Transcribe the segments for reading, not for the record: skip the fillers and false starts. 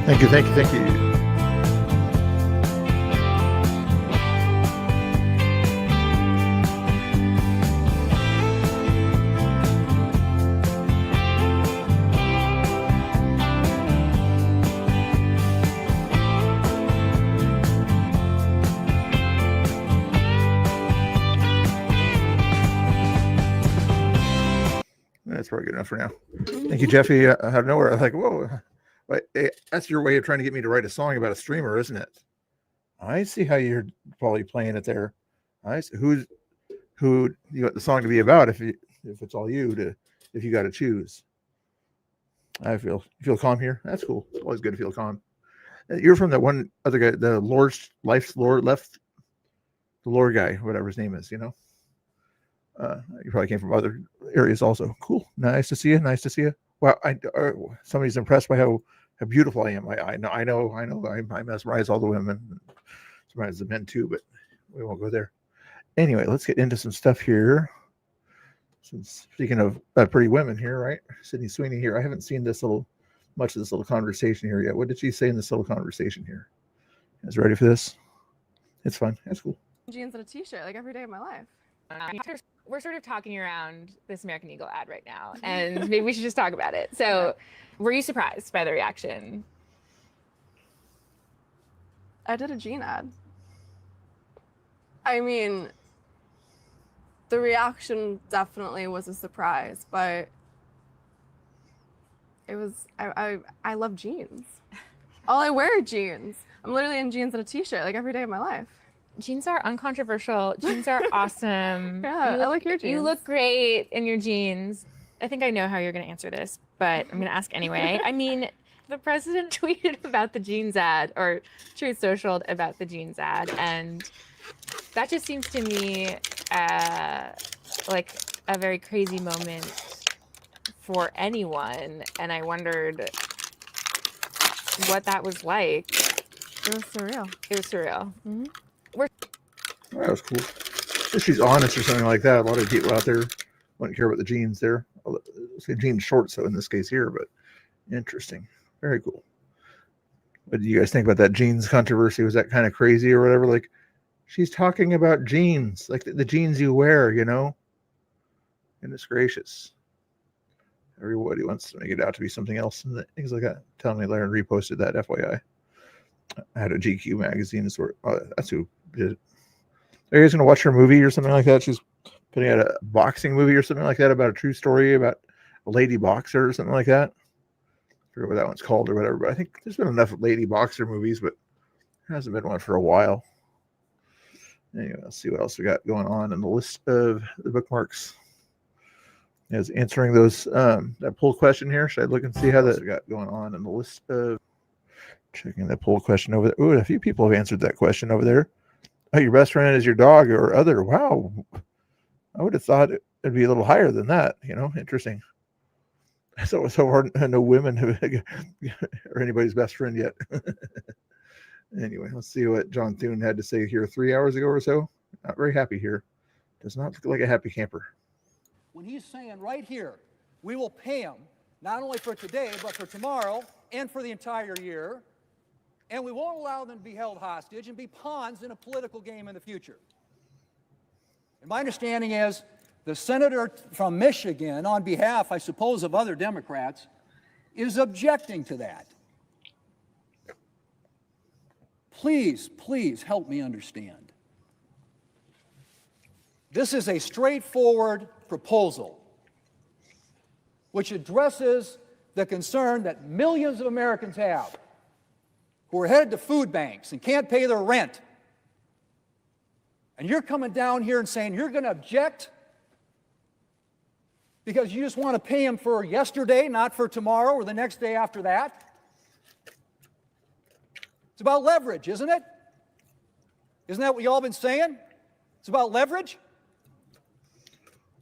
Thank you, thank you, thank you. That's probably good enough for now. Thank you, Jeffy. Out of nowhere, I was like, whoa. But that's your way of trying to get me to write a song about a streamer, isn't it? I see how you're probably playing it there. I see who you want the song to be about if it's all you if you got to choose. I feel calm here. That's cool. It's always good to feel calm. You're from that one other guy, the Life's Lord left, the Lord guy, whatever his name is. You probably came from other areas also. Cool. Nice to see you. Nice to see you. Wow. Somebody's impressed by how beautiful I am. I know. I mesmerize all the women, sometimes the men too, but we won't go there. Anyway, let's get into some stuff here. Since speaking of pretty women here, right? Sydney Sweeney here. I haven't seen much of this little conversation here yet. What did she say in this little conversation here? You guys ready for this? It's fun. That's cool. Jeans and a t-shirt like every day of my life. We're sort of talking around this American Eagle ad right now, and maybe we should just talk about it. So, were you surprised by the reaction? I did a jean ad. I mean, the reaction definitely was a surprise, but it was, I love jeans. All I wear are jeans. I'm literally in jeans and a t-shirt like every day of my life. Jeans are uncontroversial. Jeans are awesome. Yeah, I like your jeans. You look great in your jeans. I think I know how you're going to answer this, but I'm going to ask anyway. I mean, the president tweeted about the jeans ad, or Truth Socialed about the jeans ad, and that just seems to me like a very crazy moment for anyone, and I wondered what that was like. It was surreal. It was surreal. Mm-hmm. That was cool. If she's honest or something like that, a lot of people out there wouldn't care about the jeans there. I'll say jeans shorts, so in this case here, but interesting. Very cool. What do you guys think about that jeans controversy? Was that kind of crazy or whatever? Like, she's talking about jeans, like the jeans you wear, Goodness gracious. Everybody wants to make it out to be something else and things like that. Tell me Larry reposted that, FYI. I had a GQ magazine. That's who did it. Are you guys going to watch her movie or something like that? She's putting out a boxing movie or something like that about a true story about a lady boxer or something like that. I forget what that one's called or whatever, but I think there's been enough lady boxer movies, but there hasn't been one for a while. Anyway, let's see what else we got going on in the list of the bookmarks. As answering those that poll question here. Should I look and see how that got going on in the list of checking that poll question over there? Ooh, a few people have answered that question over there. Oh, your best friend is your dog or other. Wow. I would have thought it'd be a little higher than that. Interesting. So it's so hard to know women who are anybody's best friend yet. Anyway, let's see what John Thune had to say here 3 hours ago or so. Not very happy here. Does not look like a happy camper. When he's saying right here, we will pay him not only for today, but for tomorrow and for the entire year, and we won't allow them to be held hostage and be pawns in a political game in the future. And my understanding is the senator from Michigan, on behalf, I suppose, of other Democrats, is objecting to that. Please, please help me understand. This is a straightforward proposal which addresses the concern that millions of Americans have who are headed to food banks and can't pay their rent. And you're coming down here and saying you're going to object because you just want to pay them for yesterday, not for tomorrow or the next day after that. It's about leverage, isn't it? Isn't that what y'all been saying? It's about leverage?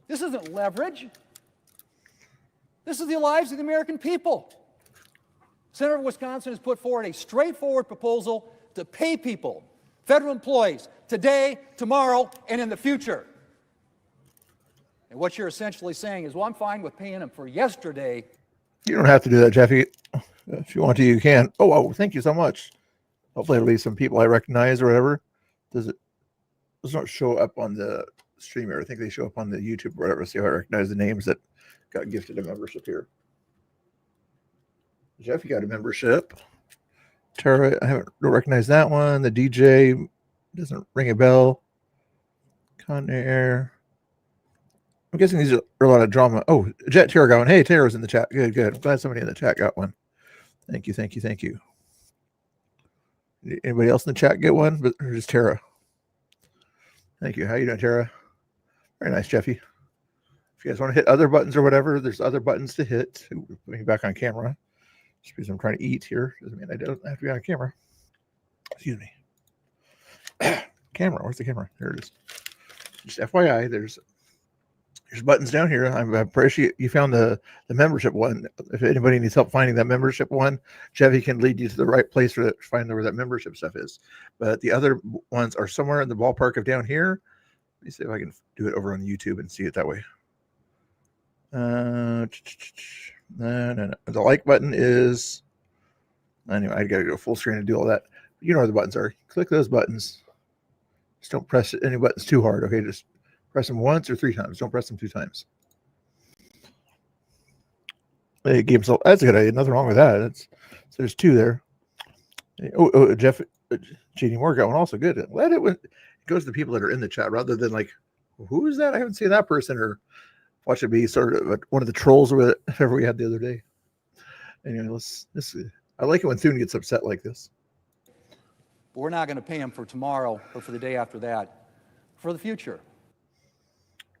This isn't leverage. This is the lives of the American people. Senator of Wisconsin has put forward a straightforward proposal to pay people, federal employees, today, tomorrow, and in the future. And what you're essentially saying is, well, I'm fine with paying them for yesterday, You don't have to do that, Jeffy. If you want to, you can. Oh, thank you so much. Hopefully, at least some people I recognize or whatever. Does not show up on the streamer? I think they show up on the YouTube or whatever. See how I recognize the names that got gifted a membership here. Jeffy got a membership. Tara, don't recognize that one. The DJ doesn't ring a bell. Con Air. I'm guessing these are a lot of drama. Oh, Jet Tara got one. Hey, Tara's in the chat. Good. I'm glad somebody in the chat got one. Thank you. Anybody else in the chat get one? But or just Tara. Thank you. How you doing, Tara? Very nice, Jeffy. If you guys want to hit other buttons or whatever, there's other buttons to hit. Put me back on camera. Just because I'm trying to eat here doesn't mean I don't have to be on camera. Excuse me. Camera. Where's the camera? There it is. Just FYI, there's buttons down here. I appreciate you found the membership one. If anybody needs help finding that membership one, Jeffy can lead you to the right place to find where that membership stuff is. But the other ones are somewhere in the ballpark of down here. Let me see if I can do it over on YouTube and see it that way. No. The like button is anyway. I gotta go full screen and do all that. You know where the buttons are. Click those buttons. Just don't press any buttons too hard. Okay, just press them once or 3 times. Don't press them 2 times. Hey, games. That's a good idea. Nothing wrong with that. So there's 2 there. Jeff, JD Moore got one also. Good. It goes to the people that are in the chat rather than like, who is that? I haven't seen that person, or watch it be sort of one of the trolls or whatever we had the other day. Anyway, I like it when Thune gets upset like this. But we're not going to pay them for tomorrow or for the day after that, for the future.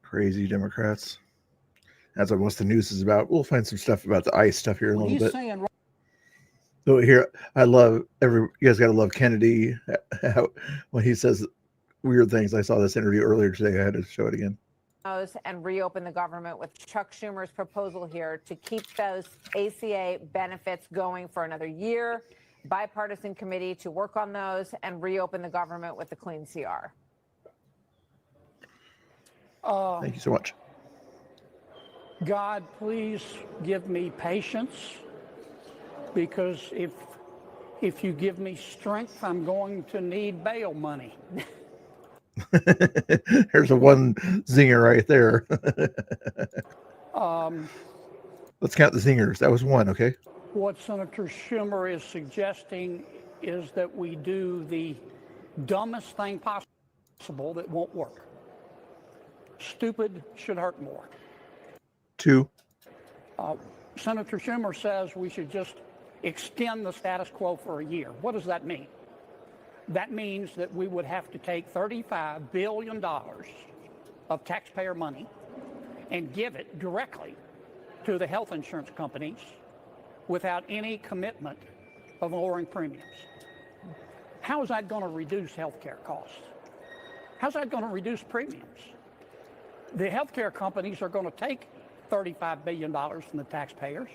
Crazy Democrats. That's what most of the news is about. We'll find some stuff about the ICE stuff here in a little bit. So here, I love you guys got to love Kennedy when he says weird things. I saw this interview earlier today. I had to show it again. And reopen the government with Chuck Schumer's proposal here to keep those ACA benefits going for another year. Bipartisan committee to work on those and reopen the government with the clean CR. Thank you so much. God, please give me patience, because if you give me strength, I'm going to need bail money. There's a one zinger right there. Let's count the zingers. That was 1, okay? What Senator Schumer is suggesting is that we do the dumbest thing possible that won't work. Stupid should hurt more. 2. Senator Schumer says we should just extend the status quo for a year. What does that mean? That means that we would have to take $35 billion of taxpayer money and give it directly to the health insurance companies without any commitment of lowering premiums. How is that going to reduce health care costs? How's that going to reduce premiums? The health care companies are going to take $35 billion from the taxpayers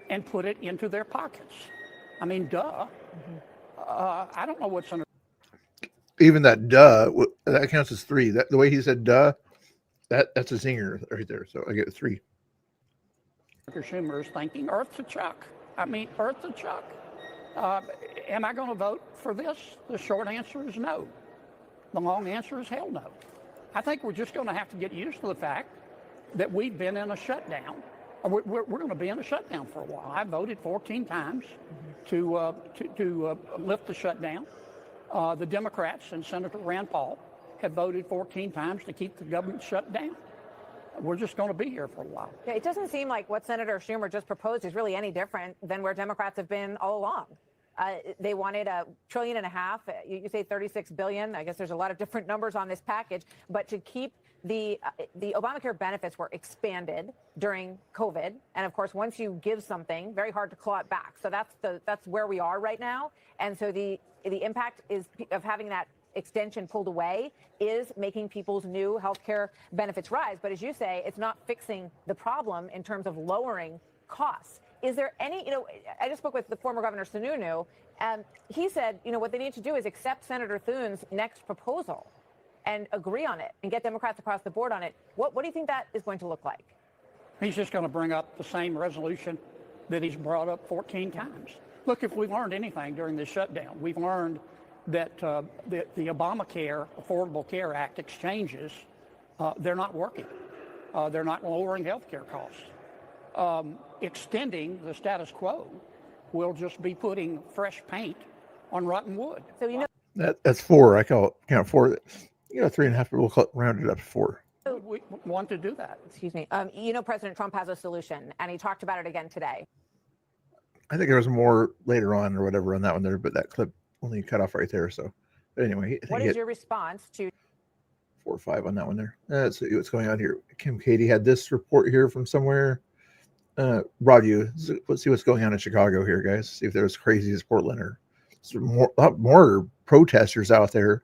and put it into their pockets. I mean, duh. I don't know what's under. Even that duh, that counts as 3. The way he said duh, that's a zinger right there. So I get 3. Senator Schumer is thinking, earth to Chuck. I mean, earth to Chuck. Am I going to vote for this? The short answer is no. The long answer is hell no. I think we're just going to have to get used to the fact that we've been in a shutdown. We're going to be in a shutdown for a while. I voted 14 times to lift the shutdown. The Democrats and Senator Rand Paul have voted 14 times to keep the government shut down. We're just going to be here for a while. Yeah, it doesn't seem like what Senator Schumer just proposed is really any different than where Democrats have been all along. They wanted $1.5 trillion. You say 36 billion. I guess there's a lot of different numbers on this package, but to keep the Obamacare benefits were expanded during COVID, and of course, once you give something, very hard to claw it back. So that's where we are right now, and so the impact is of having that extension pulled away is making people's new health care benefits rise. But as you say, it's not fixing the problem in terms of lowering costs. Is there any, I just spoke with the former Governor Sununu, and he said, what they need to do is accept Senator Thune's next proposal and agree on it and get Democrats across the board on it. What do you think that is going to look like? He's just going to bring up the same resolution that he's brought up 14 times. Look, if we've learned anything during this shutdown, we've learned that the Obamacare Affordable Care Act exchanges, they're not working. They're not lowering health care costs. Extending the status quo will just be putting fresh paint on rotten wood. So, you know, That's four. I count four. You know, 3.5, but we'll round it up to 4. We want to do that. excuse me, you know, President Trump has a solution, and he talked about it again today. I think there was more later on or whatever on that one there, but that clip only cut off right there. So, but anyway, I think What he is hit your response to 4 or 5 on that one there. Let's see what's going on here. Kim Katie had this report here from somewhere. Rod, let's see what's going on in Chicago here, guys. See if they're as crazy as Portland or a lot more protesters out there.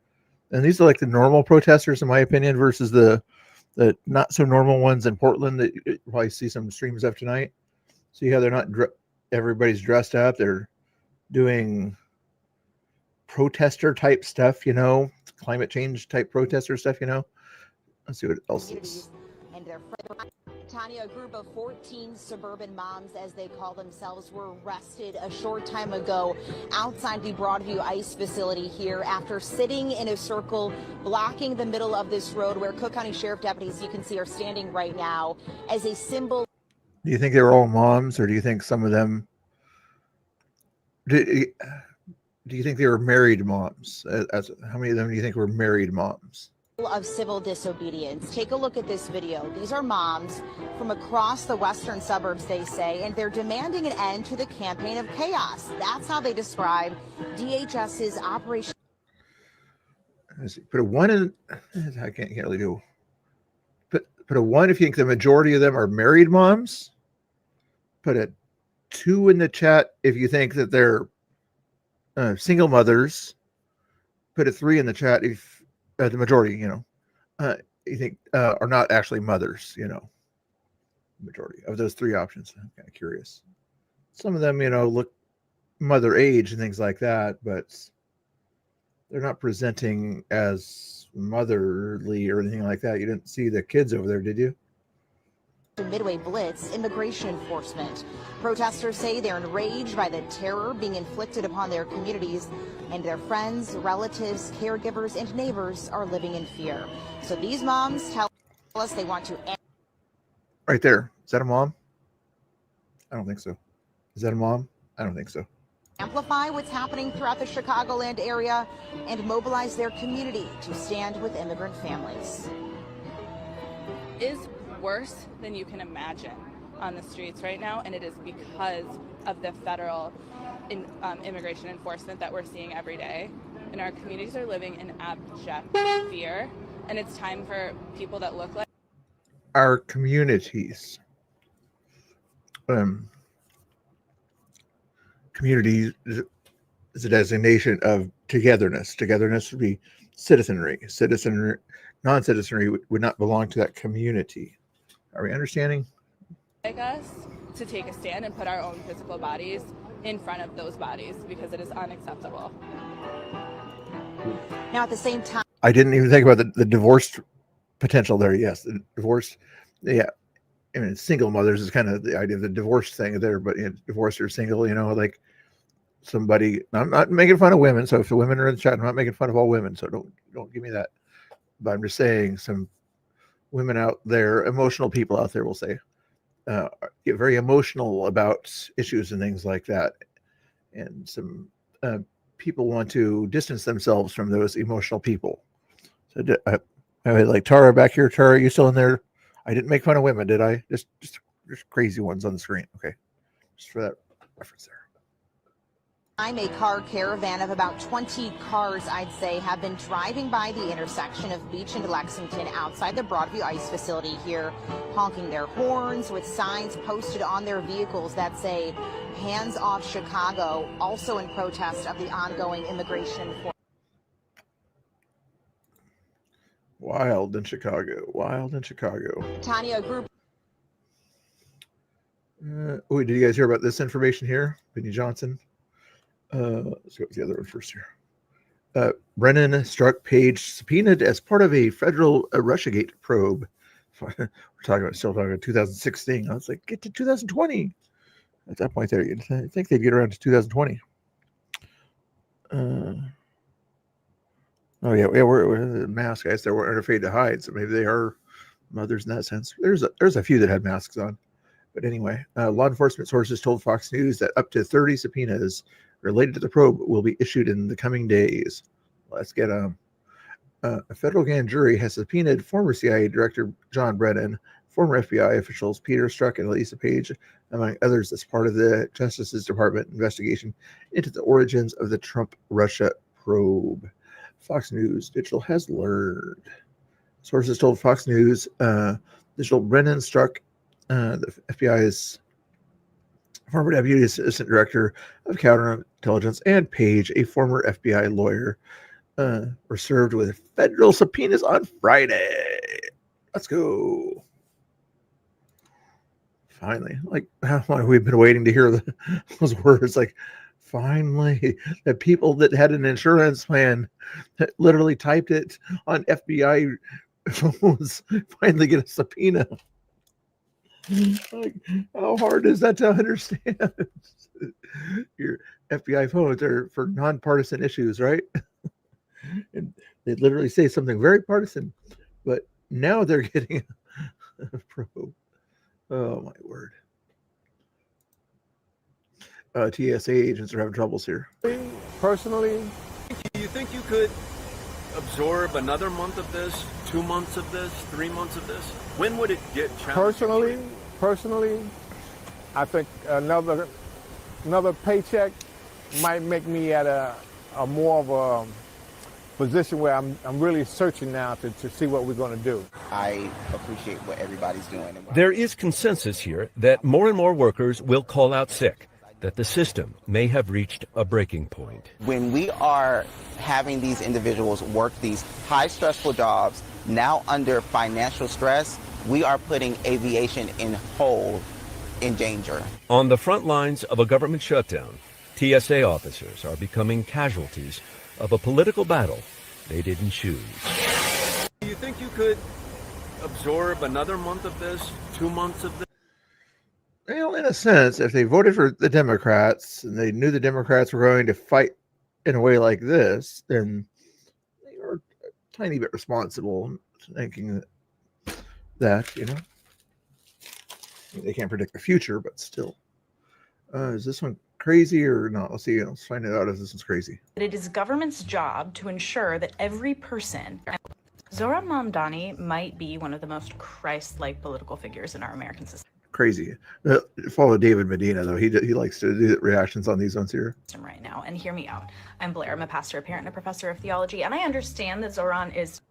And these are like the normal protesters, in my opinion, versus the not so normal ones in Portland that you probably see some streams of tonight. See how they're not everybody's dressed up. They're doing protester type stuff, you know, climate change type protester stuff, you know. Let's see what else is. And their friend Tanya, a group of 14 suburban moms, as they call themselves, were arrested a short time ago outside the Broadview ICE facility here after sitting in a circle blocking the middle of this road where Cook County Sheriff deputies, you can see, are standing right now as a symbol. Do you think they were all moms, or do you think some of them? Do you think they were married moms? How many of them do you think were married moms? Of civil disobedience. Take a look at this video. These are moms from across the western suburbs, they say, and they're demanding an end to the campaign of chaos. That's how they describe DHS's operation. Put a 1 in. I can't really do. Put a 1 if you think the majority of them are married moms. Put a 2 in the chat if you think that they're single mothers. Put a 3 in the chat if the majority, you know, you think are not actually mothers, you know, majority of those 3 options. I'm kind of curious. Some of them, you know, look mother age and things like that, but they're not presenting as motherly or anything like that. You didn't see the kids over there, did you? Midway Blitz, immigration enforcement. Protesters say they're enraged by the terror being inflicted upon their communities, and their friends, relatives, caregivers, and neighbors are living in fear. So these moms tell us they want to. Right there. Is that a mom? I don't think so. Is that a mom? I don't think so. Amplify what's happening throughout the Chicagoland area and mobilize their community to stand with immigrant families. Is worse than you can imagine on the streets right now, and it is because of the federal immigration enforcement that we're seeing every day. And our communities are living in abject fear, and it's time for people that look like our communities. Community is a designation of togetherness. Togetherness would be citizenry. Non-citizenry would not belong to that community. Are we understanding? us to take a stand and put our own physical bodies in front of those bodies, because it is unacceptable. Now, at the same time, I didn't even think about the divorced potential there. Yes, the divorced. Yeah, I mean, single mothers is kind of the idea of the divorced thing there, but divorced or single, you know, like somebody. I'm not making fun of women, so if the women are in the chat, I'm not making fun of all women, so don't give me that. But I'm just saying some women out there, emotional people out there will say, get very emotional about issues and things like that. And some people want to distance themselves from those emotional people. So I like Tara back here. Tara, are you still in there? I didn't make fun of women, did I? Just crazy ones on the screen. Okay. Just for that reference there. a car caravan of about 20 cars, I'd say, have been driving by the intersection of Beach and Lexington outside the Broadview ICE facility here, honking their horns with signs posted on their vehicles that say, "Hands off Chicago," also in protest of the ongoing immigration enforcement. Wild in Chicago. Wild in Chicago. Tanya, a group. Did you guys hear about this information here? Benny Johnson. Let's go with the other one first here. Brennan struck Page subpoenaed as part of a federal Russiagate probe. We're still talking about 2016. I was like, get to 2020. At that point, there, you'd think they'd get around to 2020. Oh yeah, we're the mask guys. They weren't afraid to hide, so maybe they are mothers in that sense. There's a few that had masks on, but anyway, law enforcement sources told Fox News that up to 30 subpoenas related to the probe will be issued in the coming days. Let's get a federal grand jury has subpoenaed former CIA Director John Brennan, former FBI officials Peter Strzok and Lisa Page, among others, as part of the Justice Department investigation into the origins of the Trump-Russia probe. Fox News Digital has learned. Sources told Fox News Digital Brennan Strzok, the FBI's former deputy assistant director of counterintelligence, and Page, a former FBI lawyer, were served with federal subpoenas on Friday. Let's go. Finally, like how long we've been waiting to hear those words, like finally, the people that had an insurance plan that literally typed it on FBI phones finally get a subpoena. Like, how hard is that to understand? Your FBI phones are for nonpartisan issues, right? And they literally say something very partisan, but now they're getting a probe. Oh my word. TSA agents are having troubles here. Personally, do you think you could absorb another month of this, 2 months of this, 3 months of this? When would it get challenging? Personally, I think another paycheck might make me at a more of a position where I'm really searching now to see what we're going to do. I appreciate what everybody's doing. There is consensus here that more and more workers will call out sick, that the system may have reached a breaking point. When we are having these individuals work these high stressful jobs, now under financial stress, we are putting aviation in whole in danger. On the front lines of a government shutdown, TSA officers are becoming casualties of a political battle they didn't choose. Do you think you could absorb another month of this, 2 months of this? Well, in a sense, if they voted for the Democrats and they knew the Democrats were going to fight in a way like this, then they were a tiny bit responsible thinking that, you know, they can't predict the future, but still. Is this one crazy or not? Let's see. Let's find it out if this is crazy. It is government's job to ensure that every person. Zohran Mamdani might be one of the most Christ-like political figures in our American system. Crazy. Follow David Medina, though. He likes to do reactions on these ones here. Right now, and hear me out. I'm Blair. I'm a pastor, a parent, and a professor of theology, and I understand that Zohran is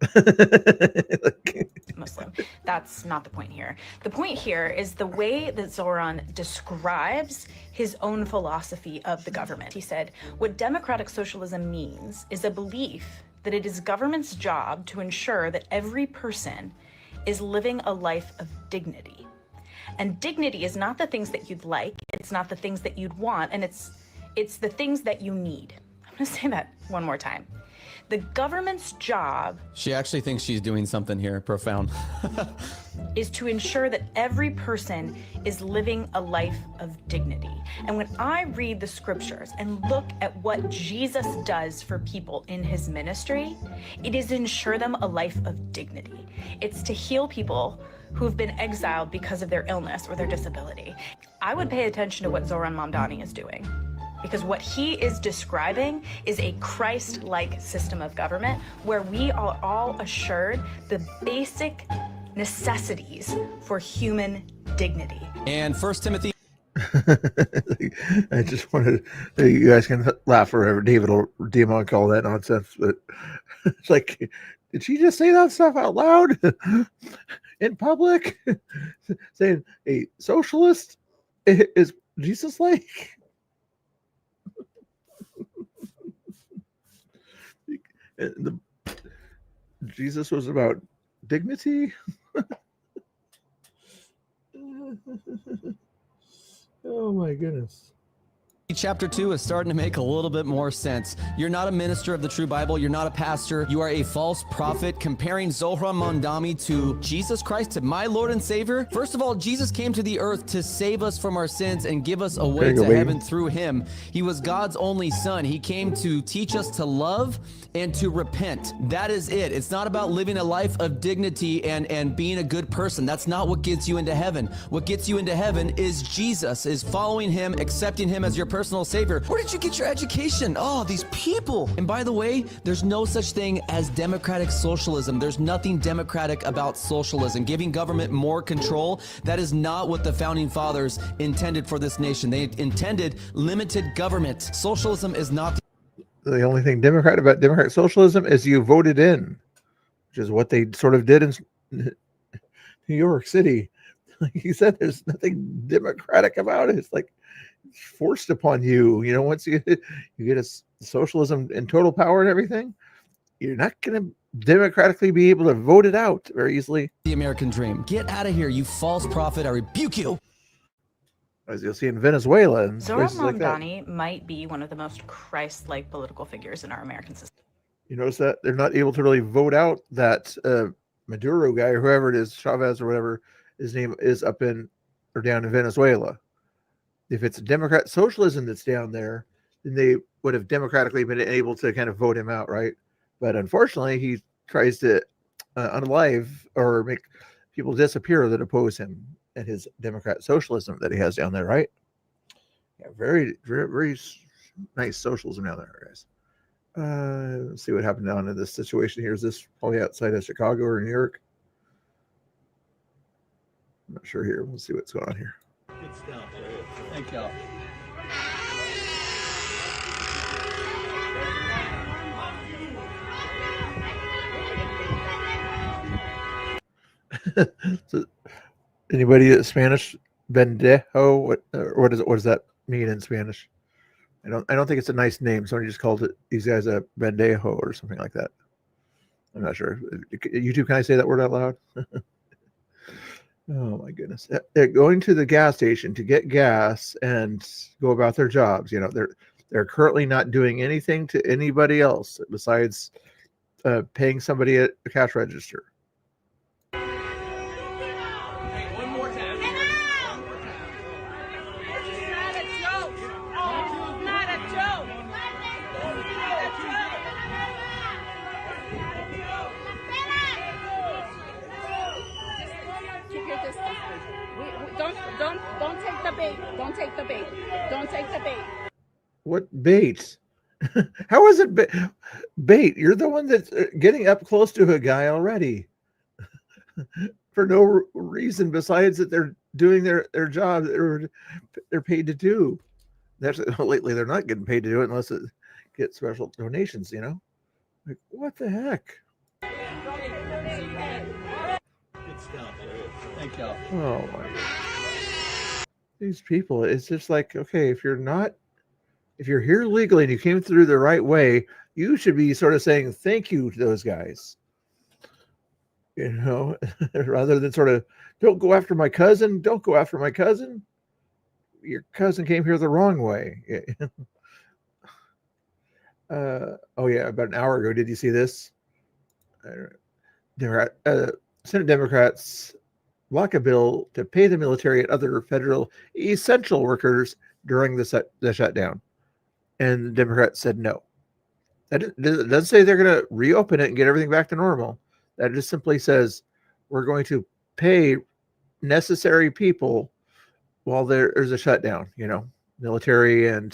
Muslim. That's not the point here. The point here is the way that Zohran describes his own philosophy of the government. He said, what democratic socialism means is a belief that it is government's job to ensure that every person is living a life of dignity. And dignity is not the things that you'd like, it's not the things that you'd want, and it's the things that you need. I'm gonna say that one more time. The government's job— She actually thinks she's doing something here profound. is to ensure that every person is living a life of dignity. And when I read the scriptures and look at what Jesus does for people in his ministry, it is to ensure them a life of dignity. It's to heal people who've been exiled because of their illness or their disability. I would pay attention to what Zohran Mamdani is doing, because what he is describing is a Christ-like system of government where we are all assured the basic necessities for human dignity. And 1 Timothy. I just wanted, you guys can laugh forever. David will debunk all that nonsense, but it's like, did she just say that stuff out loud in public? Saying a socialist is Jesus-like? Jesus was about dignity? Oh my goodness. Chapter 2 is starting to make a little bit more sense. You're not a minister of the true Bible. You're not a pastor. You are a false prophet comparing Zohra Mondami to Jesus Christ, to my Lord and Savior. First of all, Jesus came to the earth to save us from our sins and give us a way to heaven through him. He was God's only son. He came to teach us to love and to repent. That is it. It's not about living a life of dignity and being a good person. That's not what gets you into heaven. What gets you into heaven is Jesus, is following him, accepting him as your personal savior. Where did you get your education? Oh, these people. And by the way, there's no such thing as democratic socialism. There's nothing democratic about socialism. Giving government more control, that is not what the founding fathers intended for this nation. They intended limited government. Socialism is not the only thing Democrat about Democratic socialism is you voted in, which is what they sort of did in New York City. Like he said, there's nothing democratic about it. It's like forced upon you. You know, once you get a socialism and total power and everything, you're not going to democratically be able to vote it out very easily. the American dream. Get out of here, you false prophet. I rebuke you. As you'll see in Venezuela and Zohra places like that. Mamdani might be one of the most Christ-like political figures in our American system. You notice that they're not able to really vote out that Maduro guy or whoever it is, Chavez or whatever his name is, up in or down in Venezuela. If it's Democrat socialism that's down there, then they would have democratically been able to kind of vote him out, right? But unfortunately, he tries to unalive or make people disappear that oppose him and his Democrat socialism that he has down there, right? Yeah, very, very, very nice socialism down there, guys. Let's see what happened down in this situation here. Is this probably outside of Chicago or New York? I'm not sure here. We'll see what's going on here. Good stuff. Thank y'all. So, anybody that's Spanish? Bendejo? What does that mean in Spanish? I don't think it's a nice name. Somebody just called it these guys a bendejo or something like that. I'm not sure. YouTube, can I say that word out loud? Oh my goodness. They're going to the gas station to get gas and go about their jobs. You know, they're currently not doing anything to anybody else besides paying somebody at the cash register. One more time. It's not a joke. It's not a joke. Keep your distance, please. Don't take the bait. Don't take the bait. Don't take the bait. What bait? How is it bait? You're the one that's getting up close to a guy already for no reason besides that they're doing their job that they're paid to do. That's lately they're not getting paid to do it unless it gets special donations. You know, like what the heck? Good stuff. Thank y'all. Oh my God. These people, it's just like, okay, if you're here legally and you came through the right way, you should be sort of saying thank you to those guys. You know, rather than sort of, don't go after my cousin. Don't go after my cousin. Your cousin came here the wrong way. Oh yeah, about an hour ago, did you see this? Senate Democrats block a bill to pay the military and other federal essential workers during the shutdown. And the Democrats said no. That doesn't say they're going to reopen it and get everything back to normal. That just simply says we're going to pay necessary people while there's a shutdown, you know, military and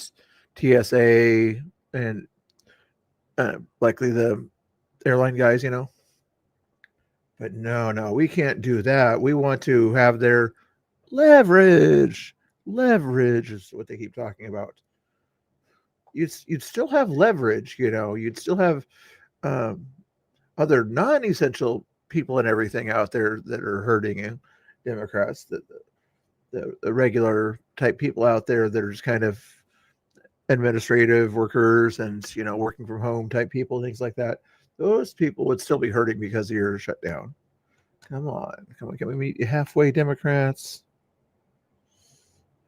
TSA and likely the airline guys, you know. But no, we can't do that. We want to have their leverage. Leverage is what they keep talking about. You'd still have leverage, you know. You'd still have other non-essential people and everything out there that are hurting you. Democrats, the regular type people out there that are just kind of administrative workers and, you know, working from home type people, things like that. Those people would still be hurting because of your shutdown. Come on. Can we meet you halfway, Democrats?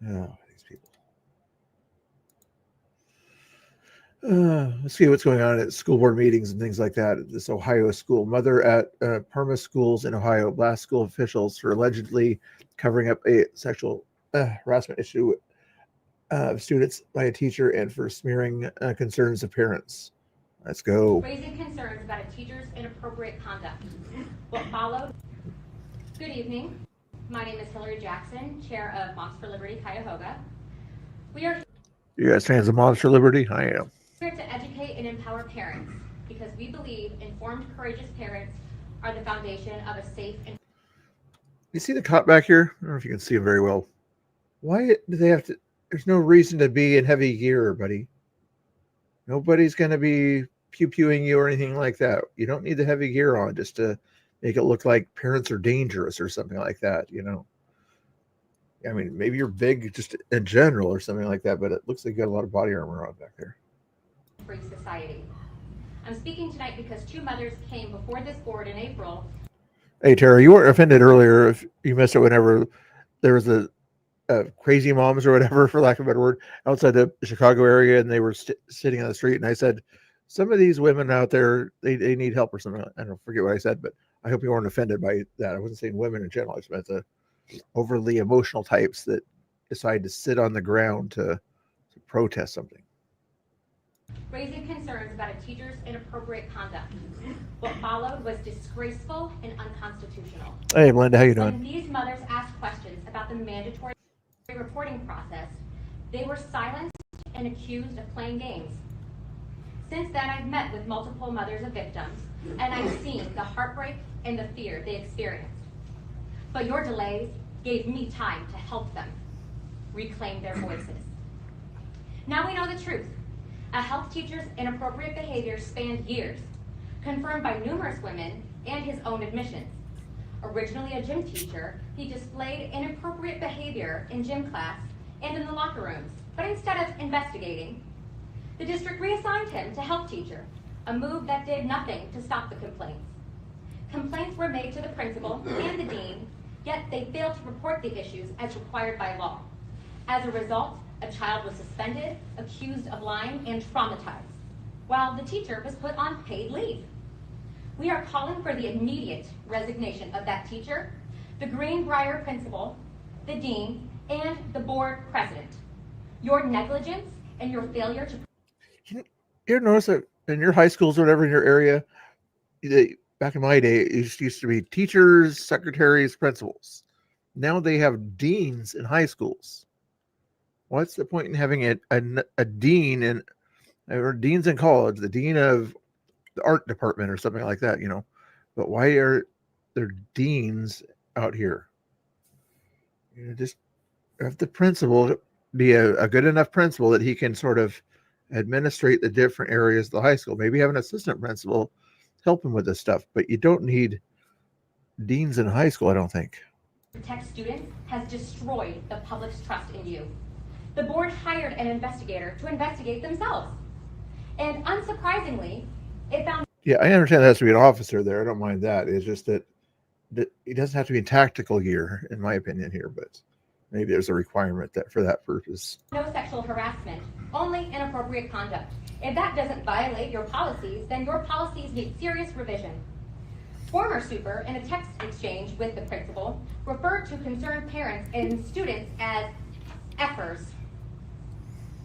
Oh, these people. Let's see what's going on at school board meetings and things like that. This Ohio school mother at Perma schools in Ohio blasts school officials for allegedly covering up a sexual harassment issue of students by a teacher and for smearing concerns of parents. Let's go. Raising concerns about a teacher's inappropriate conduct. What followed? Good evening. My name is Hillary Jackson, chair of Moms for Liberty Cuyahoga. We are You guys fans of Moms for Liberty? I am. here to educate and empower parents because we believe informed, courageous parents are the foundation of a safe and You see the cop back here? I don't know if you can see him very well. Why do they have to? There's no reason to be in heavy gear, buddy. Nobody's going to be pew-pewing you or anything like that. You don't need the heavy gear on just to make it look like parents are dangerous or something like that, you know. I mean, maybe you're big just in general or something like that, but it looks like you got a lot of body armor on back there. free society. I'm speaking tonight because two mothers came before this board in April. Hey, Tara, you weren't offended earlier if you missed it whenever there was a crazy moms or whatever, for lack of a better word, outside the Chicago area, and they were sitting on the street, and I said, some of these women out there, they need help or something. I don't forget what I said, but I hope you weren't offended by that. I wasn't saying women in general. I just meant the overly emotional types that decide to sit on the ground to protest something. Raising concerns about a teacher's inappropriate conduct. What followed was disgraceful and unconstitutional. Hey, Melinda, how you When doing? these mothers asked questions about the mandatory reporting process, they were silenced and accused of playing games. Since then, I've met with multiple mothers of victims, and I've seen the heartbreak and the fear they experienced. But your delays gave me time to help them reclaim their voices. Now we know the truth. A health teacher's inappropriate behavior spanned years, confirmed by numerous women and his own admissions. Originally a gym teacher, he displayed inappropriate behavior in gym class and in the locker rooms. But instead of investigating, the district reassigned him to health teacher, a move that did nothing to stop the complaints. Complaints were made to the principal and the dean, yet they failed to report the issues as required by law. As a result, a child was suspended, accused of lying, and traumatized, while the teacher was put on paid leave. We are calling for the immediate resignation of that teacher, the Greenbrier principal, the dean, and the board president. Your negligence and your failure to... You ever notice that in your high schools or whatever in your area, back in my day, it used to be teachers, secretaries, principals. Now they have deans in high schools. What's the point in having a dean or deans in college, the dean of the art department or something like that, you know? But why are there deans out here? You know, just have the principal be a good enough principal that he can sort of administrate the different areas of the high school. Maybe have an assistant principal help him with this stuff, but you don't need deans in high school, I don't think. Protect students has destroyed the public's trust in you. The board hired an investigator to investigate themselves. And unsurprisingly, it found... Yeah, I understand there has to be an officer there. I don't mind that. It's just that it doesn't have to be in tactical gear, in my opinion here, but maybe there's a requirement that for that purpose. no sexual harassment, only inappropriate conduct. If that doesn't violate your policies, then your policies need serious revision. Former super, in a text exchange with the principal, referred to concerned parents and students as effers,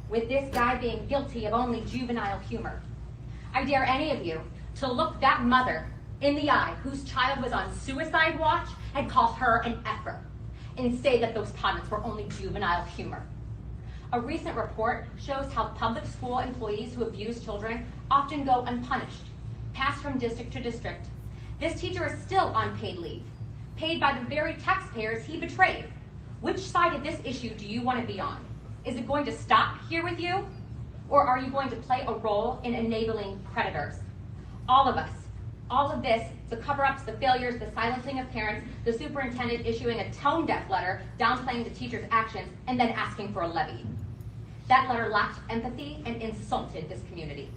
with this guy being guilty of only juvenile humor. I dare any of you to look that mother in the eye whose child was on suicide watch and call her an effer, and say that those comments were only juvenile humor. A recent report shows how public school employees who abuse children often go unpunished, passed from district to district. This teacher is still on paid leave, paid by the very taxpayers he betrayed. Which side of this issue do you want to be on? Is it going to stop here with you? Or are you going to play a role in enabling predators? All of us. All of this, the cover-ups, the failures, the silencing of parents, the superintendent issuing a tone-deaf letter downplaying the teacher's actions, and then asking for a levy. That letter lacked empathy and insulted this community.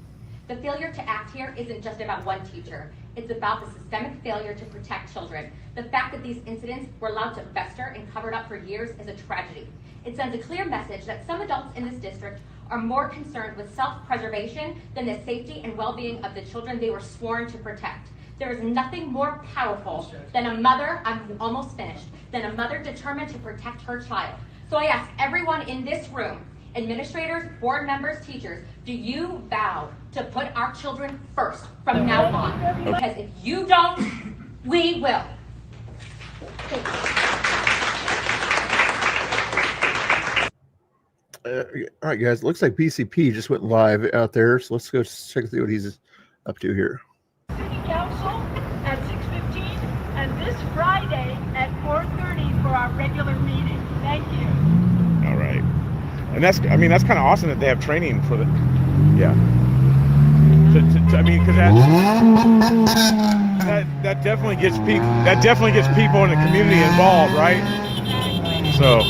The failure to act here isn't just about one teacher. It's about the systemic failure to protect children. The fact that these incidents were allowed to fester and covered up for years is a tragedy. It sends a clear message that some adults in this district are more concerned with self-preservation than the safety and well-being of the children they were sworn to protect. There is nothing more powerful than a mother, I'm almost finished, than a mother determined to protect her child. So I ask everyone in this room, administrators, board members, teachers, do you vow to put our children first from now on? Because if you don't, we will. All right, guys. Looks like BCP just went live out there, so let's go check out what he's up to here. City Council at 6:15 and this Friday at 4:30 for our regular meeting. Thank you. All right. And that's kind of awesome that they have training for the, yeah. Because that definitely gets people in the community involved, right? So.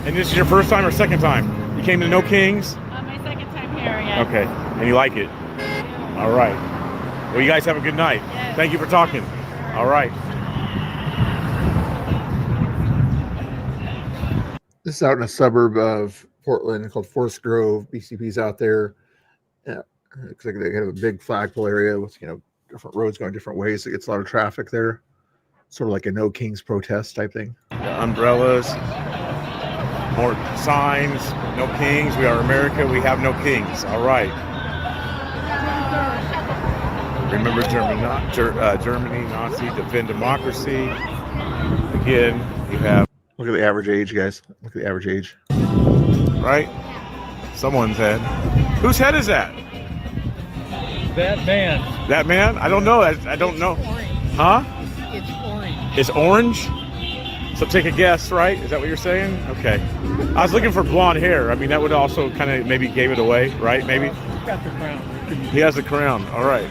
And this is your first time or second time? You came to No Kings? My second time here, yeah. Okay, and you like it? All right. Well, you guys have a good night. Yes. Thank you for talking. All right. This is out in a suburb of Portland called Forest Grove. BCP's out there. Yeah, looks like they have a big flagpole area with, different roads going different ways. So it gets a lot of traffic there. Sort of like a No Kings protest type thing. Umbrellas, more signs, No Kings. We are America. We have no kings. All right. Remember Germany, Nazi, defend democracy. Again, you have. Look at the average age, guys. Look at the average age. Right? Someone's head. Whose head is that? That man. That man? I don't know. I don't know. Huh? It's orange. It's orange? So take a guess, right? Is that what you're saying? Okay. I was looking for blonde hair. I mean, that would also kind of maybe gave it away, right? Maybe? He's got the crown. He has the crown. All right.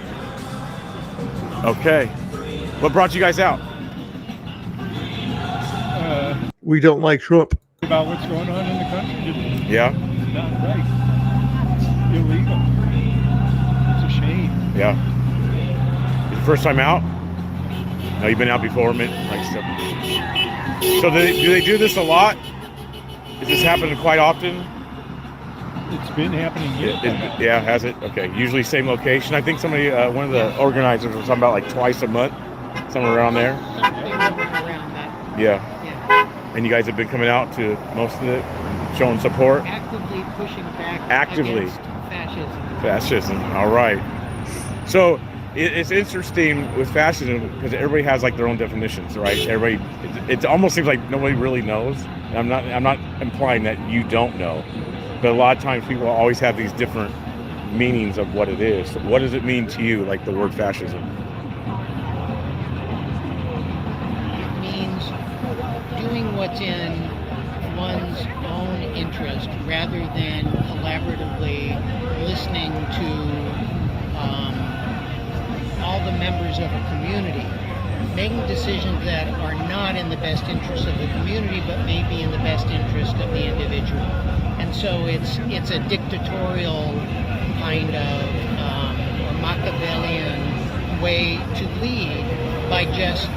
Okay. What brought you guys out? We don't like Trump. About what's going on in the country. Yeah. It's not right. It's illegal. It's a shame. Yeah. Is it first time out? No, you've been out before, man. So do they do this a lot? Is this happening quite often? It's been happening. Yeah, has it? Okay. Usually same location. I think somebody, one of the organizers was talking about like twice a month, somewhere around there. Yeah. And you guys have been coming out to most of it, showing support? Actively pushing back against fascism. Fascism, all right. So it's interesting with fascism because everybody has like their own definitions, right? Everybody, it almost seems like nobody really knows. And I'm not implying that you don't know, but a lot of times people always have these different meanings of what it is. So what does it mean to you, like the word fascism? Doing what's in one's own interest rather than collaboratively listening to all the members of a community, making decisions that are not in the best interest of the community but may be in the best interest of the individual. And so it's a dictatorial kind of or Machiavellian way to lead by just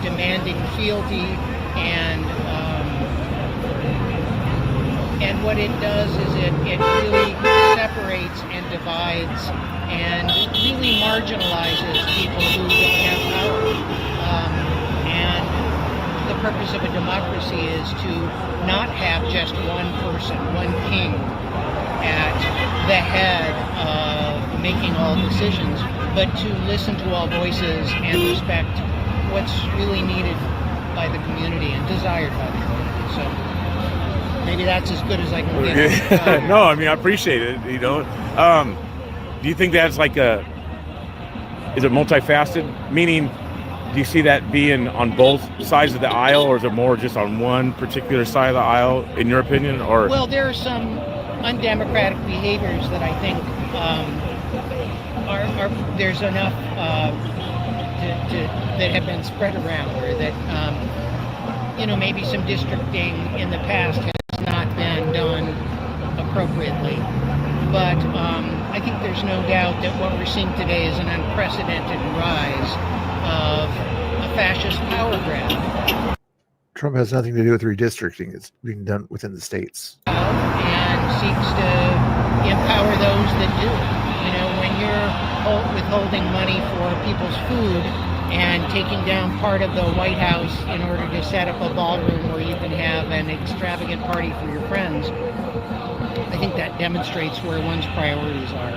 demanding fealty. And what it does is it really separates and divides and really marginalizes people who don't have power. And the purpose of a democracy is to not have just one person, one king, at the head of making all decisions, but to listen to all voices and respect what's really needed by the community and desired by the community. So maybe that's as good as I can get. No, I mean, I appreciate it, do you think that's like is it multifaceted? Meaning, do you see that being on both sides of the aisle, or is it more just on one particular side of the aisle, in your opinion? Or well, there are some undemocratic behaviors that I think are there's enough that have been spread around, or that maybe some districting in the past has not been done appropriately. But I think there's no doubt that what we're seeing today is an unprecedented rise of a fascist power grab. Trump has nothing to do with redistricting. It's being done within the states. And seeks to empower those that do. You know, when you're withholding money for people's food and taking down part of the White House in order to set up a ballroom where you can have an extravagant party for your friends, I think that demonstrates where one's priorities are.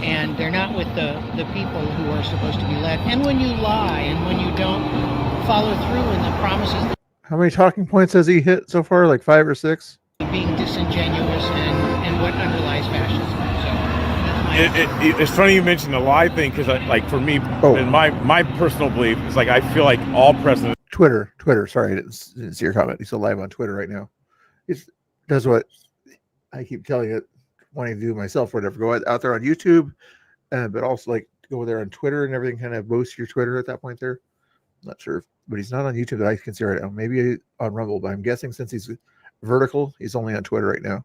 And they're not with the people who are supposed to be led. And when you lie and when you don't follow through in the promises that How many talking points has he hit so far? Like 5 or 6? being disingenuous and what underlies fascism. So It's funny you mentioned the lie thing because, like, for me, in my personal belief, it's like I feel like all presidents. Twitter. Sorry, I didn't see your comment. He's still live on Twitter right now. He does what I keep telling it, wanting to do myself, whatever. Go out there on YouTube, but also like go there on Twitter and everything. Kind of boost your Twitter at that point there. I'm not sure, but he's not on YouTube that I can see right now. Maybe on Rumble, but I'm guessing since he's vertical, he's only on Twitter right now.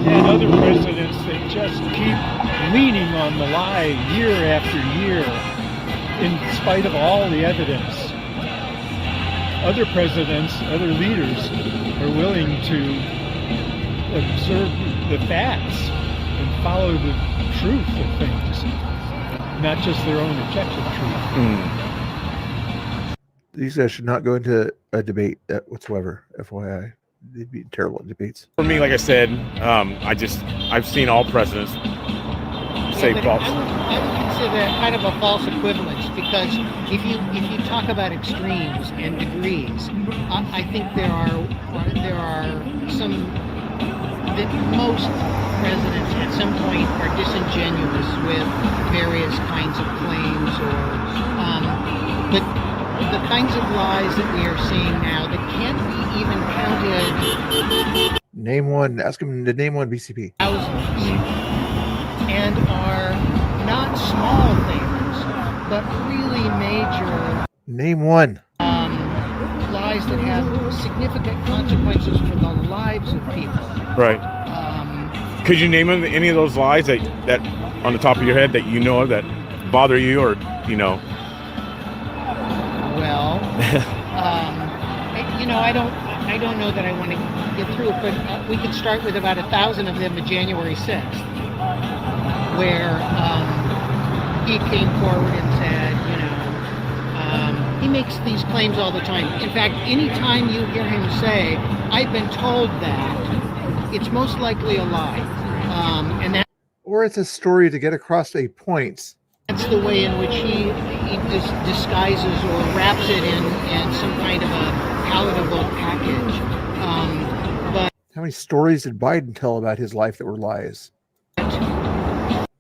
And other presidents that just keep leaning on the lie year after year in spite of all the evidence. Other presidents, other leaders are willing to observe the facts and follow the truth of things, not just their own objective truth. These guys should not go into a debate whatsoever, FYI. They'd be terrible at debates. For me, like I said, I've seen all presidents say false. I would consider that kind of a false equivalence because if you talk about extremes and degrees, I think there are some that most presidents at some point are disingenuous with various kinds of claims but the kinds of lies that we are seeing now that can't be even counted. Name one. Ask him to name one BCP. Thousands. And are not small things, but really major. Name one. Lies that have significant consequences for the lives of people. Right. Could you name any of those lies that on the top of your head that you know of that bother you or you know? Well, I don't know that I want to get through it, but we could start with about 1,000 of them on January 6th, where he came forward and said, he makes these claims all the time. In fact, anytime you hear him say, "I've been told that," it's most likely a lie, or it's a story to get across a point. That's the way in which he disguises or wraps it in some kind of a palatable package. But how many stories did Biden tell about his life that were lies?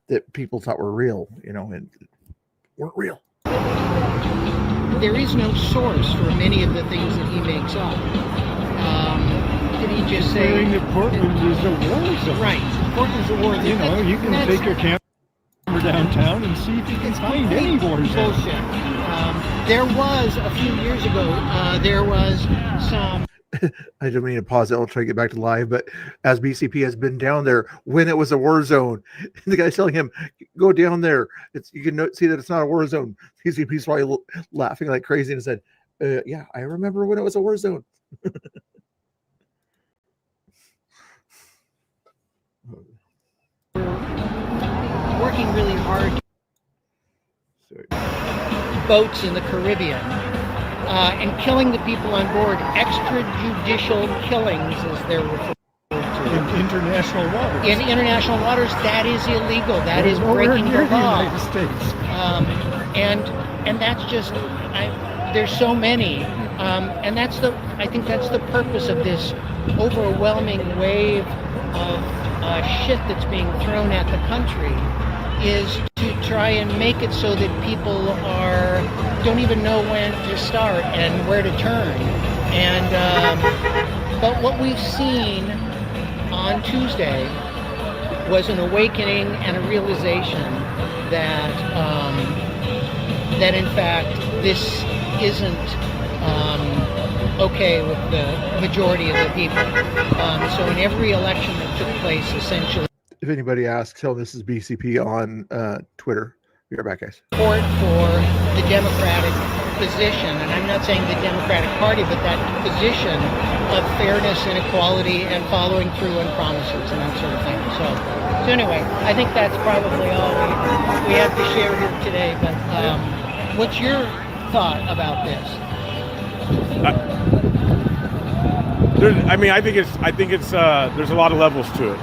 That people thought were real, and weren't real. There is no source for many of the things that he makes up. Did he just say that Portland is a war zone? Right, Portland's a war zone. You can take your camera downtown and see if you can find any war zone. Bullshit. There was a few years ago. There was some. I don't mean to pause it. I'll try to get back to live, but as BCP has been down there when it was a war zone, and the guy's telling him, "Go down there." You can see that it's not a war zone. BCP's probably laughing like crazy and said, "Yeah, I remember when it was a war zone." Working really hard. Boats in the Caribbean. And killing the people on board, extrajudicial killings, as they're referred to. In international waters. In international waters, that is illegal. That is breaking the law. United States. And that's just, there's so many, and I think that's the purpose of this overwhelming wave of shit that's being thrown at the country, is to try and make it so that people don't even know when to start and where to turn. And but what we've seen on Tuesday was an awakening and a realization that that in fact this isn't okay with the majority of the people. So in every election that took place, essentially. If anybody asks, tell them this is BCP on Twitter. Be right back, guys. Support for the Democratic position, and I'm not saying the Democratic Party, but that position of fairness and equality and following through on promises and that sort of thing. So anyway, I think that's probably all we have to share here today. But what's your thought about this? I think it's there's a lot of levels to it.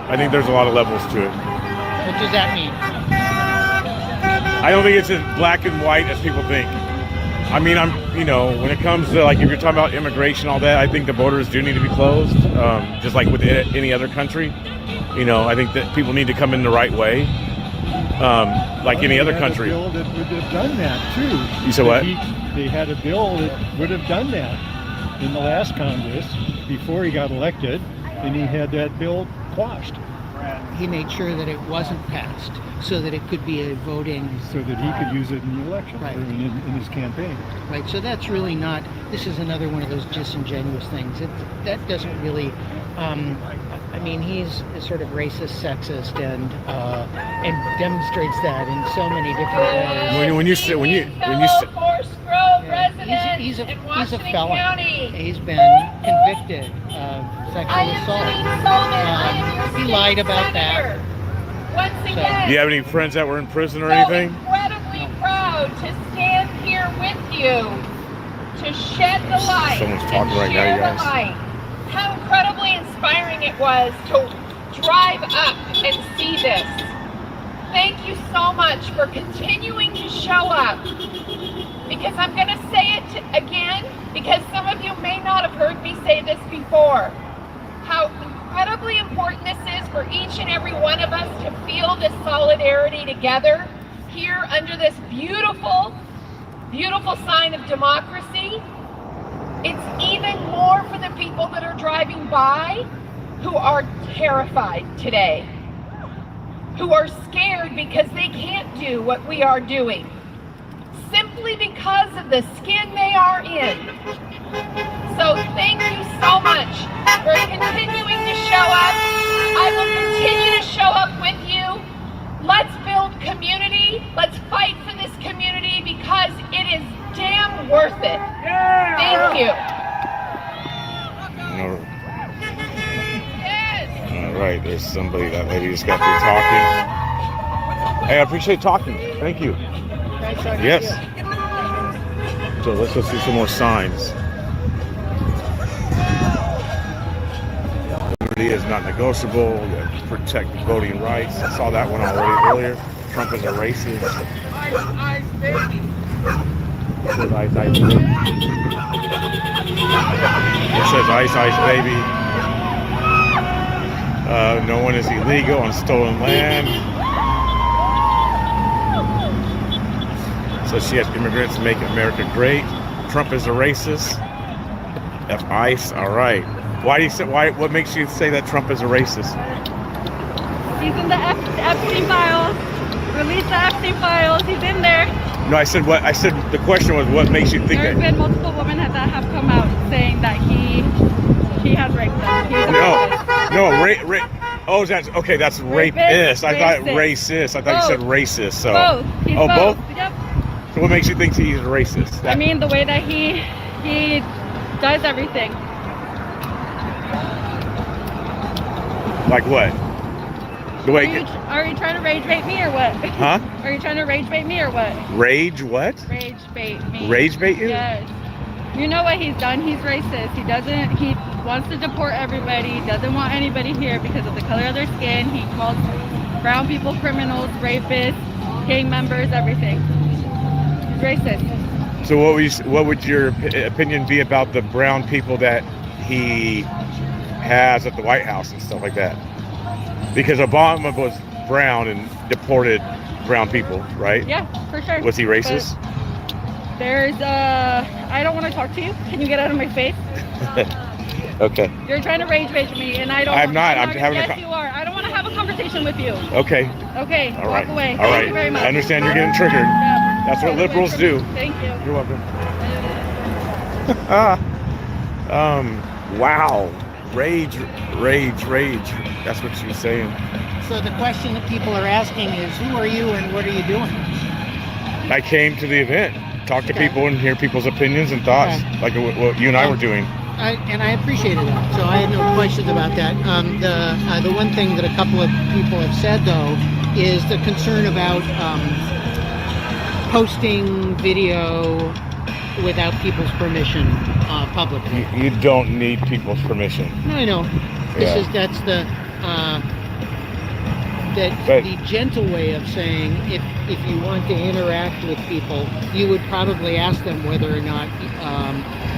I think there's a lot of levels to it. What does that mean? I don't think it's as black and white as people think. I mean, when it comes to, like, if you're talking about immigration, all that, I think the borders do need to be closed, just like with any other country. I think that people need to come in the right way, like any other country. They had a bill that would have done that, too. You said what? They had a bill that would have done that in the last Congress before he got elected, and he had that bill quashed. He made sure that it wasn't passed so that it could be a voting... So that he could use it in the election, right. Or in his campaign. Right, so that's really not... This is another one of those disingenuous things. That doesn't really... he's sort of racist, sexist, and demonstrates that in so many different ways. He's a felon. He's been convicted of sexual assault. He lied about that. Once again, Do you have any friends that were in prison or anything? incredibly proud to stand here with you to shed the light. Someone's and talking right now, share you guys. the light. How incredibly inspiring it was to drive up and see this. Thank you so much for continuing to show up. Because I'm going to say it again, because some of you may not have heard me say this before. How incredibly important this is for each and every one of us to feel this solidarity together here under this beautiful, beautiful sign of democracy. It's even more for the people that are driving by who are terrified today, who are scared because they can't do what we are doing, simply because of the skin they are in. So thank you so much for continuing to show up. I will continue to show up with you. Let's build community. Let's fight for this community because it is damn worth it. Thank you. All right, there's somebody, that lady just got through talking. Hey, I appreciate talking. Thank you. Yes. So let's go see some more signs. Liberty is not negotiable. We have to protect voting rights. I saw that one already earlier. Trump is a racist. It says ice, ice, baby. It says ice, ice, baby. No one is illegal on stolen land. So she has immigrants make America great. Trump is a racist. F ICE. All right. Why do you say? What makes you say that Trump is a racist? He's in the Epstein files. Release the Epstein files. He's in there. No, I said what? I said the question was what makes you think There's that? been multiple women that have come out saying that he has raped them. He's a rapist. Oh, that's okay. That's rapist. I thought racist. I thought you said racist. So. Both. He's both. Yep. So what makes you think he's a racist? I mean, the way that he does everything. Like what? The way. Are you trying to rage bait me or what? Huh? Are you trying to rage bait me or what? Rage what? Rage bait me. Rage bait you? Yes. You know what he's done? He's racist. He wants to deport everybody. He doesn't want anybody here because of the color of their skin. He calls brown people criminals, rapists, gang members, everything. He's racist. So what would your opinion be about the brown people that he has at the White House and stuff like that? Because Obama was brown and deported brown people, right? Yeah, for sure. Was he racist? But I don't want to talk to you. Can you get out of my face? Okay. You're trying to rage bait me, and I don't. I'm not. I'm having yes, you are. I don't want to have a conversation with you. Okay. Okay. All right. Walk away. All Thank right. you very much. I understand you're getting triggered. Yeah. That's what liberals do. Thank you. You're welcome. Wow. Rage. That's what she was saying. So the question that people are asking is, who are you and what are you doing? I came to the event. talk to people and hear people's opinions and thoughts, like what you and I were doing. I appreciated that, so I had no questions about that. The one thing that a couple of people have said, though, is the concern about posting video without people's permission publicly. You don't need people's permission. No, I know. That's the the gentle way of saying if you want to interact with people, you would probably ask them whether or not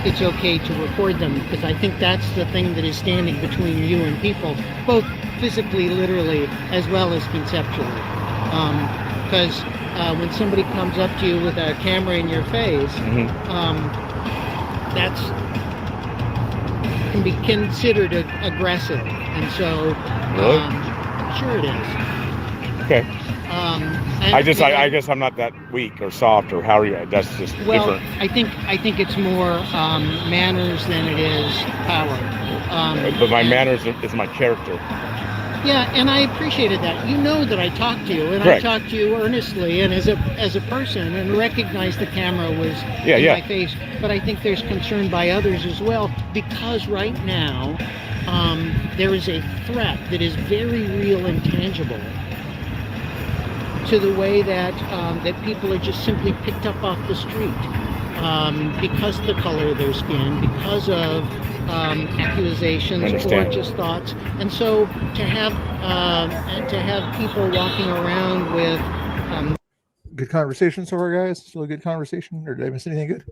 it's okay to record them, because I think that's the thing that is standing between you and people, both physically, literally, as well as conceptually. Because when somebody comes up to you with a camera in your face, that's can be considered aggressive, and so sure it is. Okay. I guess I'm not that weak or soft or how are you? That's just different. I think it's more manners than it is power. But my manners is my character. Yeah, and I appreciated that. You know that I talked to you, and Correct. I talked to you earnestly and as a person, and recognized the camera was in my face. But I think there's concern by others as well, because right now there is a threat that is very real and tangible to the way that that people are just simply picked up off the street because of the color of their skin, because of accusations or just thoughts. And so to have people walking around with good conversation so far, guys. Still a good conversation, or did I miss anything good?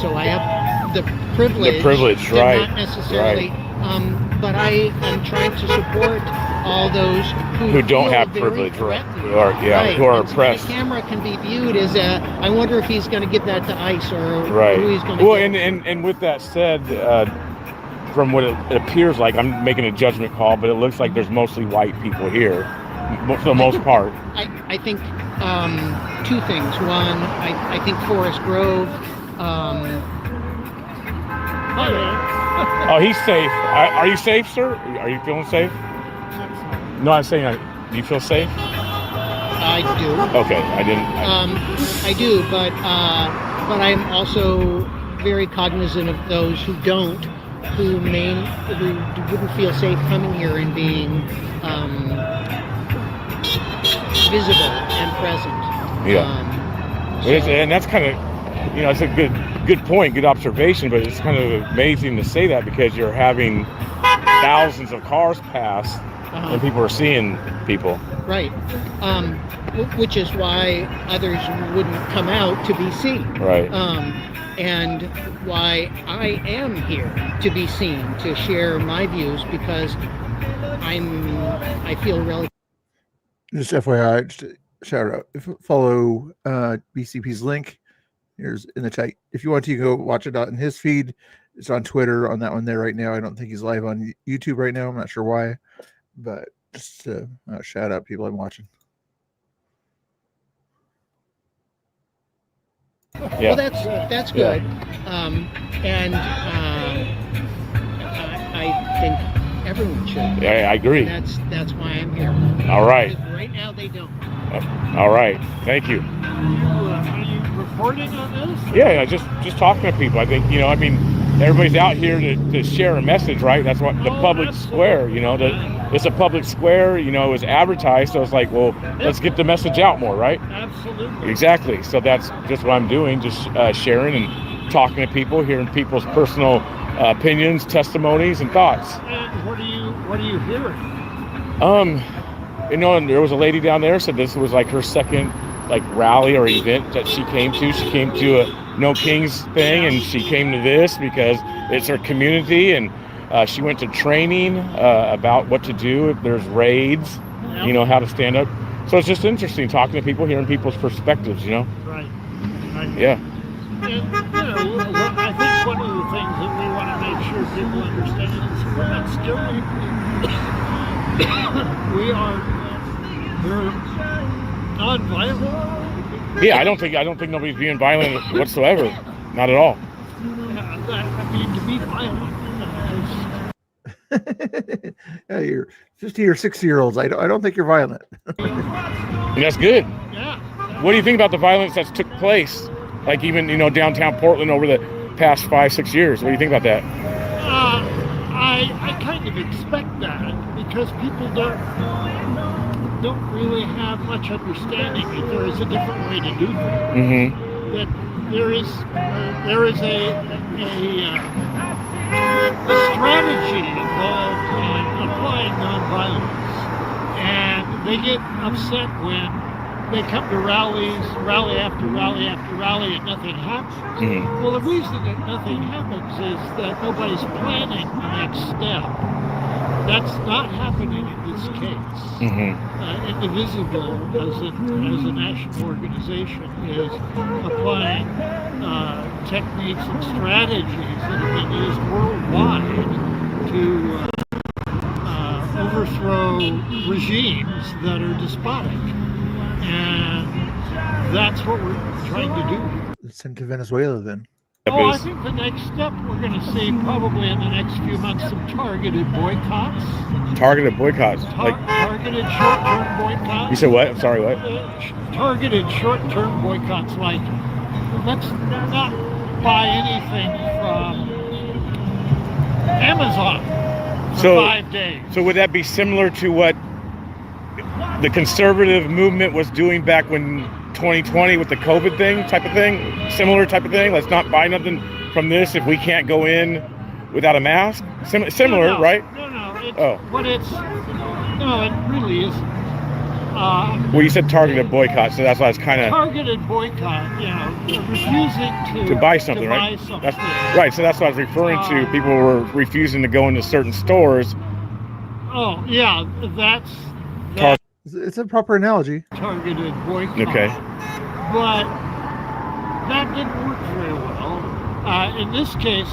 So I have the privilege, right? Not necessarily, but I am trying to support all those who don't feel have very privilege, threatened. who are And so oppressed. the camera can be viewed as I wonder if he's going to give that to ICE or Right. who he's going to. Well, and with that said, from what it appears like, I'm making a judgment call, but it looks like there's mostly white people here, for the most part. I think two things. One, I think Forest Grove. Oh, he's safe. Are you safe, sir? Are you feeling safe? No, I'm saying, do you feel safe? I do. Okay, I didn't. I do, but I'm also very cognizant of those who don't, who wouldn't feel safe coming here and being visible and present. Yeah. And that's kind of, it's a good point, good observation, but it's kind of amazing to say that because you're having thousands of cars pass and people are seeing people. Right. Which is why others wouldn't come out to be seen. Right. And why I am here to be seen, to share my views, because I feel relatively. Just FYI, just a shout out. Follow BCP's link. Here's in the chat. If you want to, go watch it in his feed. It's on Twitter on that one there right now. I don't think he's live on YouTube right now. I'm not sure why, but just shout out people I'm watching. Yeah. Well, that's good. And I think everyone should. Yeah, I agree. That's why I'm here. All right. Because right now they don't. All right. Thank you. Are you reporting on this? Yeah, just talking to people. I think, everybody's out here to share a message, right? That's what the public square, it's a public square, it was advertised. So it's like, well, let's get the message out more, right? Absolutely. Exactly. So that's just what I'm doing, just sharing and talking to people, hearing people's personal opinions, testimonies, and thoughts. And what are you hearing? And there was a lady down there said this was like her second rally or event that she came to. She came to a No Kings thing, and she came to this because it's her community, and she went to training about what to do if there's raids, how to stand up. So it's just interesting talking to people, hearing people's perspectives, Right. Yeah. And, I think one of the things that we want to make sure people understand is we're not scaring people. We're non-violent. Yeah, I don't think nobody's being violent whatsoever. Not at all. To be violent. Yeah, you're 50 or 60-year-olds. I don't think you're violent. And that's good. Yeah. What do you think about the violence that's took place? Like even, downtown Portland over the past 5-6 years. What do you think about that? I kind of expect that because people don't really have much understanding that there is a different way to do things. Mm-hmm. That there is a strategy involved in applying nonviolence, and they get upset when they come to rallies, rally after rally after rally, and nothing happens. Mm-hmm. Well, the reason that nothing happens is that nobody's planning the next step. That's not happening in this case. Mm-hmm. Indivisible, as a national organization, is applying techniques and strategies that have been used worldwide to overthrow regimes that are despotic. And that's what we're trying to do. Let's send to Venezuela then. Oh, I think the next step we're going to see probably in the next few months some targeted boycotts. Targeted boycotts? Targeted short-term boycotts. You said what? I'm sorry, what? Targeted short-term boycotts, like let's not buy anything from Amazon for 5 days. So would that be similar to what the conservative movement was doing back when 2020 with the COVID thing, type of thing? Similar type of thing? Let's not buy nothing from this if we can't go in without a mask? Similar, no, right? No. But it really isn't. Well, you said targeted boycott, so that's why it's kind of targeted boycott, refusing to buy something, right? That's, right, so that's what I was referring to. People were refusing to go into certain stores. Oh, yeah, that's it's a proper analogy. Targeted boycott. Okay. But that didn't work very well. In this case,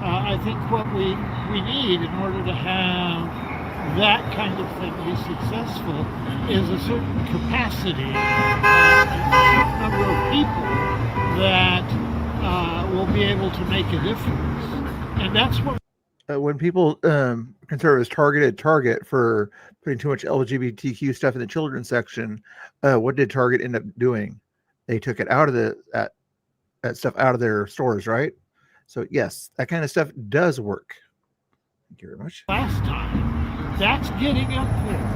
I think what we need in order to have that kind of thing be successful is a certain capacity, a certain number of people that will be able to make a difference. And that's what when people consider it as target for putting too much LGBTQ stuff in the children's section, what did Target end up doing? They took it out of that stuff out of their stores, right? So yes, that kind of stuff does work. Thank you very much. Last time, that's getting up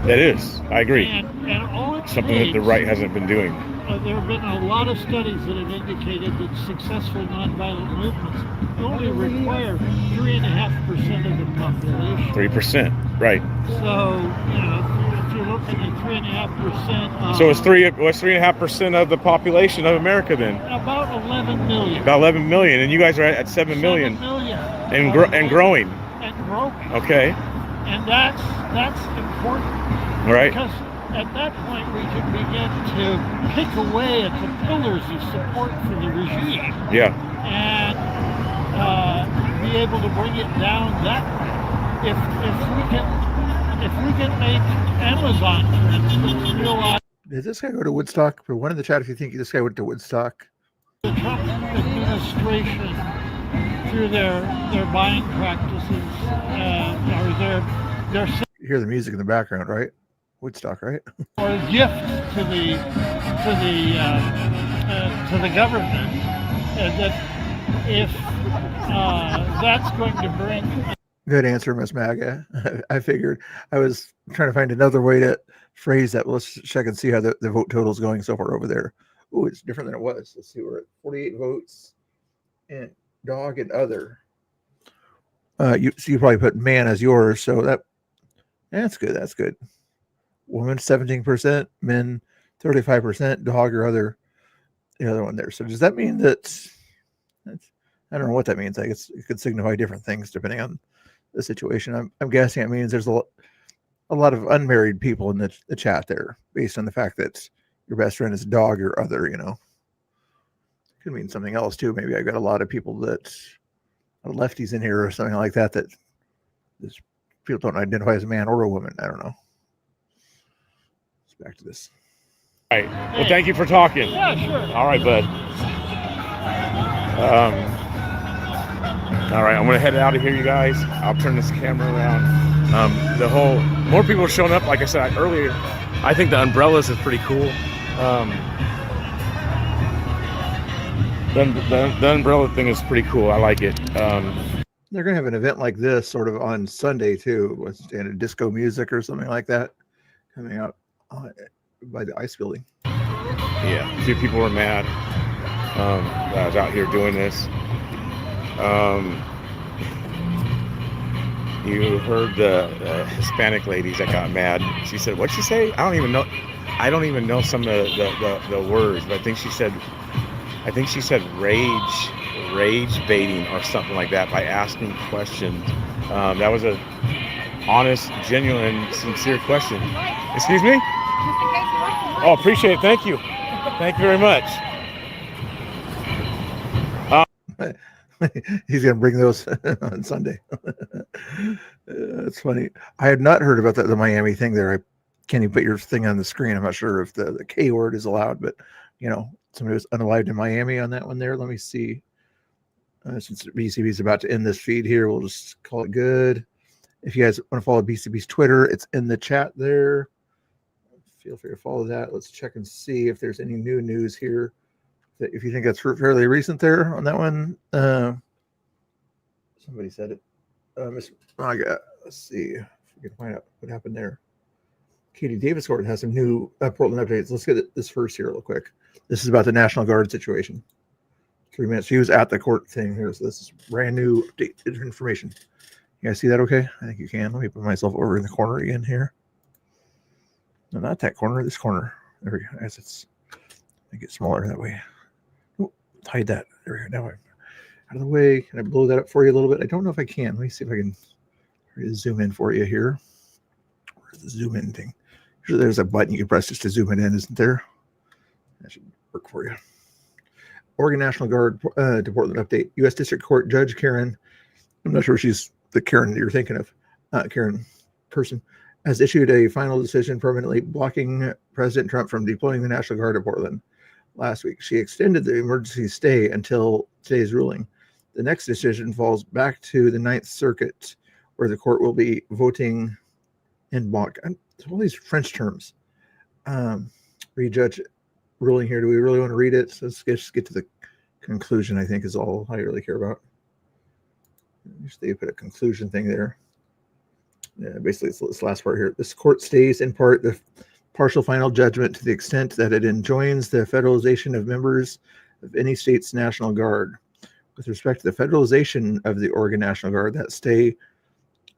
there. It is. I agree. And all it something that the right hasn't been doing. There have been a lot of studies that have indicated that successful nonviolent movements only require 3.5% of the population. 3%, right? So, if you're looking at 3.5%, so it's 3.5% of the population of America then. About 11 million. About 11 million, and you guys are at 7 million. 7 million. And growing. And growing. Okay. And that's important. All right. Because at that point, we can begin to pick away at the pillars of support for the regime. Yeah. And be able to bring it down that way. If we can make Amazon, for instance, realize. Did this guy go to Woodstock? For one in the chat, if you think this guy went to Woodstock. The Trump administration, through their buying practices, or their You hear the music in the background, right? Woodstock, right? or gift to the government, that if that's going to bring. Good answer, Miss Maga. I figured I was trying to find another way to phrase that. Well, let's check and see how the vote total is going so far over there. Oh, it's different than it was. Let's see, we're at 48 votes and dog and other. You probably put man as yours, so that's good. That's good. Women 17%, men 35%, dog or other, the other one there. So does that mean that? I don't know what that means. I guess it could signify different things depending on the situation. I'm guessing it means there's a lot of unmarried people in the chat there, based on the fact that your best friend is dog or other. Could mean something else too. Maybe I've got a lot of people that are lefties in here or something like that. That this people don't identify as a man or a woman. I don't know. Let's back to this. All right. Well, thank you for talking. Yeah, sure. All right, bud. All right, I'm gonna head out of here, you guys. I'll turn this camera around. More people are showing up. Like I said earlier, I think the umbrellas is pretty cool. The umbrella thing is pretty cool. I like it. They're going to have an event like this sort of on Sunday too, with disco music or something like that coming out by the ice building. Yeah, a few people were mad that I was out here doing this. You heard the Hispanic ladies that got mad. She said, "What'd she say?" I don't even know some of the words, but I think she said rage baiting or something like that by asking questions. That was a honest, genuine, sincere question. Excuse me? Oh, appreciate it. Thank you. Thank you very much. He's going to bring those on Sunday. That's funny. I had not heard about the Miami thing there. Can you put your thing on the screen? I'm not sure if the K word is allowed, but somebody was unalived in Miami on that one there. Let me see. Since BCB is about to end this feed here, we'll just call it good. If you guys want to follow BCB's Twitter, it's in the chat there. Feel free to follow that. Let's check and see if there's any new news here. If you think that's fairly recent there on that one. Somebody said it. Let's see if we can find out what happened there. Katie Davis Court has some new Portland updates. Let's get this first here real quick. This is about the National Guard situation. 3 minutes. She was at the court thing here, so this is brand new updated information. You guys see that okay? I think you can. Let me put myself over in the corner again here. No, not that corner, this corner. There we go. As it's make it smaller that way. Oh, hide that. There we go. Now I'm out of the way. Can I blow that up for you a little bit? I don't know if I can. Let me see if I can zoom in for you here. Where's the zoom in thing? Usually there's a button you can press just to zoom it in, isn't there? That should work for you. Oregon National Guard to Portland update. U.S. District Court Judge Karen, I'm not sure if she's the Karen that you're thinking of, Karen person, has issued a final decision permanently blocking President Trump from deploying the National Guard to Portland. Last week, she extended the emergency stay until today's ruling. The next decision falls back to the Ninth Circuit, where the court will be voting in block. All these French terms. Re-judge ruling here. Do we really want to read it? So let's just get to the conclusion, I think, is all I really care about. They put a conclusion thing there. Yeah, basically, it's this last part here. This court stays in part the partial final judgment to the extent that it enjoins the federalization of members of any state's National Guard. With respect to the federalization of the Oregon National Guard, that stay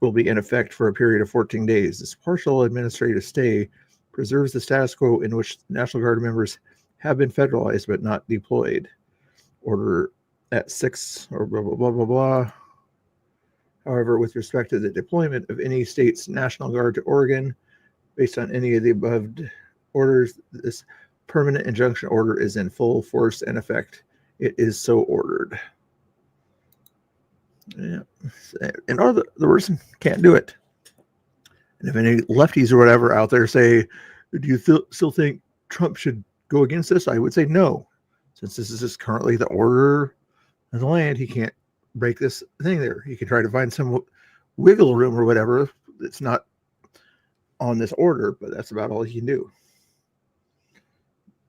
will be in effect for a period of 14 days. This partial administrative stay preserves the status quo in which National Guard members have been federalized but not deployed. Order at 6 or blah, blah, blah, blah, blah. However, with respect to the deployment of any state's National Guard to Oregon, based on any of the above orders, this permanent injunction order is in full force and effect. It is so ordered. Yeah. In other words, can't do it. And if any lefties or whatever out there say, do you still think Trump should go against this? I would say no. Since this is just currently the order of the land, he can't break this thing there. He can try to find some wiggle room or whatever. It's not on this order, but that's about all he can do.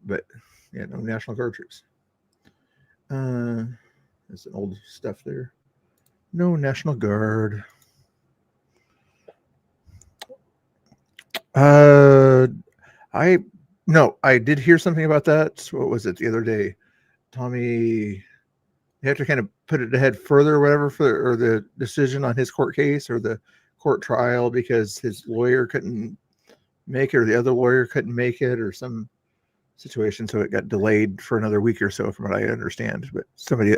But yeah, no National Guard troops. There's some old stuff there. No National Guard. I did hear something about that. What was it the other day? Tommy, you have to kind of put it ahead further or whatever or the decision on his court case or the court trial because his lawyer couldn't make it or the other lawyer couldn't make it or some situation. So it got delayed for another week or so from what I understand. But somebody,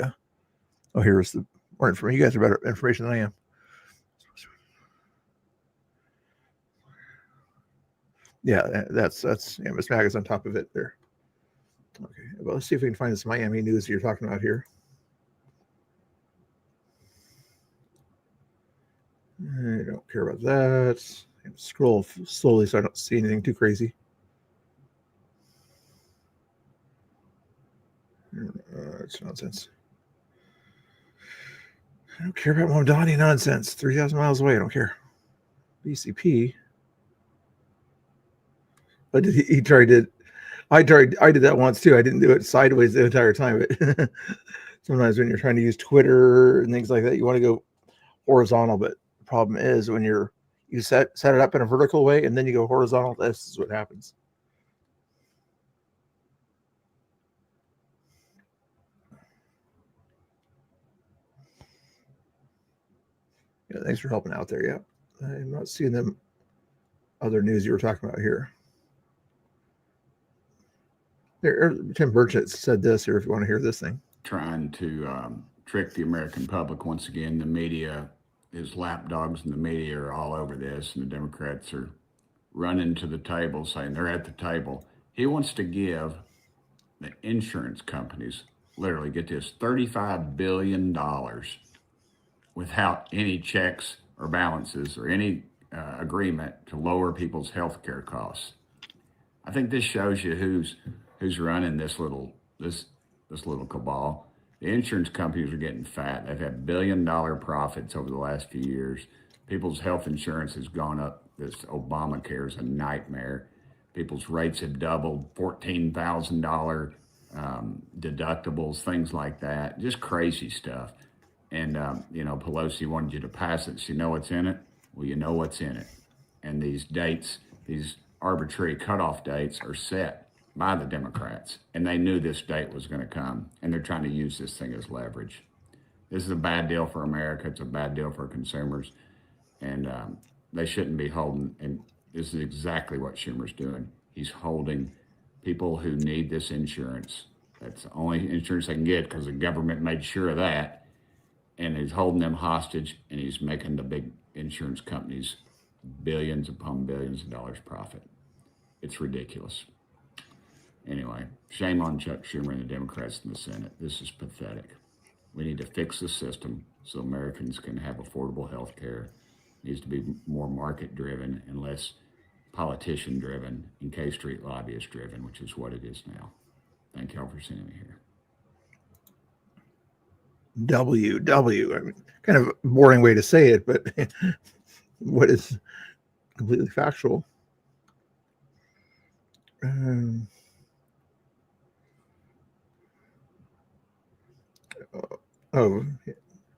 here's the more information. You guys are better information than I am. Yeah, that's Miss Mag is on top of it there. Okay, well, let's see if we can find this Miami news you're talking about here. I don't care about that. Scroll slowly so I don't see anything too crazy. It's nonsense. I don't care about Mamdani nonsense. 3,000 miles away. I don't care. BCP. But he tried to I did that once too. I didn't do it sideways the entire time, but sometimes when you're trying to use Twitter and things like that, you want to go horizontal. But the problem is when you set it up in a vertical way and then you go horizontal, this is what happens. Yeah, thanks for helping out there. Yeah, I'm not seeing them other news you were talking about here. There, Tim Burchett said this here if you want to hear this thing. Trying to trick the American public once again. The media is lapdogs, and the media are all over this, and the Democrats are running to the table saying they're at the table. He wants to give the insurance companies, literally, get this, $35 billion without any checks or balances or any agreement to lower people's health care costs. I think this shows you who's running this little cabal. The insurance companies are getting fat. They've had billion-dollar profits over the last few years. People's health insurance has gone up. This Obamacare is a nightmare. People's rates have doubled, $14,000 deductibles, things like that. Just crazy stuff. And, Pelosi wanted you to pass it so you know what's in it. Well, you know what's in it. And these dates, these arbitrary cutoff dates are set by the Democrats. And they knew this date was going to come. And they're trying to use this thing as leverage. This is a bad deal for America. It's a bad deal for consumers. And they shouldn't be holding. And this is exactly what Schumer's doing. He's holding people who need this insurance. That's the only insurance they can get because the government made sure of that. And he's holding them hostage, and he's making the big insurance companies billions upon billions of dollars profit. It's ridiculous. Anyway, shame on Chuck Schumer and the Democrats in the Senate. This is pathetic. We need to fix the system so Americans can have affordable health care. It needs to be more market-driven and less politician-driven and K Street lobbyist-driven, which is what it is now. Thank y'all for seeing me here. WW. I mean, kind of a boring way to say it, but what is completely factual.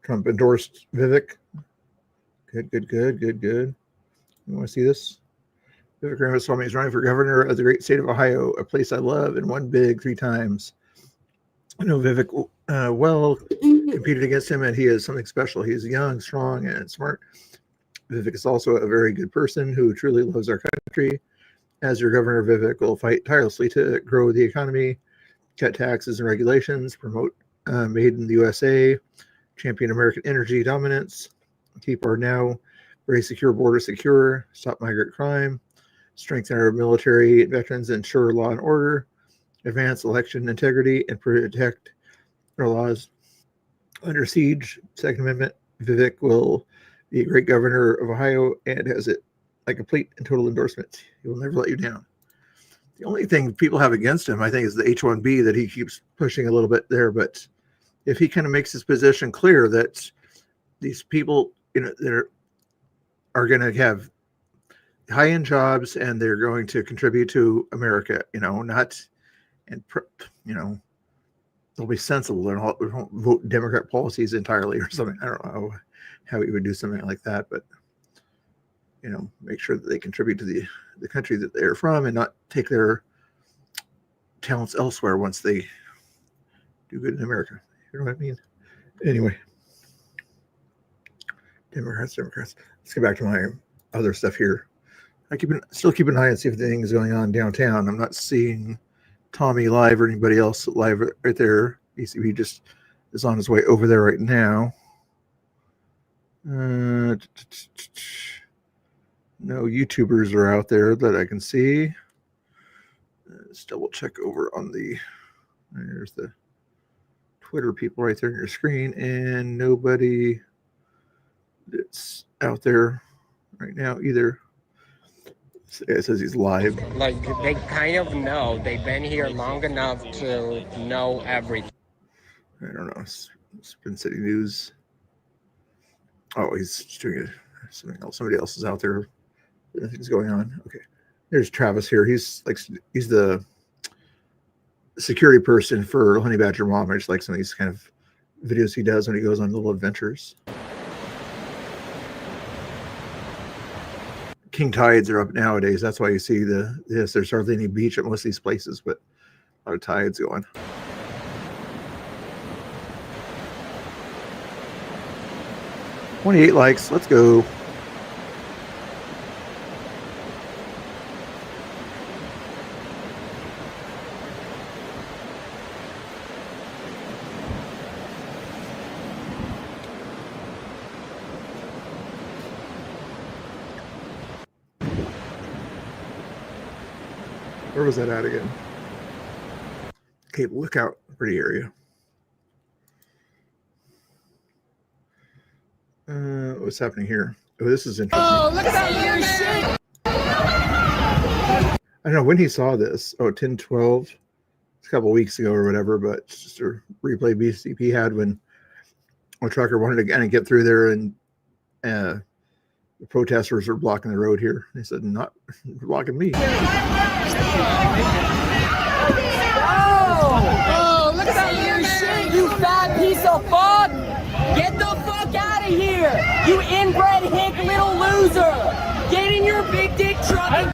Trump endorsed Vivek. Good. You want to see this? Vivek Ramaswamy is running for governor of the great state of Ohio, a place I love, and won big 3 times. I know Vivek well, competed against him, and he is something special. He is young, strong, and smart. Vivek is also a very good person who truly loves our country. As your governor, Vivek will fight tirelessly to grow the economy, cut taxes and regulations, promote made in the USA, champion American energy dominance, keep our now very secure border secure, stop migrant crime, strengthen our military and veterans, ensure law and order, advance election integrity, and protect our laws under siege. Second Amendment. Vivek will be a great governor of Ohio and has it a complete and total endorsement. He will never let you down. The only thing people have against him, I think, is the H-1B that he keeps pushing a little bit there. But if he kind of makes his position clear that these people, that are going to have high-end jobs and they're going to contribute to America, they'll be sensible. They won't vote Democrat policies entirely or something. I don't know how he would do something like that, but make sure that they contribute to the country that they're from and not take their talents elsewhere once they do good in America. You know what I mean? Anyway, Democrats. Let's get back to my other stuff here. I still keep an eye and see if anything is going on downtown. I'm not seeing Tommy live or anybody else live right there. ECB just is on his way over there right now. No YouTubers are out there that I can see. Let's double check over on there's the Twitter people right there on your screen, and nobody that's out there right now either. It says he's live. Like, they kind of know. They've been here long enough to know everything. I don't know. Spin City News. Oh, he's doing something else. Somebody else is out there. Nothing's going on. Okay. There's Travis here. He's the security person for Honey Badger Mom. I just like some of these kind of videos he does when he goes on little adventures. King tides are up nowadays. That's why you see there's hardly any beach at most of these places, but a lot of tides going. $28 likes. Let's go. Where was that at again? Cape Lookout, pretty area. What's happening here? Oh, this is interesting. Oh, look at that new shit! I don't know when he saw this. Oh, 10/12. It's a couple weeks ago or whatever, but it's just a replay BCP had when a trucker wanted to kind of get through there, and the protesters were blocking the road here. They said, "Not blocking me." Oh, look at that new shit, you fat piece of fuck! Get the fuck out of here, you inbred hick little loser! Get in your big dick truck and...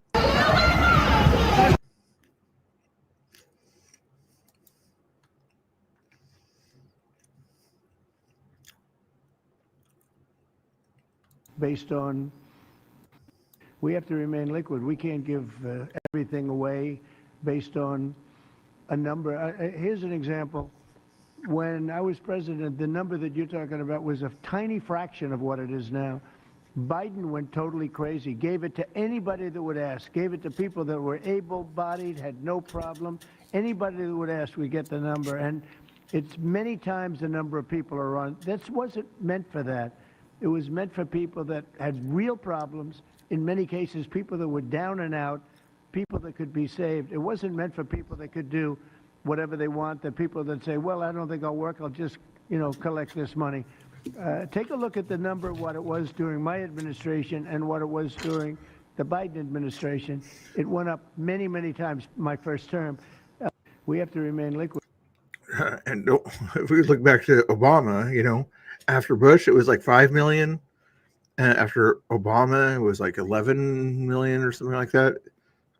Based on, we have to remain liquid. We can't give everything away based on a number. Here's an example. When I was president, the number that you're talking about was a tiny fraction of what it is now. Biden went totally crazy, gave it to anybody that would ask, gave it to people that were able-bodied, had no problem. Anybody that would ask, we get the number. And it's many times the number of people are on. This wasn't meant for that. It was meant for people that had real problems, in many cases, people that were down and out, people that could be saved. It wasn't meant for people that could do whatever they want, the people that say, well, I don't think I'll work, I'll just, collect this money. Take a look at the number of what it was during my administration and what it was during the Biden administration. It went up many, many times my first term. We have to remain liquid. And if we look back to Obama, after Bush, it was like 5 million. And after Obama, it was like 11 million or something like that.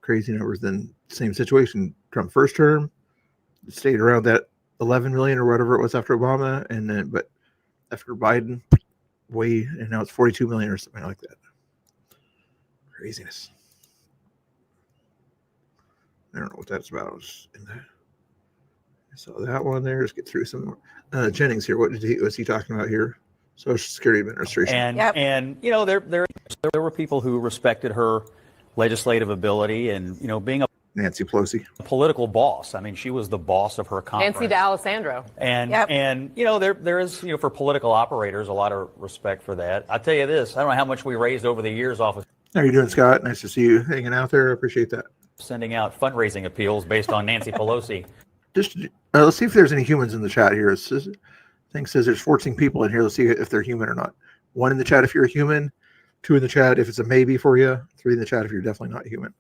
Crazy numbers. Then same situation. Trump first term, it stayed around that 11 million or whatever it was after Obama. And then, but after Biden, and now it's 42 million or something like that. Craziness. I don't know what that's about. I saw that one there. Let's get through some more. Jennings here. What was he talking about here? Social Security Administration. And there were people who respected her legislative ability and being a Nancy Pelosi political boss. I mean, she was the boss of her conference. Nancy D'Alessandro. And there is for political operators a lot of respect for that. I'll tell you this, I don't know how much we raised over the years off of How are you doing, Scott? Nice to see you hanging out there. I appreciate that. Sending out fundraising appeals based on Nancy Pelosi. Just let's see if there's any humans in the chat here. Thing says there's 14 people in here. Let's see if they're human or not. 1 in the chat if you're a human, 2 in the chat if it's a maybe for you, 3 in the chat if you're definitely not human.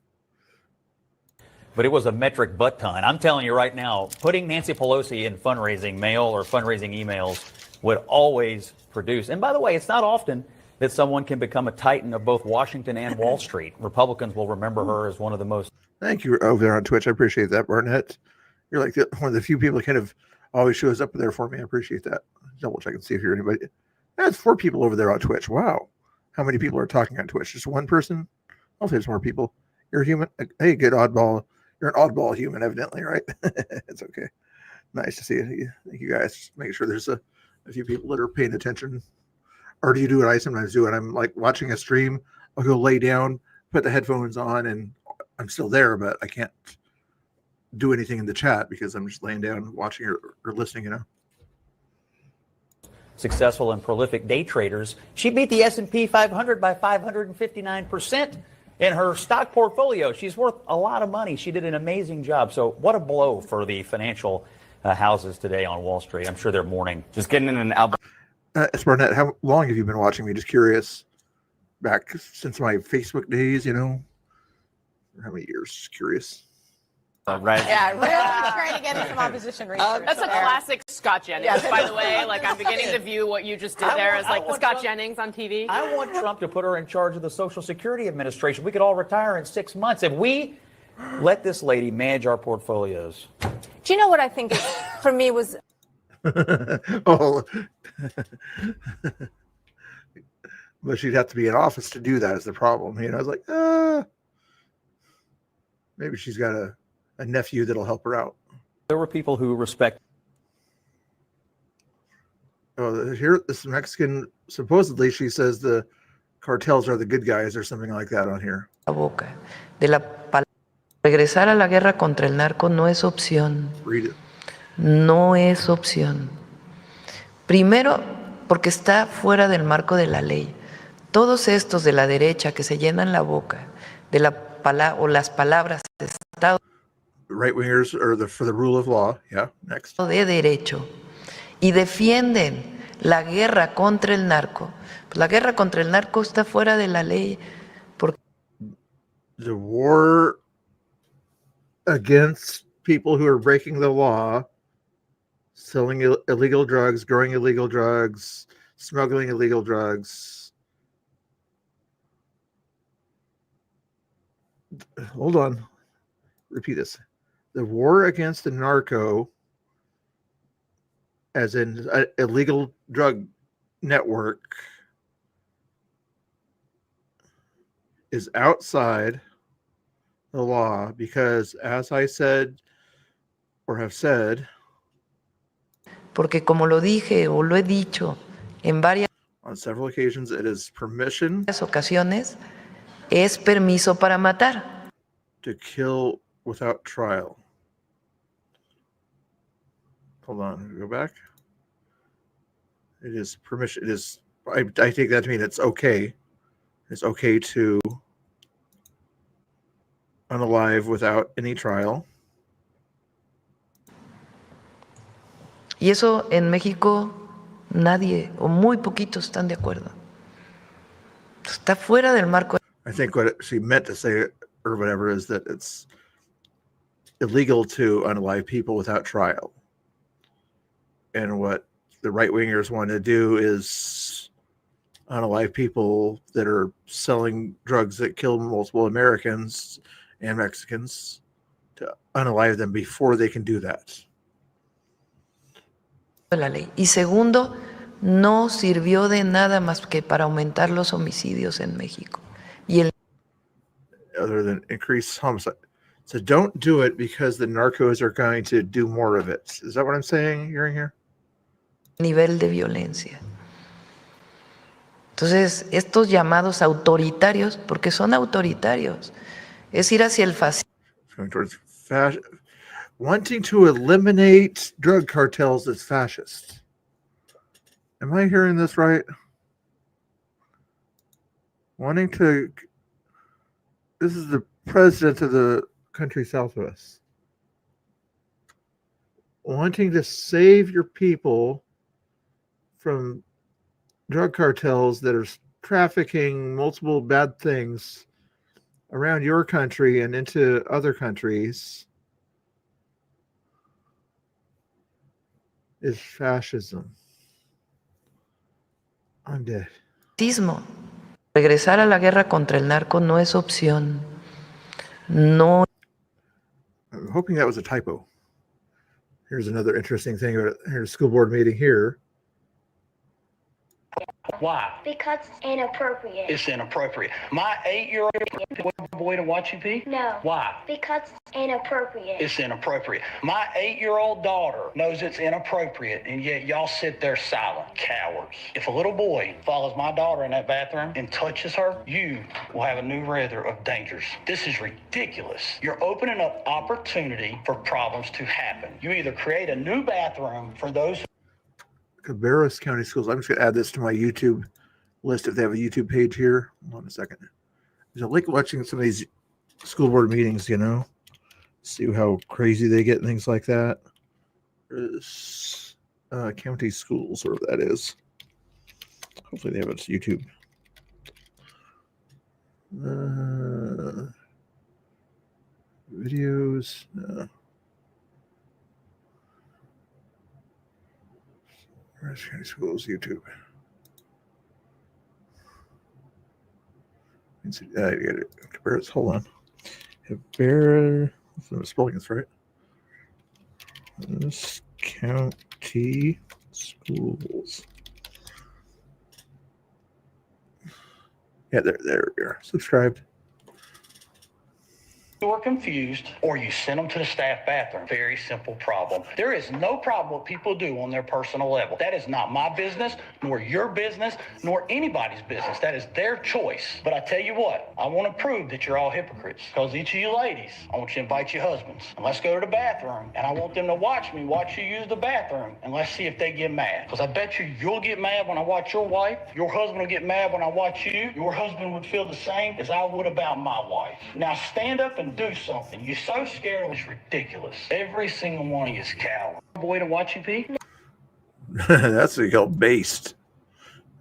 But it was a metric butt ton. I'm telling you right now, putting Nancy Pelosi in fundraising mail or fundraising emails would always produce. And by the way, it's not often that someone can become a titan of both Washington and Wall Street. Republicans will remember her as one of the most. Thank you over there on Twitch. I appreciate that, Barnett. You're like one of the few people that kind of always shows up there for me. I appreciate that. Double check and see if you're anybody. That's 4 people over there on Twitch. Wow. How many people are talking on Twitch? Just 1 person? Hopefully there's more people. You're a human. Hey, good oddball. You're an oddball human, evidently, right? It's okay. Nice to see you. Thank you guys. Make sure there's a few people that are paying attention. Or do you do what I sometimes do? And I'm like watching a stream. I'll go lay down, put the headphones on, and I'm still there, but I can't do anything in the chat because I'm just laying down watching or listening, Successful and prolific day traders. She beat the S&P 500 by 559% in her stock portfolio. She's worth a lot of money. She did an amazing job. So what a blow for the financial houses today on Wall Street. I'm sure they're mourning. Just getting in an album. Barnett, how long have you been watching me? Just curious. Back since my Facebook days, How many years? Just curious. Right? Yeah, really trying to get in some opposition research. That's a there. classic Scott Jennings, by the way. Like, I'm beginning to view what you just did there as like the Scott Jennings on TV. I want Trump to put her in charge of the Social Security Administration. We could all retire in 6 months if we let this lady manage our portfolios. Do you know what I think is, for me was Oh, but she'd have to be in office to do that. Is the problem? I was like, maybe she's got a nephew that'll help her out. There were people who respect. Oh, here, this Mexican, supposedly she says the cartels are the good guys or something like that on here. La boca de la regresar a la guerra contra el narco no es opción. Read it. No es opción. Primero, porque está fuera del marco de la ley. Todos estos de la derecha que se llenan la boca de o las palabras de Estado Right wingers are for the rule of law. Yeah, next. de derecho y defienden la guerra contra el narco. Pues la guerra contra el narco está fuera de la ley. Porque The war against people who are breaking the law, selling illegal drugs, growing illegal drugs, smuggling illegal drugs. Hold on. Repeat this. The war against the narco, as in an illegal drug network, is outside the law because, as I said or have said, porque como lo dije o lo he dicho en varias on several occasions, it is permission ocasiones, es permiso para matar. to kill without trial. Hold on, go back. It is permission. It is. I take that to mean it's okay. It's okay to unalive without any trial. Y eso en México nadie o muy poquitos están de acuerdo. Está fuera del marco. I think what she meant to say or whatever is that it's illegal to unalive people without trial. And what the right wingers want to do is unalive people that are selling drugs that kill multiple Americans and Mexicans, to unalive them before they can do that. La ley. Y segundo, no sirvió de nada más que para aumentar los homicidios en México. Y el Other than increase homicide. So don't do it because the narcos are going to do more of it. Is that what I'm saying? Hearing here? nivel de violencia. Entonces, estos llamados autoritarios, porque son autoritarios, es ir hacia el fascismo. Wanting to eliminate drug cartels is fascist. Am I hearing this right? Wanting to, this is the president of the country south of us. Wanting to save your people from drug cartels that are trafficking multiple bad things around your country and into other countries is fascism. I'm dead. Regresar a la guerra contra el narco no es opción. No. I'm hoping that was a typo. Here's another interesting thing about here's a school board meeting here. Why? Because it's inappropriate. It's inappropriate. My 8-year-old boy to watch you pee? No. Why? Because it's inappropriate. It's inappropriate. My 8-year-old daughter knows it's inappropriate, and yet y'all sit there silent, cowards. If a little boy follows my daughter in that bathroom and touches her, you will have a new weather of dangers. This is ridiculous. You're opening up opportunity for problems to happen. You either create a new bathroom for those Cabarrus County Schools. I'm just going to add this to my YouTube list if they have a YouTube page here. Hold on a second. There's a link watching some of these school board meetings, you know. See how crazy they get and things like that. There's, county schools, wherever that is. Hopefully they have it on YouTube. videos. Orange County Schools YouTube. Hold on. Bear. I'm spelling this right. This county schools. Yeah, there we are. Subscribed. You're confused, or you send them to the staff bathroom. Very simple problem. There is no problem what people do on their personal level. That is not my business, nor your business, nor anybody's business. That is their choice. But I tell you what, I want to prove that you're all hypocrites. Because each of you ladies, I want you to invite your husbands. And let's go to the bathroom. And I want them to watch me watch you use the bathroom. And let's see if they get mad. Because I bet you'll get mad when I watch your wife. Your husband will get mad when I watch you. Your husband would feel the same as I would about my wife. Now stand up and do something. You're so scared, it's ridiculous. Every single one of you is coward. Boy to watch you pee? That's what you call based.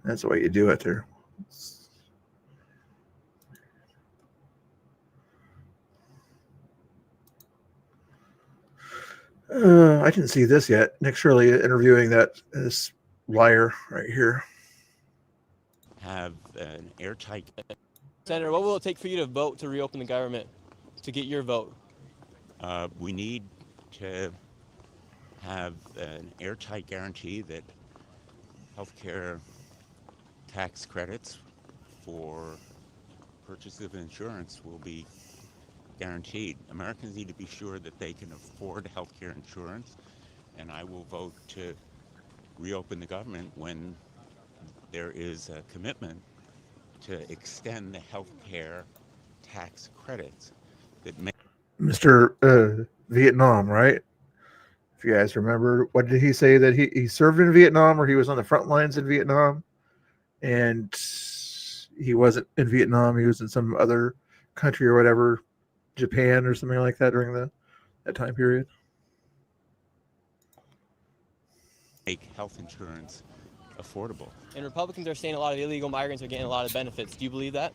That's the way you do it there. I didn't see this yet. Nick Shirley interviewing this liar right here. Have an airtight. Senator, what will it take for you to vote to reopen the government, to get your vote? We need to have an airtight guarantee that healthcare tax credits for purchase of insurance will be guaranteed. Americans need to be sure that they can afford healthcare insurance, and I will vote to reopen the government when there is a commitment to extend the healthcare tax credits that make Mr. Vietnam, right? If you guys remember, what did he say, that he served in Vietnam, or he was on the front lines in Vietnam, and he wasn't in Vietnam, he was in some other country or whatever, Japan or something like that during that time period. Make health insurance affordable. And Republicans are saying a lot of illegal migrants are getting a lot of benefits. Do you believe that?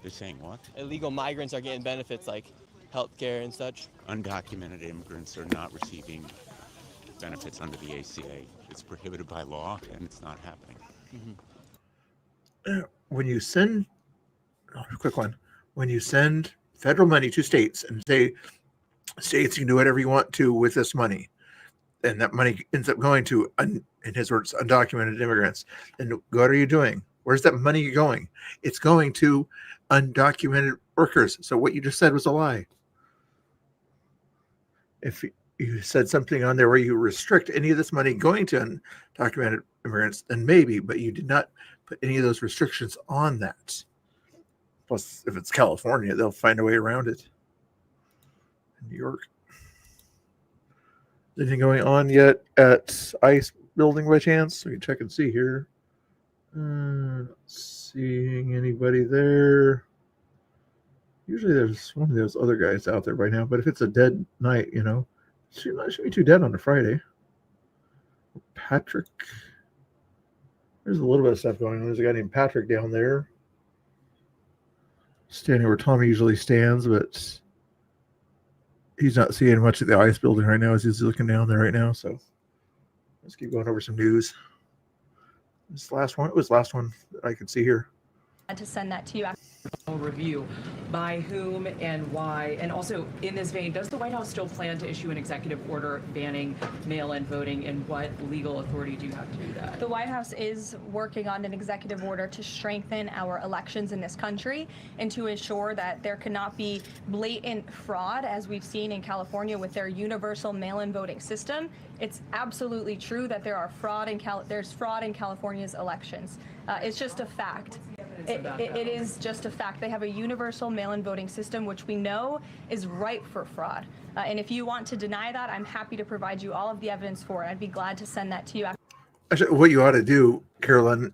They're saying what? Illegal migrants are getting benefits like health care and such. Undocumented immigrants are not receiving benefits under the ACA. It's prohibited by law, and it's not happening. When you send, quick one, when you send federal money to states and say, states, you can do whatever you want to with this money, and that money ends up going to, in his words, undocumented immigrants, then what are you doing? Where's that money going? It's going to undocumented workers. So what you just said was a lie. If you said something on there where you restrict any of this money going to undocumented immigrants, then maybe, but you did not put any of those restrictions on that. Plus, if it's California, they'll find a way around it. In New York. Anything going on yet at ICE building by chance? We can check and see here. Not seeing anybody there. Usually there's one of those other guys out there by now, but if it's a dead night, you know, it shouldn't be too dead on a Friday. Patrick. There's a little bit of stuff going on. There's a guy named Patrick down there, standing where Tommy usually stands, but he's not seeing much at the ICE building right now as he's looking down there right now. So let's keep going over some news. This last one, it was the last one that I could see here. To send that to you. Review by whom and why, and also in this vein, does the White House still plan to issue an executive order banning mail-in voting, and what legal authority do you have to do that? The White House is working on an executive order to strengthen our elections in this country and to ensure that there cannot be blatant fraud, as we've seen in California with their universal mail-in voting system. It's absolutely true that there's fraud in California's elections. It's just a fact. It is just a fact. They have a universal mail-in voting system, which we know is ripe for fraud. And if you want to deny that, I'm happy to provide you all of the evidence for it. I'd be glad to send that to you. Actually, what you ought to do, Carolyn,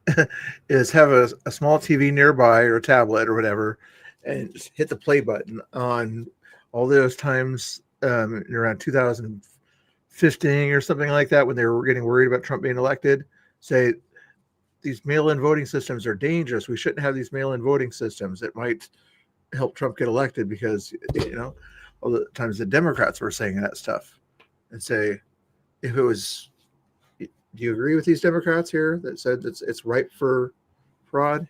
is have a small TV nearby or a tablet or whatever, and just hit the play button on all those times around 2015 or something like that, when they were getting worried about Trump being elected. Say, these mail-in voting systems are dangerous. We shouldn't have these mail-in voting systems. It might helped Trump get elected because, all the times the Democrats were saying that stuff and say, if it was, do you agree with these Democrats here that said that it's ripe for fraud?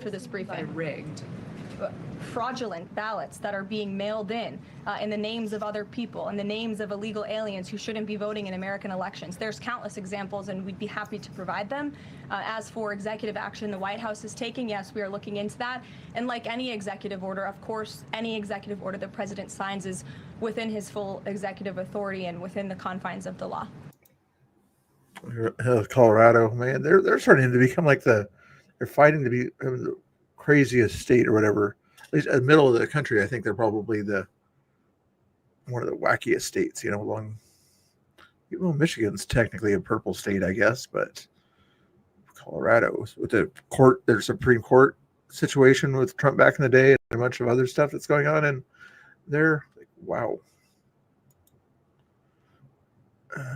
For this briefing. Rigged. Fraudulent ballots that are being mailed in the names of other people, in the names of illegal aliens who shouldn't be voting in American elections. There's countless examples, and we'd be happy to provide them. As for executive action the White House is taking, yes, we are looking into that. And like any executive order, of course, any executive order the president signs is within his full executive authority and within the confines of the law. Colorado, man, they're starting to become like they're fighting to be the craziest state or whatever. At least in the middle of the country, I think they're probably one of the wackiest states, along. Well, Michigan's technically a purple state, I guess, but Colorado with their Supreme Court situation with Trump back in the day and a bunch of other stuff that's going on, and they're like, wow.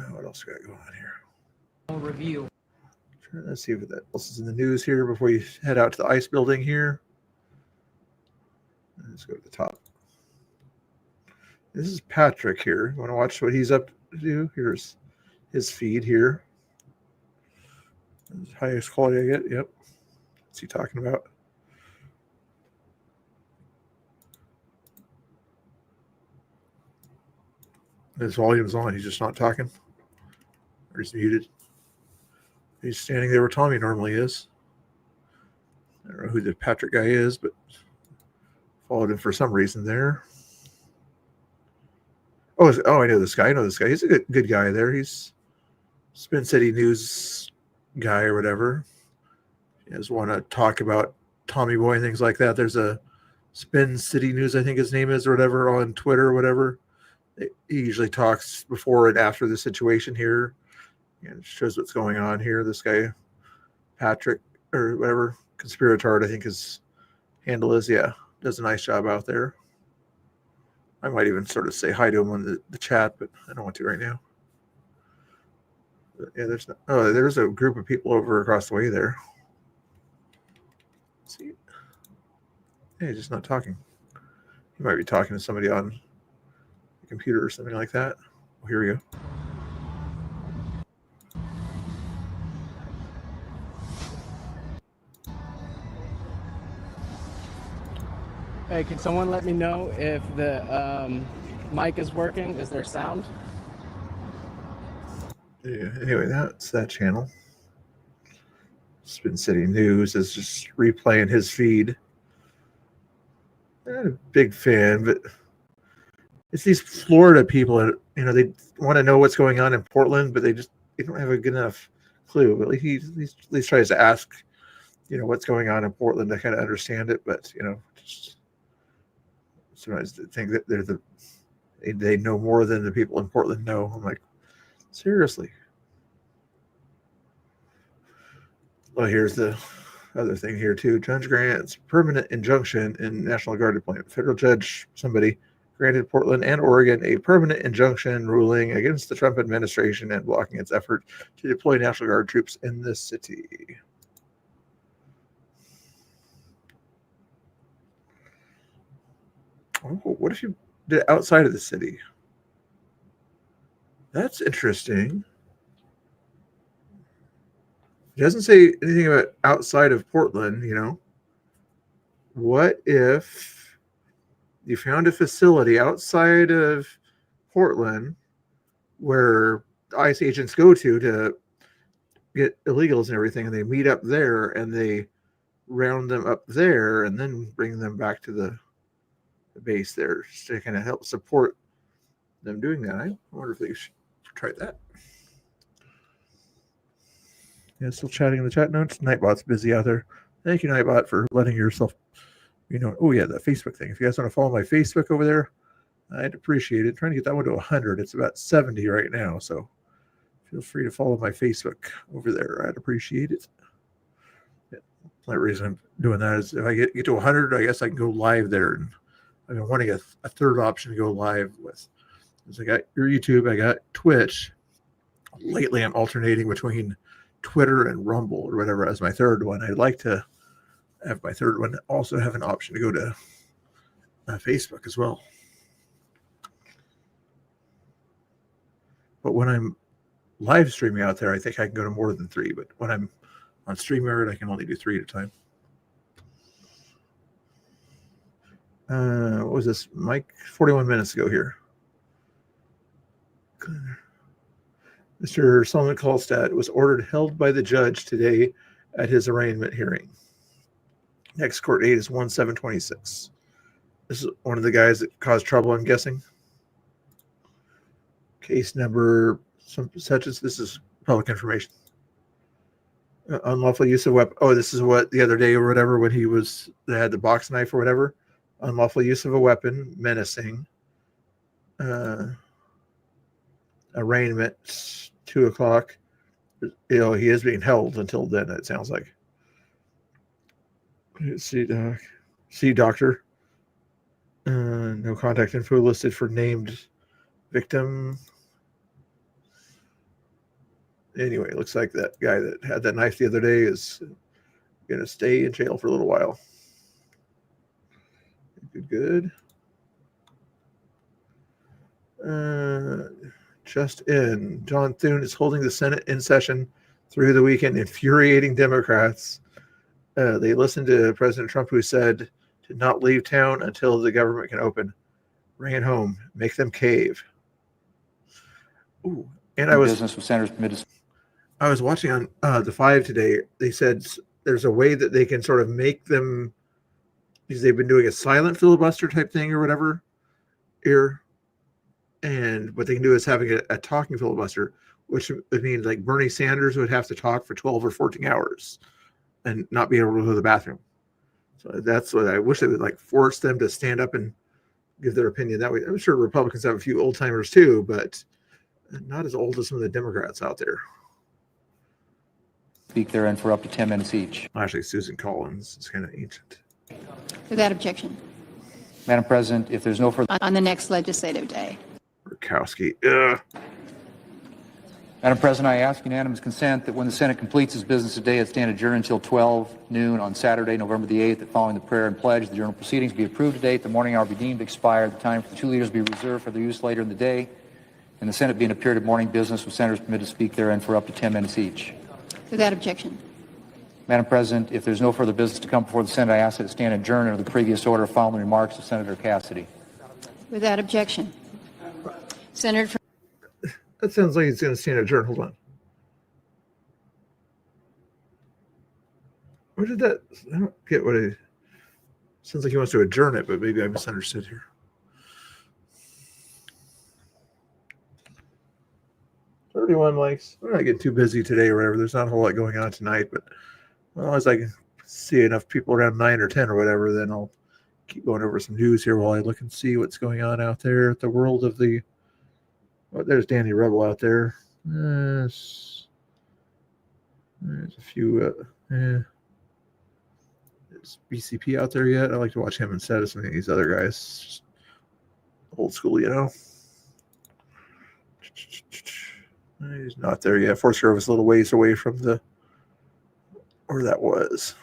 What else we got going on here? Review. Let's see what else is in the news here before you head out to the ICE building here. Let's go to the top. This is Patrick here. You want to watch what he's up to do? Here's his feed here. Highest quality I get. Yep. What's he talking about? His volume's on. He's just not talking. Or he's muted. He's standing there where Tommy normally is. I don't know who the Patrick guy is, but followed him for some reason there. Oh, I know this guy. He's a good guy there. He's Spin City News guy or whatever. He does want to talk about Tommy Boy and things like that. There's a Spin City News, I think his name is, or whatever, on Twitter or whatever. He usually talks before and after the situation here. It shows what's going on here. This guy, Patrick, or whatever, Conspiratard, I think his handle is. Yeah, does a nice job out there. I might even sort of say hi to him on the chat, but I don't want to right now. But yeah, there's a group of people over across the way there. Let's see. Yeah, he's just not talking. He might be talking to somebody on the computer or something like that. Well, here we go. Hey, can someone let me know if the mic is working? Is there sound? Yeah, anyway, that's that channel. Spin City News is just replaying his feed. Not a big fan, but it's these Florida people that, they want to know what's going on in Portland, but they don't have a good enough clue. But he at least tries to ask, what's going on in Portland to kind of understand it. But, just sometimes they think that they know more than the people in Portland know. I'm like, seriously? Well, here's the other thing here too. Judge grants permanent injunction in National Guard deployment. Federal judge, somebody, granted Portland and Oregon a permanent injunction ruling against the Trump administration and blocking its effort to deploy National Guard troops in the city. Oh, what if you did it outside of the city? That's interesting. It doesn't say anything about outside of Portland, What if you found a facility outside of Portland where ICE agents go to get illegals and everything, and they meet up there and they round them up there and then bring them back to the base there to kind of help support them doing that? I wonder if they should try that. Yeah, still chatting in the chat notes. Nightbot's busy out there. Thank you, Nightbot, for letting yourself, oh yeah, the Facebook thing. If you guys want to follow my Facebook over there, I'd appreciate it. Trying to get that one to 100. It's about 70 right now, so feel free to follow my Facebook over there. I'd appreciate it. Yeah, the only reason I'm doing that is if I get to 100, I guess I can go live there. And I've been wanting a third option to go live with. So I got your YouTube, I got Twitch. Lately, I'm alternating between Twitter and Rumble or whatever as my third one. I'd like to have my third one also have an option to go to Facebook as well. But when I'm live streaming out there, I think I can go to more than 3. But when I'm on StreamYard, I can only do 3 at a time. What was this? Mike, 41 minutes ago here. Mr. Solomon Kallstad was ordered held by the judge today at his arraignment hearing. Next court date is 1/7/26. This is one of the guys that caused trouble, I'm guessing. Case number such as this is public information. Unlawful use of weapon. Oh, this is what the other day or whatever when they had the box knife or whatever. Unlawful use of a weapon, menacing. Arraignment, 2:00. He is being held until then, it sounds like. See doctor. No contact info listed for named victim. Anyway, it looks like that guy that had that knife the other day is going to stay in jail for a little while. Good. Just in, John Thune is holding the Senate in session through the weekend, infuriating Democrats. They listened to President Trump, who said to not leave town until the government can open. Bring it home. Make them cave. Ooh, and I was watching on the 5 today. They said there's a way that they can sort of make them, because they've been doing a silent filibuster type thing or whatever here. And what they can do is having a talking filibuster, which would mean like Bernie Sanders would have to talk for 12 or 14 hours and not be able to go to the bathroom. So that's what I wish they would like force them to stand up and give their opinion that way. I'm sure Republicans have a few old timers too, but not as old as some of the Democrats out there. Speak therein for up to 10 minutes each. Actually, Susan Collins is kind of ancient. Without objection. Madam President, if there's no further... On the next legislative day. Murkowski. Madam President, I ask unanimous consent that when the Senate completes its business today, it stand adjourned until 12 noon on Saturday, November the 8th, that following the prayer and pledge, the journal proceedings be approved today at the morning hour be deemed expired, the time for the 2 leaders be reserved for their use later in the day, and the Senate be in a period of morning business with senators permitted to speak therein for up to 10 minutes each. Without objection. Madam President, if there's no further business to come before the Senate, I ask that it stand adjourned under the previous order following the remarks of Senator Cassidy. Without objection. Senator. That sounds like he's going to stand adjourned. Hold on. Where did that? I don't get what it sounds like. He wants to adjourn it, but maybe I misunderstood here. $31 likes. We're not getting too busy today or whatever. There's not a whole lot going on tonight, but as I can see enough people around 9 or 10 or whatever, then I'll keep going over some news here while I look and see what's going on out there at the world of the. Oh, there's Danny Rebel out there. There's a few. Is BCP out there yet? I like to watch him instead of some of these other guys. Just old school, you know. He's not there yet. Forest Grove is a little ways away from the where that was.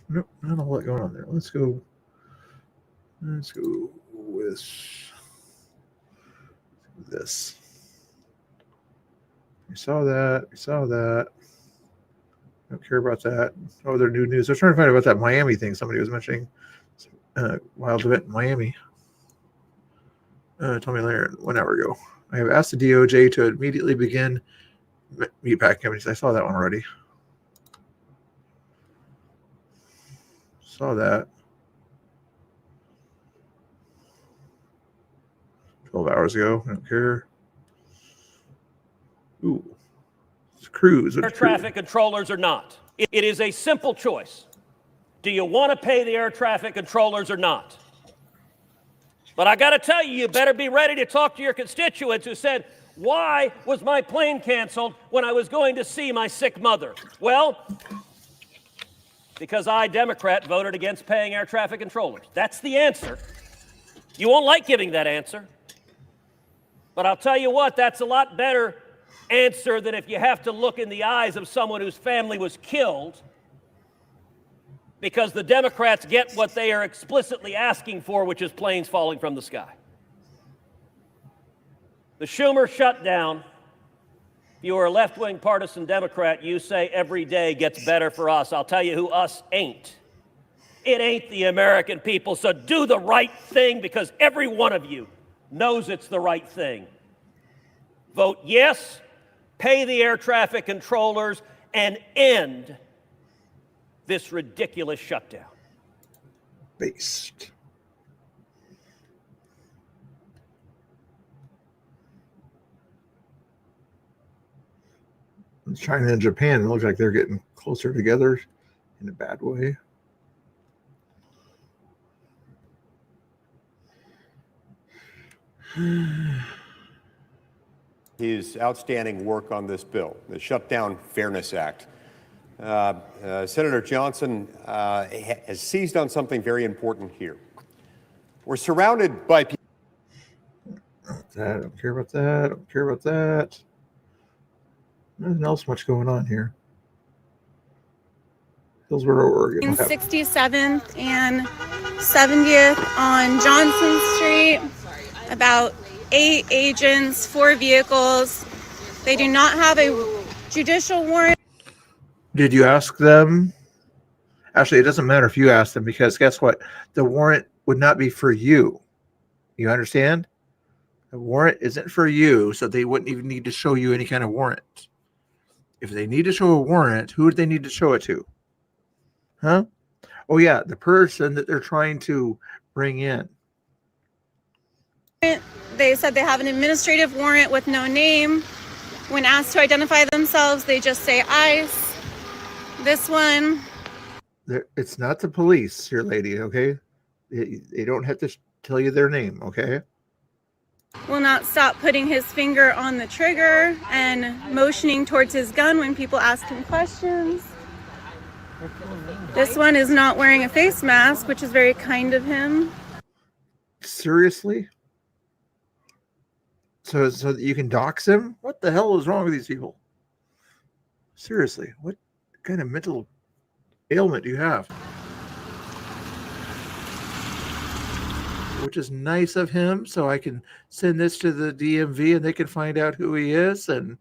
Nope, not a whole lot going on there. Let's go with this. We saw that. Don't care about that. Oh, their new news. I was trying to find out about that Miami thing. Somebody was mentioning wild event in Miami. Tommy Lahren, 1 hour ago. I have asked the DOJ to immediately begin meatpacking companies. I saw that one already. Saw that. 12 hours ago. I don't care. Ooh. It's Cruz. Air traffic controllers or not. It is a simple choice. Do you want to pay the air traffic controllers or not? But I got to tell you, you better be ready to talk to your constituents who said, why was my plane canceled when I was going to see my sick mother? Well, because I, Democrat, voted against paying air traffic controllers. That's the answer. You won't like giving that answer. But I'll tell you what, that's a lot better answer that if you have to look in the eyes of someone whose family was killed because the Democrats get what they are explicitly asking for, which is planes falling from the sky. The Schumer shutdown, if you are a left-wing partisan Democrat, you say every day gets better for us. I'll tell you who us ain't. It ain't the American people, so do the right thing because every one of you knows it's the right thing. Vote yes, pay the air traffic controllers, and end this ridiculous shutdown. Based. China and Japan, it looks like they're getting closer together in a bad way. His outstanding work on this bill, the Shutdown Fairness Act. Senator Johnson has seized on something very important here. We're surrounded by people. I don't care about that. I don't care about that. Nothing else much going on here. Hillsboro, Oregon. In 67th and 70th on Johnson Street, about 8 agents, 4 vehicles. They do not have a judicial warrant. Did you ask them? Actually, it doesn't matter if you ask them because guess what? The warrant would not be for you. You understand? The warrant isn't for you, so they wouldn't even need to show you any kind of warrant. If they need to show a warrant, who would they need to show it to? Huh? Oh, yeah, the person that they're trying to bring in. They said they have an administrative warrant with no name. When asked to identify themselves, they just say ICE. This one. It's not the police, your lady, okay? They don't have to tell you their name, okay? Will not stop putting his finger on the trigger and motioning towards his gun when people ask him questions. This one is not wearing a face mask, which is very kind of him. Seriously? So that you can dox him? What the hell is wrong with these people? Seriously, what kind of mental ailment do you have? Which is nice of him, so I can send this to the DMV and they can find out who he is, and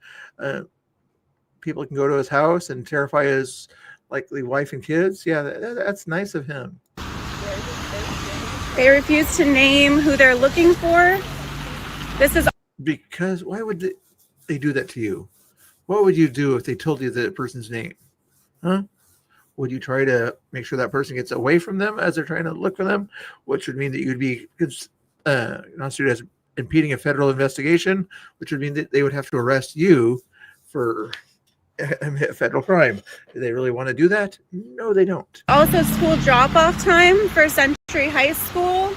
people can go to his house and terrify his likely wife and kids. Yeah, that's nice of him. They refuse to name who they're looking for. This is because why would they do that to you? What would you do if they told you the person's name? Huh? Would you try to make sure that person gets away from them as they're trying to look for them? Which would mean that you'd be considered as impeding a federal investigation, which would mean that they would have to arrest you for a federal crime. Do they really want to do that? No, they don't. also school drop-off time for Century High School,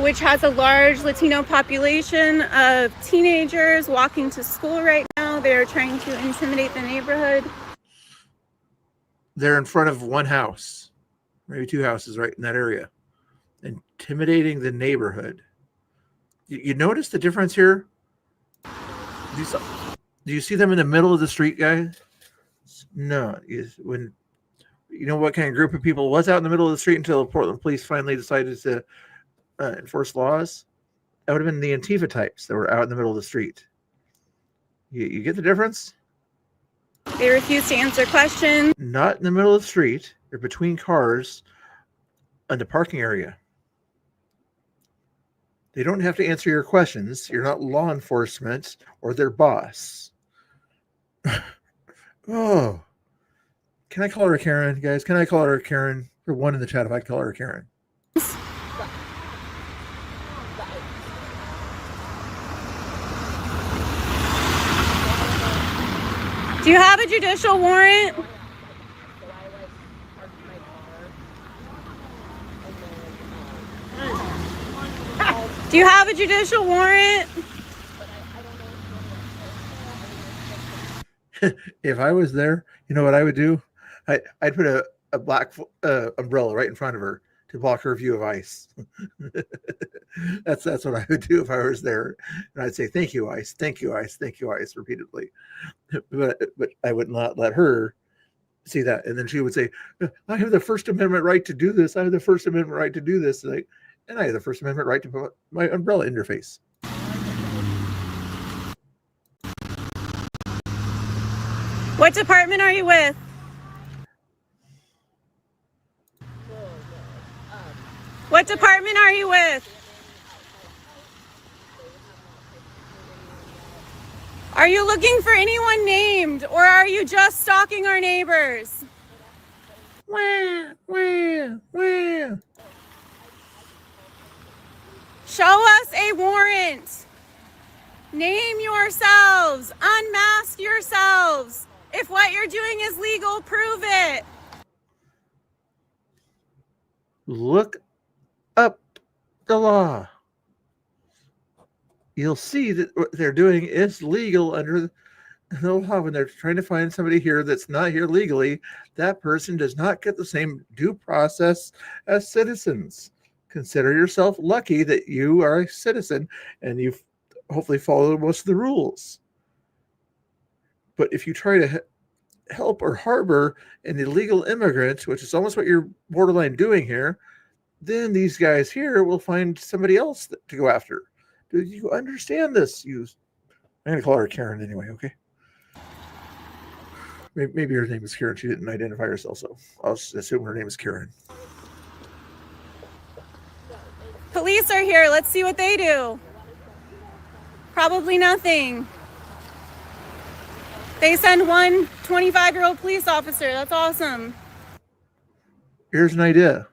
which has a large Latino population of teenagers walking to school right now. They're trying to intimidate the neighborhood. They're in front of one house, maybe 2 houses right in that area, intimidating the neighborhood. You notice the difference here? Do you see them in the middle of the street, guys? No. When you know what kind of group of people was out in the middle of the street until the Portland police finally decided to enforce laws? That would have been the Antifa types that were out in the middle of the street. You get the difference? They refuse to answer questions. Not in the middle of the street. They're between cars in the parking area. They don't have to answer your questions. You're not law enforcement or their boss. Oh. Can I call her a Karen, guys? Can I call her a Karen? For one in the chat, if I call her a Karen. Do you have a judicial warrant? Do you have a judicial warrant? If I was there, you know what I would do? I'd put a black umbrella right in front of her to block her view of ICE. That's what I would do if I was there, and I'd say, "Thank you, ICE. Thank you, ICE. Thank you, ICE," repeatedly. But I would not let her see that, and then she would say, "I have the First Amendment right to do this. I have the First Amendment right to do this," and I have the First Amendment right to put my umbrella in your face. What department are you with? What department are you with? Are you looking for anyone named, or are you just stalking our neighbors? Wah, wah, wah. Show us a warrant. Name yourselves. Unmask yourselves. If what you're doing is legal, prove it. Look up the law. You'll see that what they're doing is legal under the law. When they're trying to find somebody here that's not here legally, that person does not get the same due process as citizens. Consider yourself lucky that you are a citizen and you've hopefully followed most of the rules. But if you try to help or harbor an illegal immigrant, which is almost what you're borderline doing here, then these guys here will find somebody else to go after. Do you understand this? I'm going to call her Karen anyway, okay? Maybe her name is Karen. She didn't identify herself, so I'll just assume her name is Karen. Police are here. Let's see what they do. Probably nothing. They send one 25-year-old police officer. That's awesome. Here's an idea.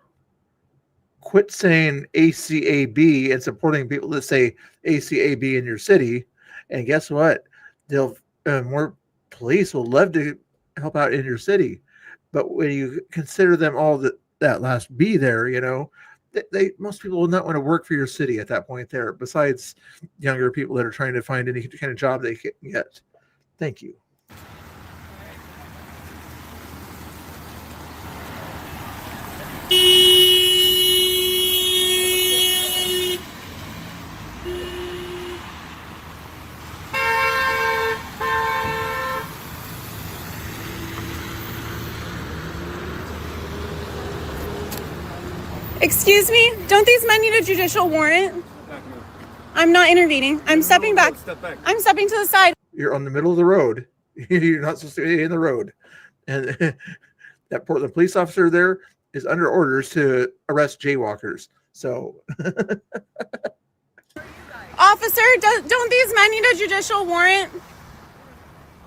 Quit saying ACAB and supporting people that say ACAB in your city. And guess what? More police will love to help out in your city. But when you consider them all that last B there, most people will not want to work for your city at that point there, besides younger people that are trying to find any kind of job they can get. Thank you. Excuse me? Don't these men need a judicial warrant? I'm not intervening. I'm stepping back. I'm stepping to the side. You're on the middle of the road. You're not supposed to be in the road. And that Portland police officer there is under orders to arrest jaywalkers. So, Officer, don't these men need a judicial warrant?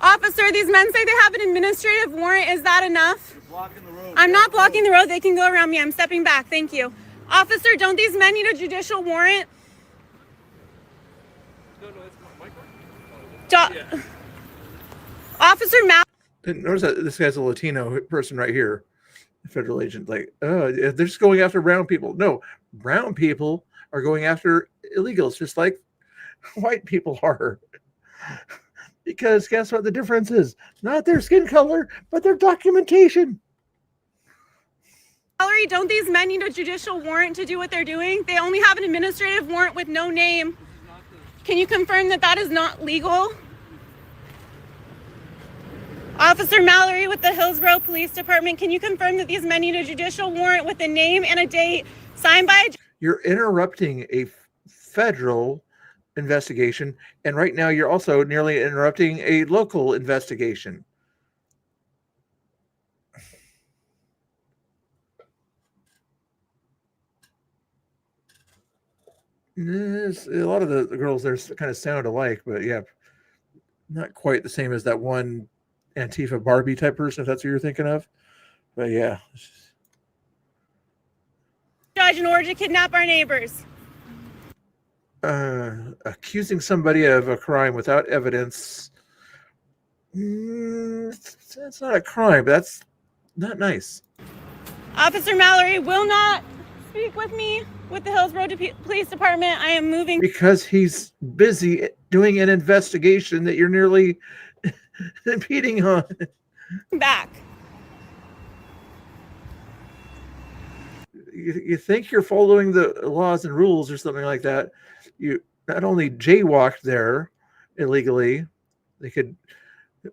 Officer, these men say they have an administrative warrant. Is that enough? I'm not blocking the road. They can go around me. I'm stepping back. Thank you. Officer, don't these men need a judicial warrant? Officer Mal. Notice that this guy's a Latino person right here. A federal agent. They're just going after brown people. No, brown people are going after illegals, just like white people are. Because guess what the difference is? Not their skin color, but their documentation. Valerie, don't these men need a judicial warrant to do what they're doing? They only have an administrative warrant with no name. Can you confirm that that is not legal? Officer Mallory with the Hillsborough Police Department, can you confirm that these men need a judicial warrant with a name and a date signed by a... You're interrupting a federal investigation, and right now you're also nearly interrupting a local investigation. A lot of the girls there kind of sound alike, but yeah, not quite the same as that one Antifa Barbie type person, if that's what you're thinking of. But yeah. Judge in order to kidnap our neighbors. Accusing somebody of a crime without evidence, that's not a crime, but that's not nice. Officer Mallory will not speak with me with the Hillsborough Police Department. I am moving. Because he's busy doing an investigation that you're nearly impeding on. Back. you think you're following the laws and rules or something like that. You not only jaywalked there illegally,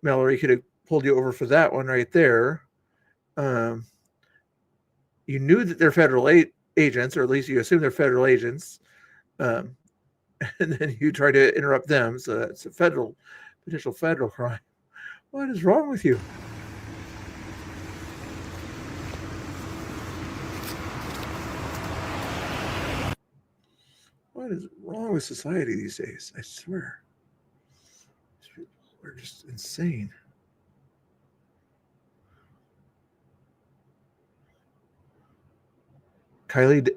Mallory could have pulled you over for that one right there. You knew that they're federal agents, or at least you assume they're federal agents, and then you try to interrupt them. So that's a potential federal crime. What is wrong with you? What is wrong with society these days? I swear. These people are just insane. Kylie,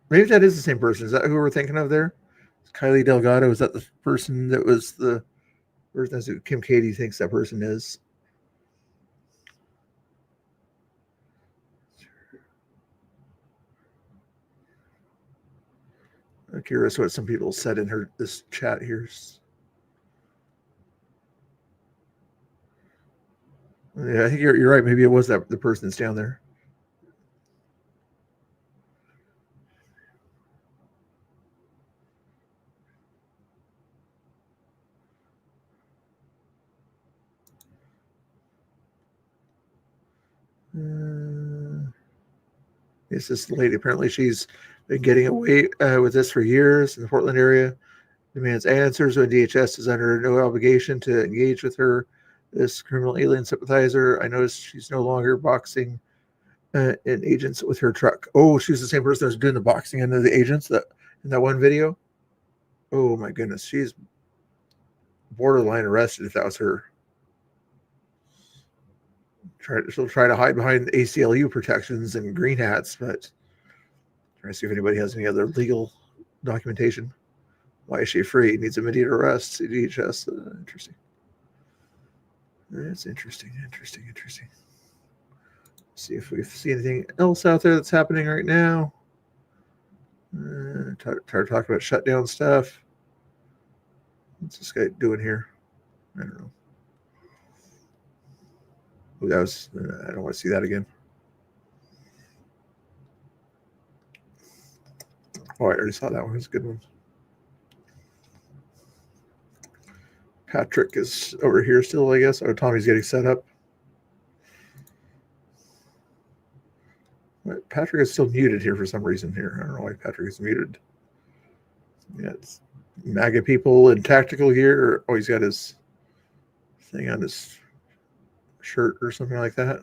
maybe that is the same person. Is that who we're thinking of there? Kylie Delgado, is that the person that was the person? That's who Kim Katie thinks that person is. I'm curious what some people said in this chat here. Yeah, I think you're right. Maybe it was the person that's down there. It's this lady. Apparently, she's been getting away with this for years in the Portland area. Demands answers when DHS is under no obligation to engage with her. This criminal alien sympathizer. I noticed she's no longer boxing in agents with her truck. Oh, she's the same person that was doing the boxing into the agents in that one video. Oh my goodness, she's borderline arrested if that was her. She'll try to hide behind the ACLU protections and green hats, but trying to see if anybody has any other legal documentation. Why is she free? Needs immediate arrest. DHS. Interesting. That's interesting. See if we see anything else out there that's happening right now. Try to talk about shutdown stuff. What's this guy doing here? I don't know. Oh, that was. I don't want to see that again. Oh, I already saw that one. It's a good one. Patrick is over here still, I guess. Oh, Tommy's getting set up. Patrick is still muted here for some reason here. I don't know why Patrick is muted. Yeah, it's MAGA people in tactical gear. Oh, he's got his thing on his shirt or something like that.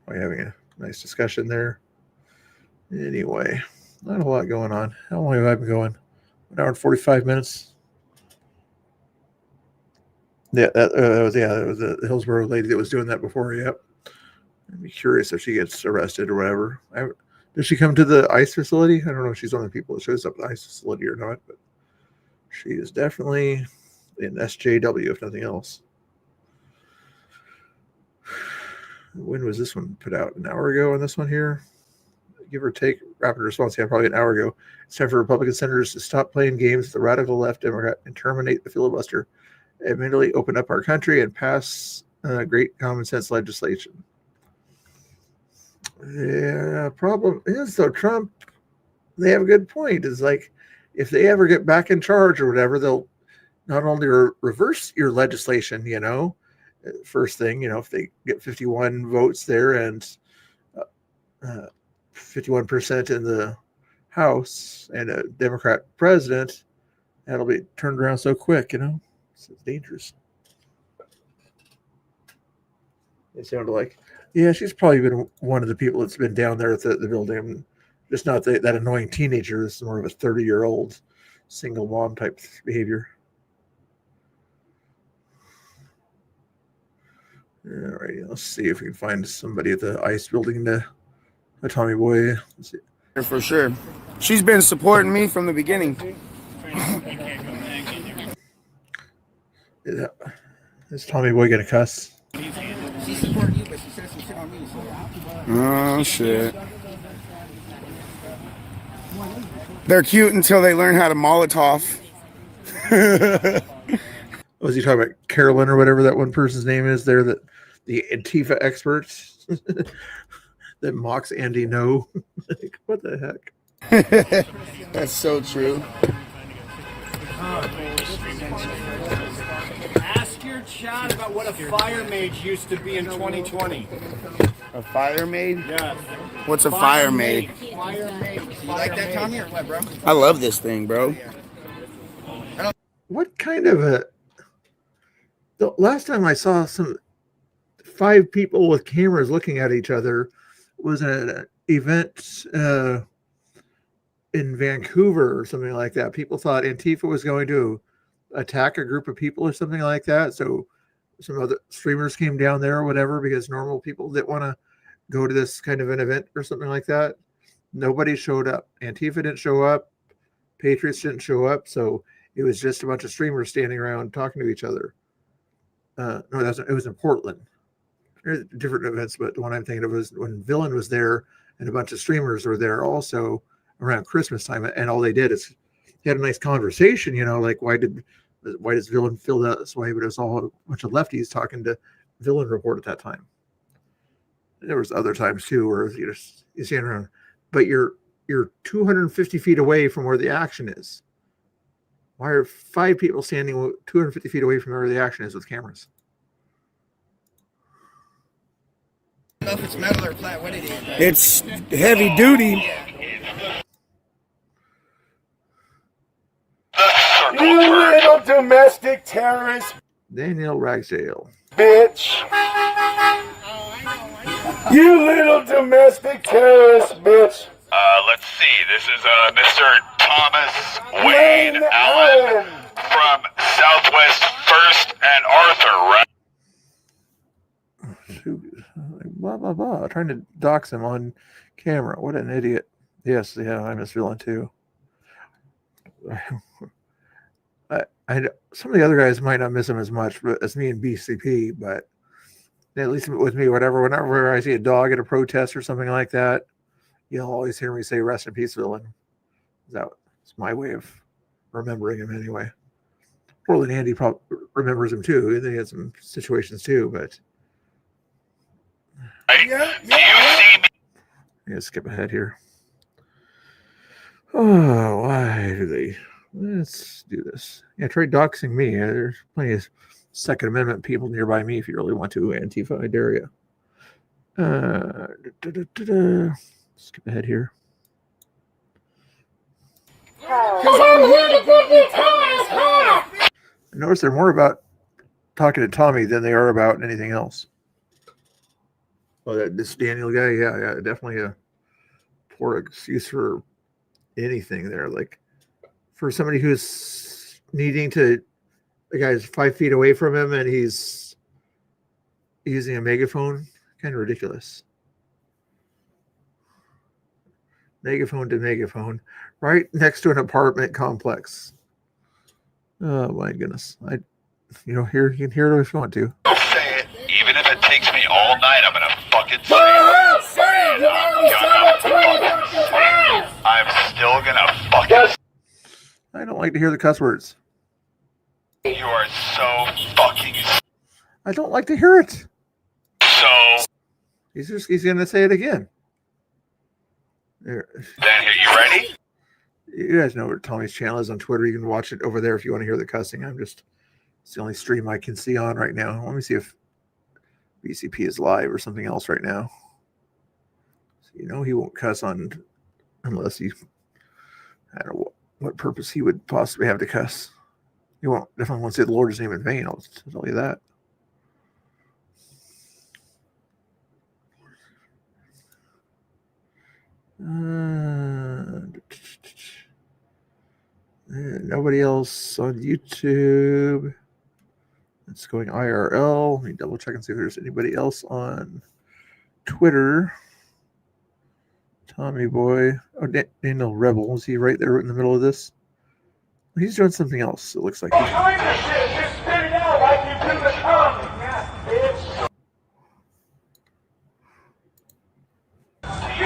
We're having a nice discussion there. Anyway, not a lot going on. How long have I been going? 1 hour and 45 minutes. Yeah, that was the Hillsborough lady that was doing that before. Yep. I'd be curious if she gets arrested or whatever. Does she come to the ICE facility? I don't know if she's one of the people that shows up at the ICE facility or not, but she is definitely in SJW, if nothing else. When was this one put out? An hour ago on this one here? Give or take, rapid response. Yeah, probably an hour ago. It's time for Republican senators to stop playing games with the radical left Democrat and terminate the filibuster. Immediately open up our country and pass great common sense legislation. Yeah, problem is though, Trump, they have a good point. Is like, if they ever get back in charge or whatever, they'll not only reverse your legislation, first thing, if they get 51 votes there and 51% in the House and a Democrat president, that'll be turned around so quick, It's dangerous. It sounded like, yeah, she's probably been one of the people that's been down there at the building. Just not that annoying teenager. This is more of a 30-year-old single mom type behavior. All right, let's see if we can find somebody at the ICE building to Tommy Boy. Let's see. For sure. She's been supporting me from the beginning. Is Tommy Boy gonna cuss? She supported you, but she said some shit on me. Oh shit. They're cute until they learn how to Molotov. Was he talking about Carolyn or whatever that one person's name is there? That the Antifa expert. that mocks Andy No. Like, what the heck? That's so true. Ask your chat about what a fire mage used to be in 2020. A fire maid? Yes. What's a fire maid? Fire mage. You like that, Tommy, or what, bro? I love this thing, bro. What kind of a... The last time I saw 5 people with cameras looking at each other was an event in Vancouver or something like that. People thought Antifa was going to attack a group of people or something like that. So some other streamers came down there or whatever, because normal people didn't want to go to this kind of an event or something like that. Nobody showed up. Antifa didn't show up. Patriots didn't show up. So it was just a bunch of streamers standing around talking to each other. No, it was in Portland. There's different events, but the one I'm thinking of was when Villain was there, and a bunch of streamers were there also around Christmas time. And all they did is he had a nice conversation, like why does Villain feel that this way? But it was all a bunch of lefties talking to Villain Report at that time. And there was other times too where you stand around, but you're 250 feet away from where the action is. Why are 5 people standing 250 feet away from where the action is with cameras? I don't know if it's metal or flat. What it is? It's heavy duty. You little domestic terrorist. Daniel Ragsdale. Bitch. You little domestic terrorist, bitch. Let's see. This is Mr. Thomas Wayne Allen from Southwest First and Arthur, right? Blah, blah, blah. Trying to dox him on camera. What an idiot. Yes, yeah, I miss Villain too. Some of the other guys might not miss him as much as me and BCP, but at least with me, whenever I see a dog at a protest or something like that, you'll always hear me say "Rest in peace, Villain." That's my way of remembering him anyway. Portland Andy probably remembers him too. He had some situations too, but yeah, skip ahead here. Oh, why do they? Let's do this. Yeah, try doxing me. There's plenty of Second Amendment people nearby me if you really want to. Antifa, I dare you. Skip ahead here. Because I'm here to get you Tommy's hat. I notice they're more about talking to Tommy than they are about anything else. Oh, this Daniel guy, yeah, definitely a poor excuse for anything there. Like for somebody who's needing to, the guy's 5 feet away from him and he's using a megaphone, kind of ridiculous. Megaphone to megaphone, right next to an apartment complex. Oh my goodness! Here you can hear it if you want to. I'll say it, even if it takes me all night. I'm gonna fucking say it. I'm still gonna fucking. I don't like to hear the cuss words. You are so fucking. I don't like to hear it. So. He's gonna say it again. There. Then you ready? You guys know what Tommy's channel is on Twitter. You can watch it over there if you want to hear the cussing. It's the only stream I can see on right now. Let me see if BCP is live or something else right now. So he won't cuss on unless I don't know what purpose he would possibly have to cuss. He won't definitely won't say the Lord's name in vain. I'll tell you that. Nobody else on YouTube. It's going IRL. Let me double check and see if there's anybody else on Twitter. Tommy Boy. Oh, Daniel Rebel. Is he right there in the middle of this? He's doing something else, it looks like. Just spit it out like you do the Tommy. Bitch. You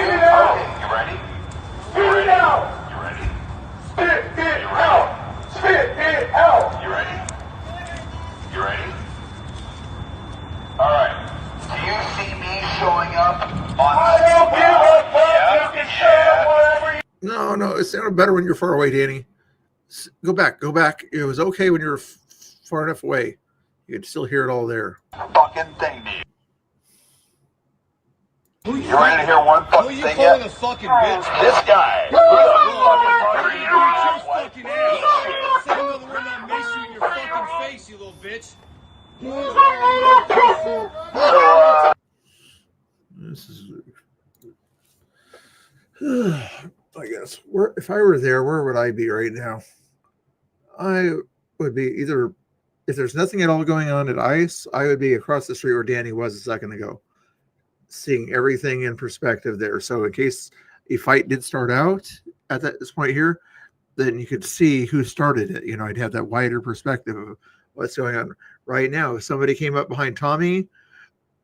ready? Spit it out. You ready? Spit it out. Spit it out. You ready? You ready? All right. Do you see me showing up on? I don't No. It sounded better when you're far away, Danny. Go back. It was okay when you're far enough away. You could still hear it all there. Fucking thing, dude. You ready to hear one fucking thing yet? The fucking bitch. This guy. Say another word and I'll mace you in your fucking face, you little bitch. This is. I guess if I were there, where would I be right now? I would be either, if there's nothing at all going on at ICE, I would be across the street where Danny was a second ago, seeing everything in perspective there. So in case a fight did start out at this point here, then you could see who started it. I'd have that wider perspective of what's going on right now. If somebody came up behind Tommy,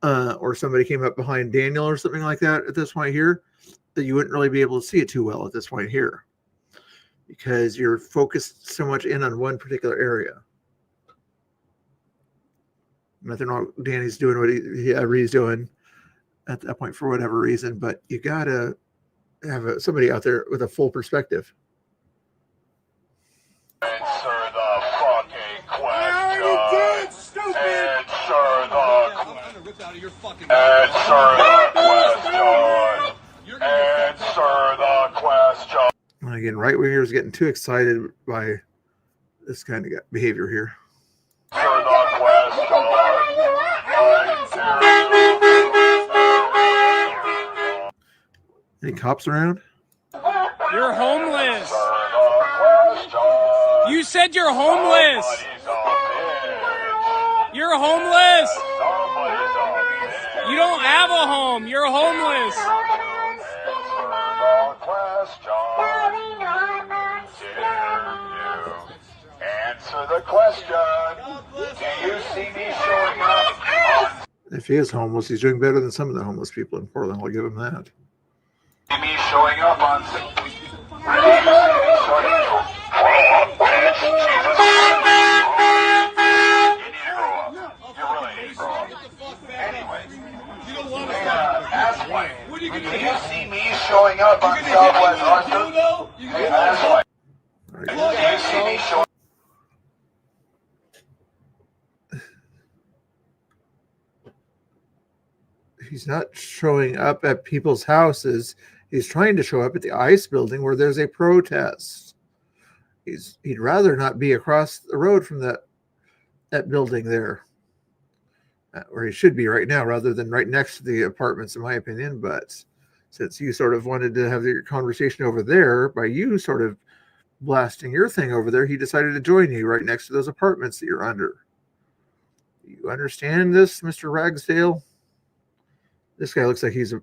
or somebody came up behind Daniel or something like that at this point here, that you wouldn't really be able to see it too well at this point here, because you're focused so much in on one particular area. Nothing wrong. Danny's doing what he's doing at that point for whatever reason, but you gotta have somebody out there with a full perspective. Answer the fucking question. I already did, stupid. Answer the question. I'm gonna rip out of your fucking Answer the question. Answer the question. And again, right wingers getting too excited by this kind of behavior here. Answer the question. Any cops around? You're homeless. You said you're homeless. You're homeless. You don't have a home. You're homeless. Answer the question. Do you see me showing up? If he is homeless, he's doing better than some of the homeless people in Portland. I'll give him that. See me showing up on. Do you see me showing up on Southwest Arthur? Do you see me showing? He's not showing up at people's houses. He's trying to show up at the ICE building where there's a protest. He'd rather not be across the road from that building there, where he should be right now, rather than right next to the apartments, in my opinion. But since you sort of wanted to have your conversation over there, by you sort of blasting your thing over there, he decided to join you right next to those apartments that you're under. You understand this, Mr. Ragsdale? This guy looks like he's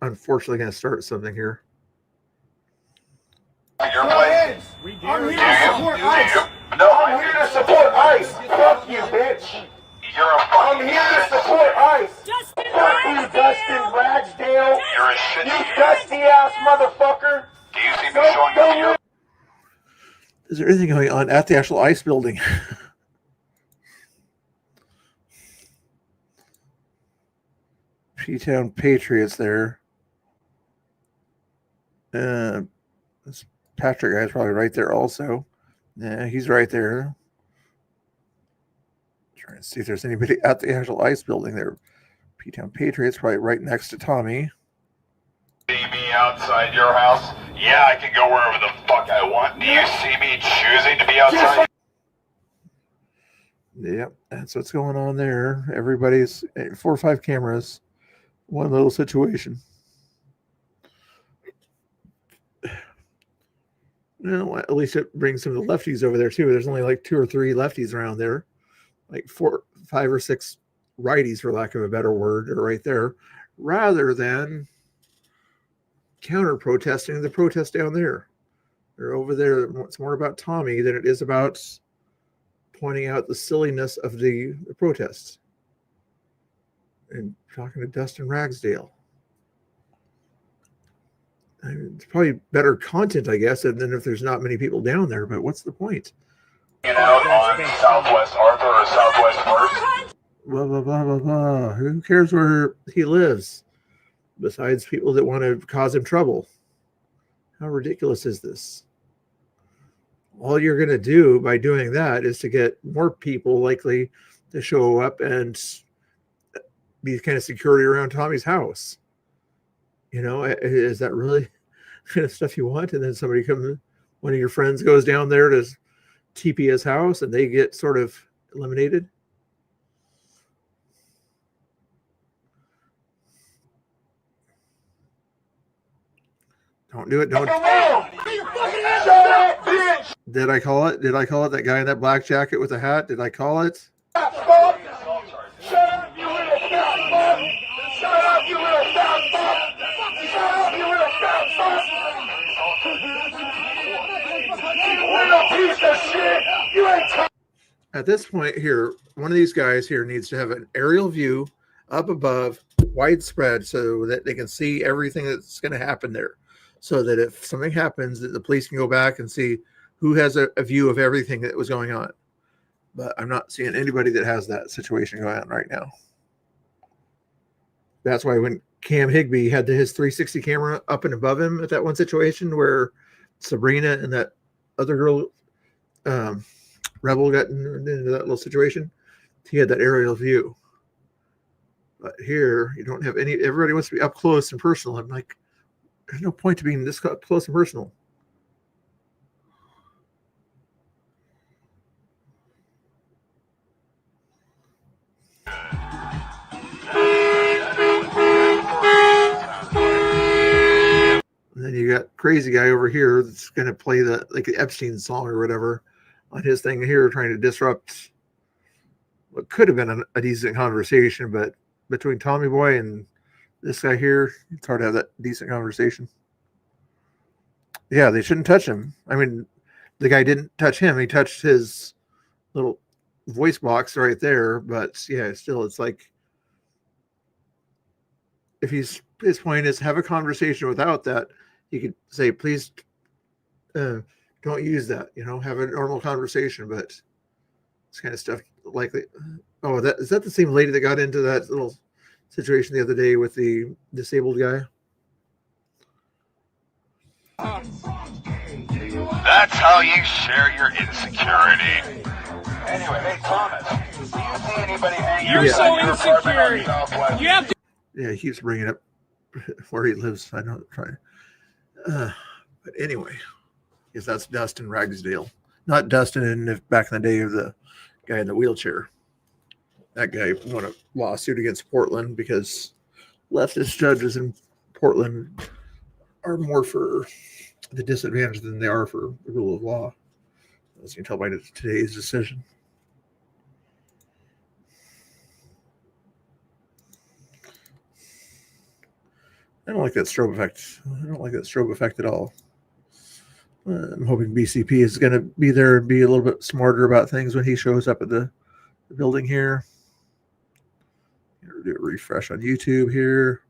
unfortunately going to start something here. Your place. I'm here to support ICE. No, I'm here to support ICE. Fuck you, bitch. I'm here to support ICE. Fuck you, Dustin Ragsdale. You're a shit. You dusty ass motherfucker. Do you see me showing up here? Is there anything going on at the actual ICE building? P-Town Patriots there. This Patrick guy's probably right there also. Yeah, he's right there. Trying to see if there's anybody at the actual ICE building there. P-Town Patriots probably right next to Tommy. See me outside your house? Yeah, I can go wherever the fuck I want. Do you see me choosing to be outside? Yep, that's what's going on there. Everybody's 4 or 5 cameras. One little situation. Well, at least it brings some of the lefties over there too. There's only like 2 or 3 lefties around there, like 4, 5 or 6 righties, for lack of a better word, are right there, rather than counter protesting the protest down there. They're over there. It's more about Tommy than it is about pointing out the silliness of the protests and talking to Dustin Ragsdale. I mean, it's probably better content, I guess, than if there's not many people down there, but what's the point? Out on Southwest Arthur or Southwest First? Blah, blah, blah, blah, blah. Who cares where he lives? Besides people that want to cause him trouble. How ridiculous is this? All you're going to do by doing that is to get more people likely to show up and be kind of security around Tommy's house. You know, is that really kind of stuff you want? And then somebody comes, one of your friends goes down there to TP his house and they get sort of eliminated. Don't do it. Don't. Did I call it? Did I call it that guy in that black jacket with the hat? Did I call it? Shut up, you little fat fuck! Shut up, you little fat fuck! Shut up, you little fat fuck! You little piece of shit! You ain't. At this point here, one of these guys here needs to have an aerial view up above, widespread, so that they can see everything that's going to happen there. So that if something happens, that the police can go back and see who has a view of everything that was going on. But I'm not seeing anybody that has that situation going on right now. That's why when Cam Higbee had his 360 camera up and above him at that one situation where Sabrina and that other girl, Rebel, got into that little situation, he had that aerial view. But here, you don't have any, everybody wants to be up close and personal. I'm like, there's no point to being this close and personal. And then you got crazy guy over here that's going to play the Epstein song or whatever on his thing here, trying to disrupt what could have been a decent conversation, but between Tommy Boy and this guy here, it's hard to have that decent conversation. Yeah, they shouldn't touch him. I mean, the guy didn't touch him. He touched his little voice box right there. But yeah, still, it's like, if his point is have a conversation without that, you could say, please don't use that, you know, have a normal conversation. But this kind of stuff likely. Oh, is that the same lady that got into that little situation the other day with the disabled guy? That's how you share your insecurity. Anyway, hey Thomas, do you see anybody hanging? You're so insecure. You have to. Yeah, he keeps bringing up where he lives. I know. But anyway, yes, that's Dustin Ragsdale, not Dustin back in the day of the guy in the wheelchair. That guy won a lawsuit against Portland because leftist judges in Portland are more for the disadvantage than they are for the rule of law, as you can tell by today's decision. I don't like that strobe effect. I don't like that strobe effect at all. I'm hoping BCP is going to be there and be a little bit smarter about things when he shows up at the building here. Do a refresh on YouTube here.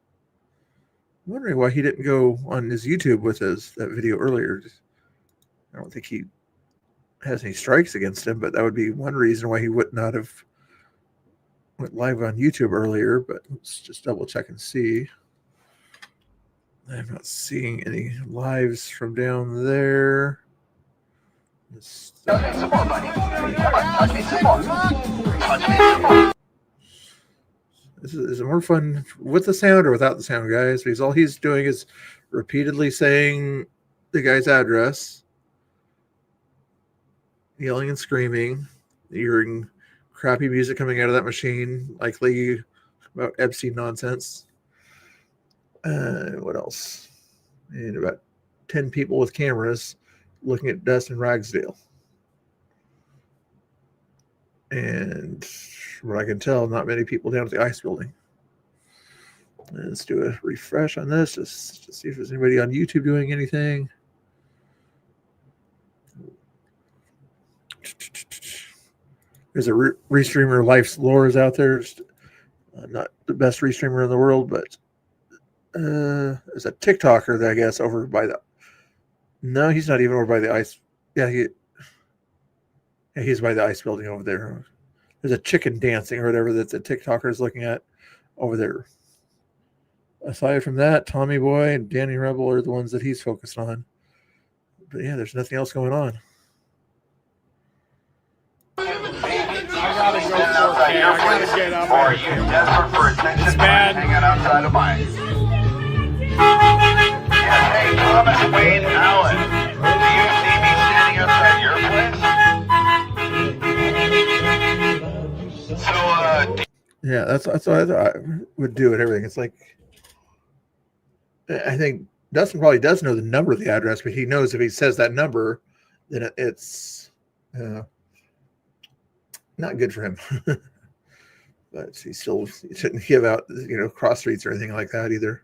I'm wondering why he didn't go on his YouTube with that video earlier. I don't think he has any strikes against him, but that would be one reason why he would not have went live on YouTube earlier. But let's just double check and see. I'm not seeing any lives from down there. This is more fun with the sound or without the sound, guys, because all he's doing is repeatedly saying the guy's address, yelling and screaming, hearing crappy music coming out of that machine, likely about Epstein nonsense. What else? And about 10 people with cameras looking at Dustin Ragsdale. And from what I can tell, not many people down at the ICE building. Let's do a refresh on this, just to see if there's anybody on YouTube doing anything. There's a restreamer, Life's Lore is out there. Just, not the best restreamer in the world, but there's a TikToker that I guess over by the. No, he's not even over by the ICE. Yeah, he's by the ICE building over there. There's a chicken dancing or whatever that the TikToker is looking at over there. Aside from that, Tommy Boy and Danny Rebel are the ones that he's focused on. But yeah, there's nothing else going on. I gotta go for it, I gotta get up. Or are you desperate for attention? It's bad. Hanging outside of mine. Yeah, hey, Thomas Wayne Allen. Do you see me standing outside your place? So, Yeah, that's what I thought I would do and everything. It's like, I think Dustin probably does know the number of the address, but he knows if he says that number, then it's not good for him. But he shouldn't give out, cross streets or anything like that either.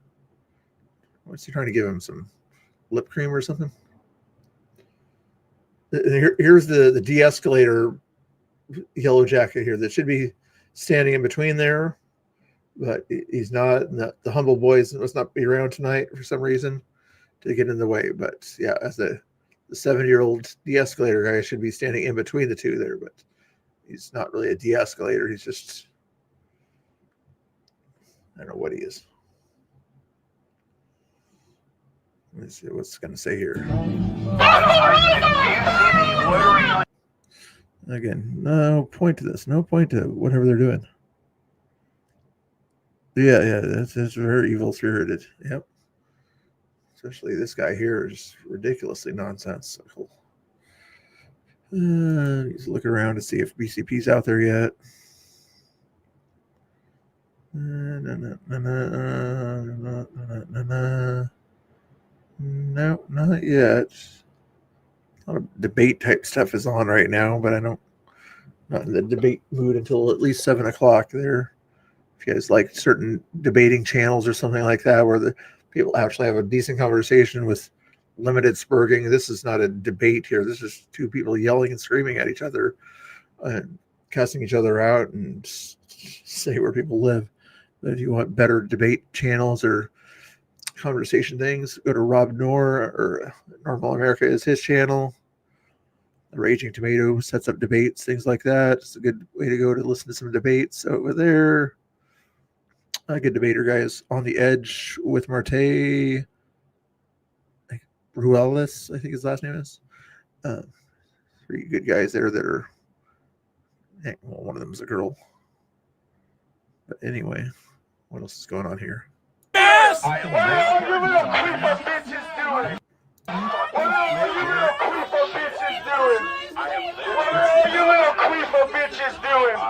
What's he trying to give him? Some lip cream or something? Here's the de-escalator yellow jacket here that should be standing in between there, but he's not. And the humble boys must not be around tonight for some reason to get in the way. But yeah, as the 7-year-old de-escalator guy should be standing in between the two there, but he's not really a de-escalator. He's just, I don't know what he is. Let me see what's it's going to say here. Again, no point to this. No point to whatever they're doing. Yeah, that's very evil-spirited. Yep. Especially this guy here is ridiculously nonsensical. He's looking around to see if BCP's out there yet. No, not yet. A lot of debate type stuff is on right now, but not in the debate mood until at least 7 o'clock there. If you guys like certain debating channels or something like that, where the people actually have a decent conversation with limited spurging. This is not a debate here. This is two people yelling and screaming at each other and cussing each other out and say where people live. But if you want better debate channels or conversation things, go to Rob Noor, or Normal America is his channel. The Raging Tomato sets up debates, things like that. It's a good way to go to listen to some debates over there. A good debater guy is On the Edge with Marte Ruelas, I think his last name is. 3 good guys there that are, well, one of them is a girl. But anyway, what else is going on here? Yes! What are you little creeper bitches doing? What are you little creeper bitches doing? What are you little creeper bitches doing? I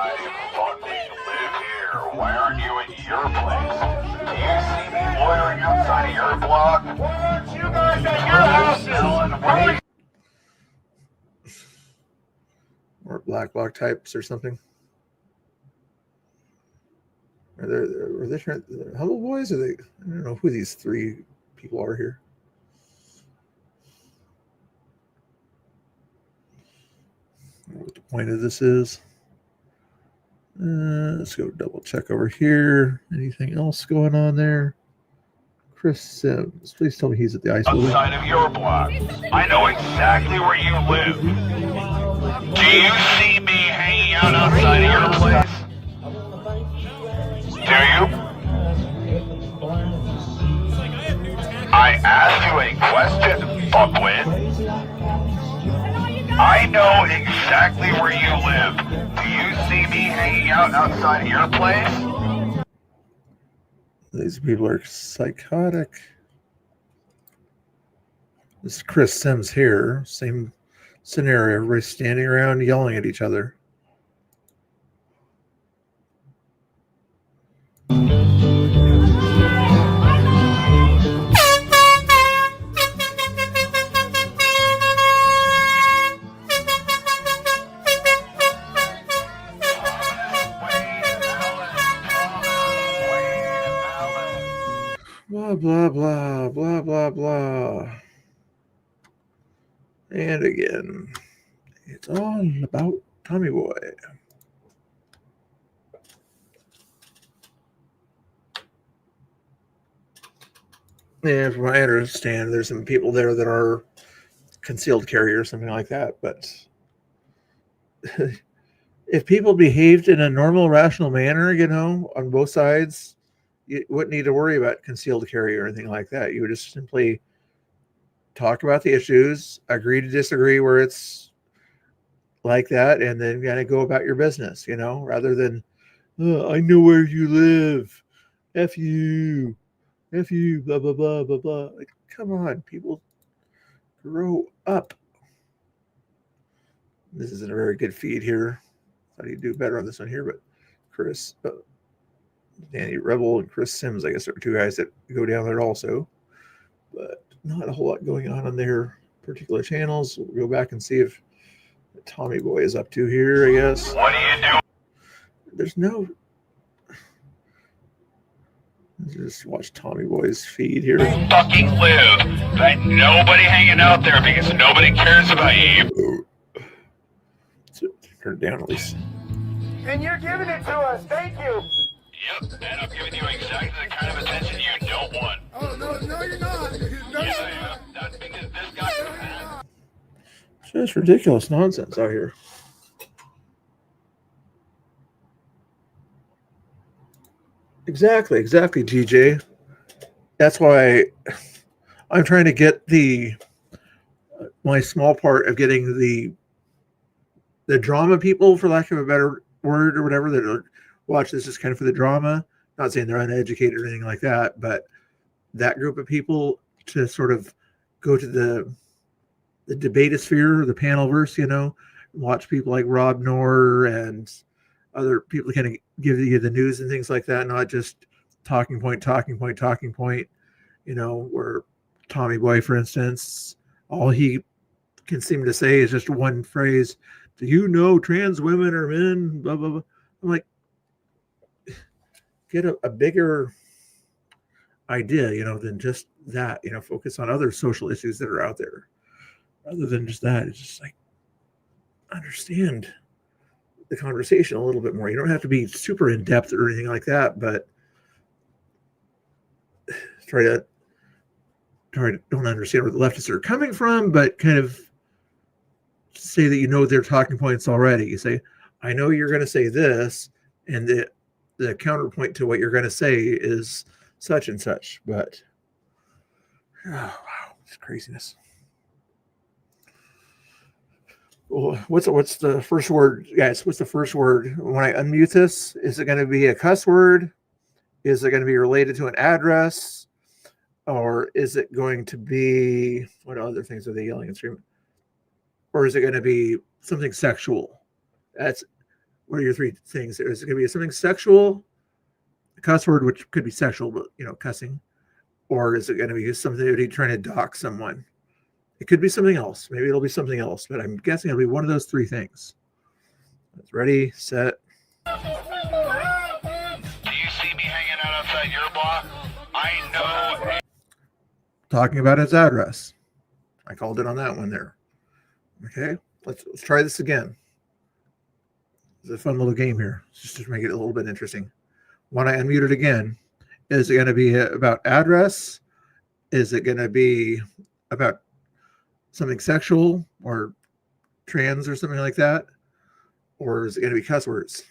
fucking live here. Why aren't you at your place? Do you see me loitering outside of your block? Why aren't you guys at your houses? Or black bloc types or something. Are they trying, Humble Boys? Are they? I don't know who these 3 people are here. I don't know what the point of this is. Let's go double check over here. Anything else going on there? Chris Sims. Please tell me he's at the ice building. Outside of your block. I know exactly where you live. Do you see me hanging out outside of your place? Do you? I asked you a question, fuckwit. I know exactly where you live. Do you see me hanging out outside of your place? These people are psychotic. This is Chris Sims here. Same scenario. Everybody's standing around yelling at each other. Blah, blah, blah, blah, blah, blah. And again, it's all about Tommy Boy. And from what I understand, there's some people there that are concealed carry or something like that. But if people behaved in a normal, rational manner, on both sides, you wouldn't need to worry about concealed carry or anything like that. You would just simply talk about the issues, agree to disagree where it's like that, and then kind of go about your business, you know, rather than, I know where you live. F you, blah, blah, blah, blah, blah. Like, come on, people, grow up. This isn't a very good feed here. Thought he'd do better on this one here, but Chris, Danny Rebel and Chris Sims, I guess, are two guys that go down there also. But not a whole lot going on their particular channels. We'll go back and see if Tommy Boy is up to here, I guess. What are you doing? There's no... Let's just watch Tommy Boy's feed here. Fucking live. But nobody hanging out there because nobody cares about you. Turn it down at least. And you're giving it to us. Thank you. Yep, and I'm giving you exactly the kind of attention you don't want. Oh, no, you're not. No, yeah. That's because this guy... It's just ridiculous nonsense out here. Exactly, GJ. That's why I'm trying to get my small part of getting the drama people, for lack of a better word or whatever, that watch this is kind of for the drama. Not saying they're uneducated or anything like that, but that group of people to sort of go to the debatosphere, the panelverse, you know, watch people like Rob Knorr and other people kind of give you the news and things like that, not just talking point, you know, where Tommy Boy, for instance, all he can seem to say is just one phrase, do you know trans women are men, blah, blah, blah. I'm like, get a bigger idea, you know, than just that, you know, focus on other social issues that are out there rather than just that. It's just like, understand the conversation a little bit more. You don't have to be super in depth or anything like that, but don't understand where the leftists are coming from, but kind of say that you know their talking points already. You say, I know you're going to say this, and the counterpoint to what you're going to say is such and such, but oh, wow, it's craziness. Well, what's the first word, guys? What's the first word when I unmute this? Is it going to be a cuss word? Is it going to be related to an address? Or is it going to be, what other things are they yelling and screaming? Or is it going to be something sexual? What are your three things? Is it going to be something sexual, a cuss word, which could be sexual, but, you know, cussing? Or is it going to be something that he's trying to dox someone? It could be something else. Maybe it'll be something else, but I'm guessing it'll be one of those three things. It's ready, set. Do you see me hanging out outside your block? I know. Talking about his address. I called it on that one there. Okay, let's try this again. It's a fun little game here, just to make it a little bit interesting. When I unmute it again, is it going to be about address? Is it going to be about something sexual or trans or something like that? Or is it going to be cuss words?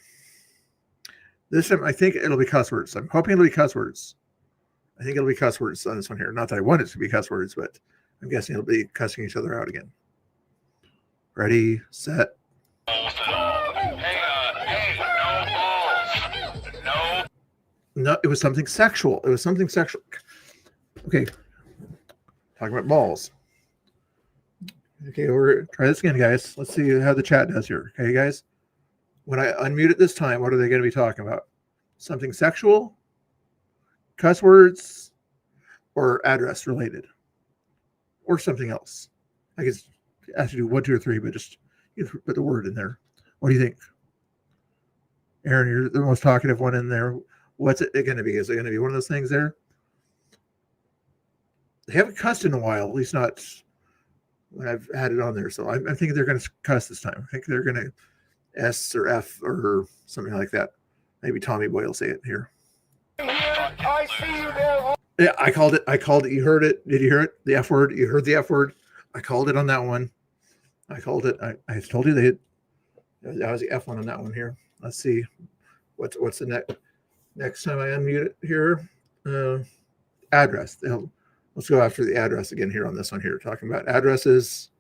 This time, I think it'll be cuss words. I'm hoping it'll be cuss words. I think it'll be cuss words on this one here. Not that I want it to be cuss words, but I'm guessing it'll be cussing each other out again. Ready, set. No, it was something sexual. It was something sexual. Okay. Talking about balls. Okay, try this again, guys. Let's see how the chat does here. Okay, guys. When I unmute it this time, what are they going to be talking about? Something sexual, cuss words, or address related, or something else. I guess I have to do 1, 2, or 3, but just you put the word in there. What do you think? Aaron, you're the most talkative one in there. What's it going to be? Is it going to be one of those things there? They haven't cussed in a while, at least not when I've had it on there. So I'm thinking they're going to cuss this time. I think they're going to S or F or something like that. Maybe Tommy Boy will say it here. I see you there. Yeah, I called it. You heard it. Did you hear it? The F word. You heard the F word. I called it on that one. I called it. I told you that was the F one on that one here. Let's see. What's the next time I unmute it here? Address. Let's go after the address again here on this one here, talking about addresses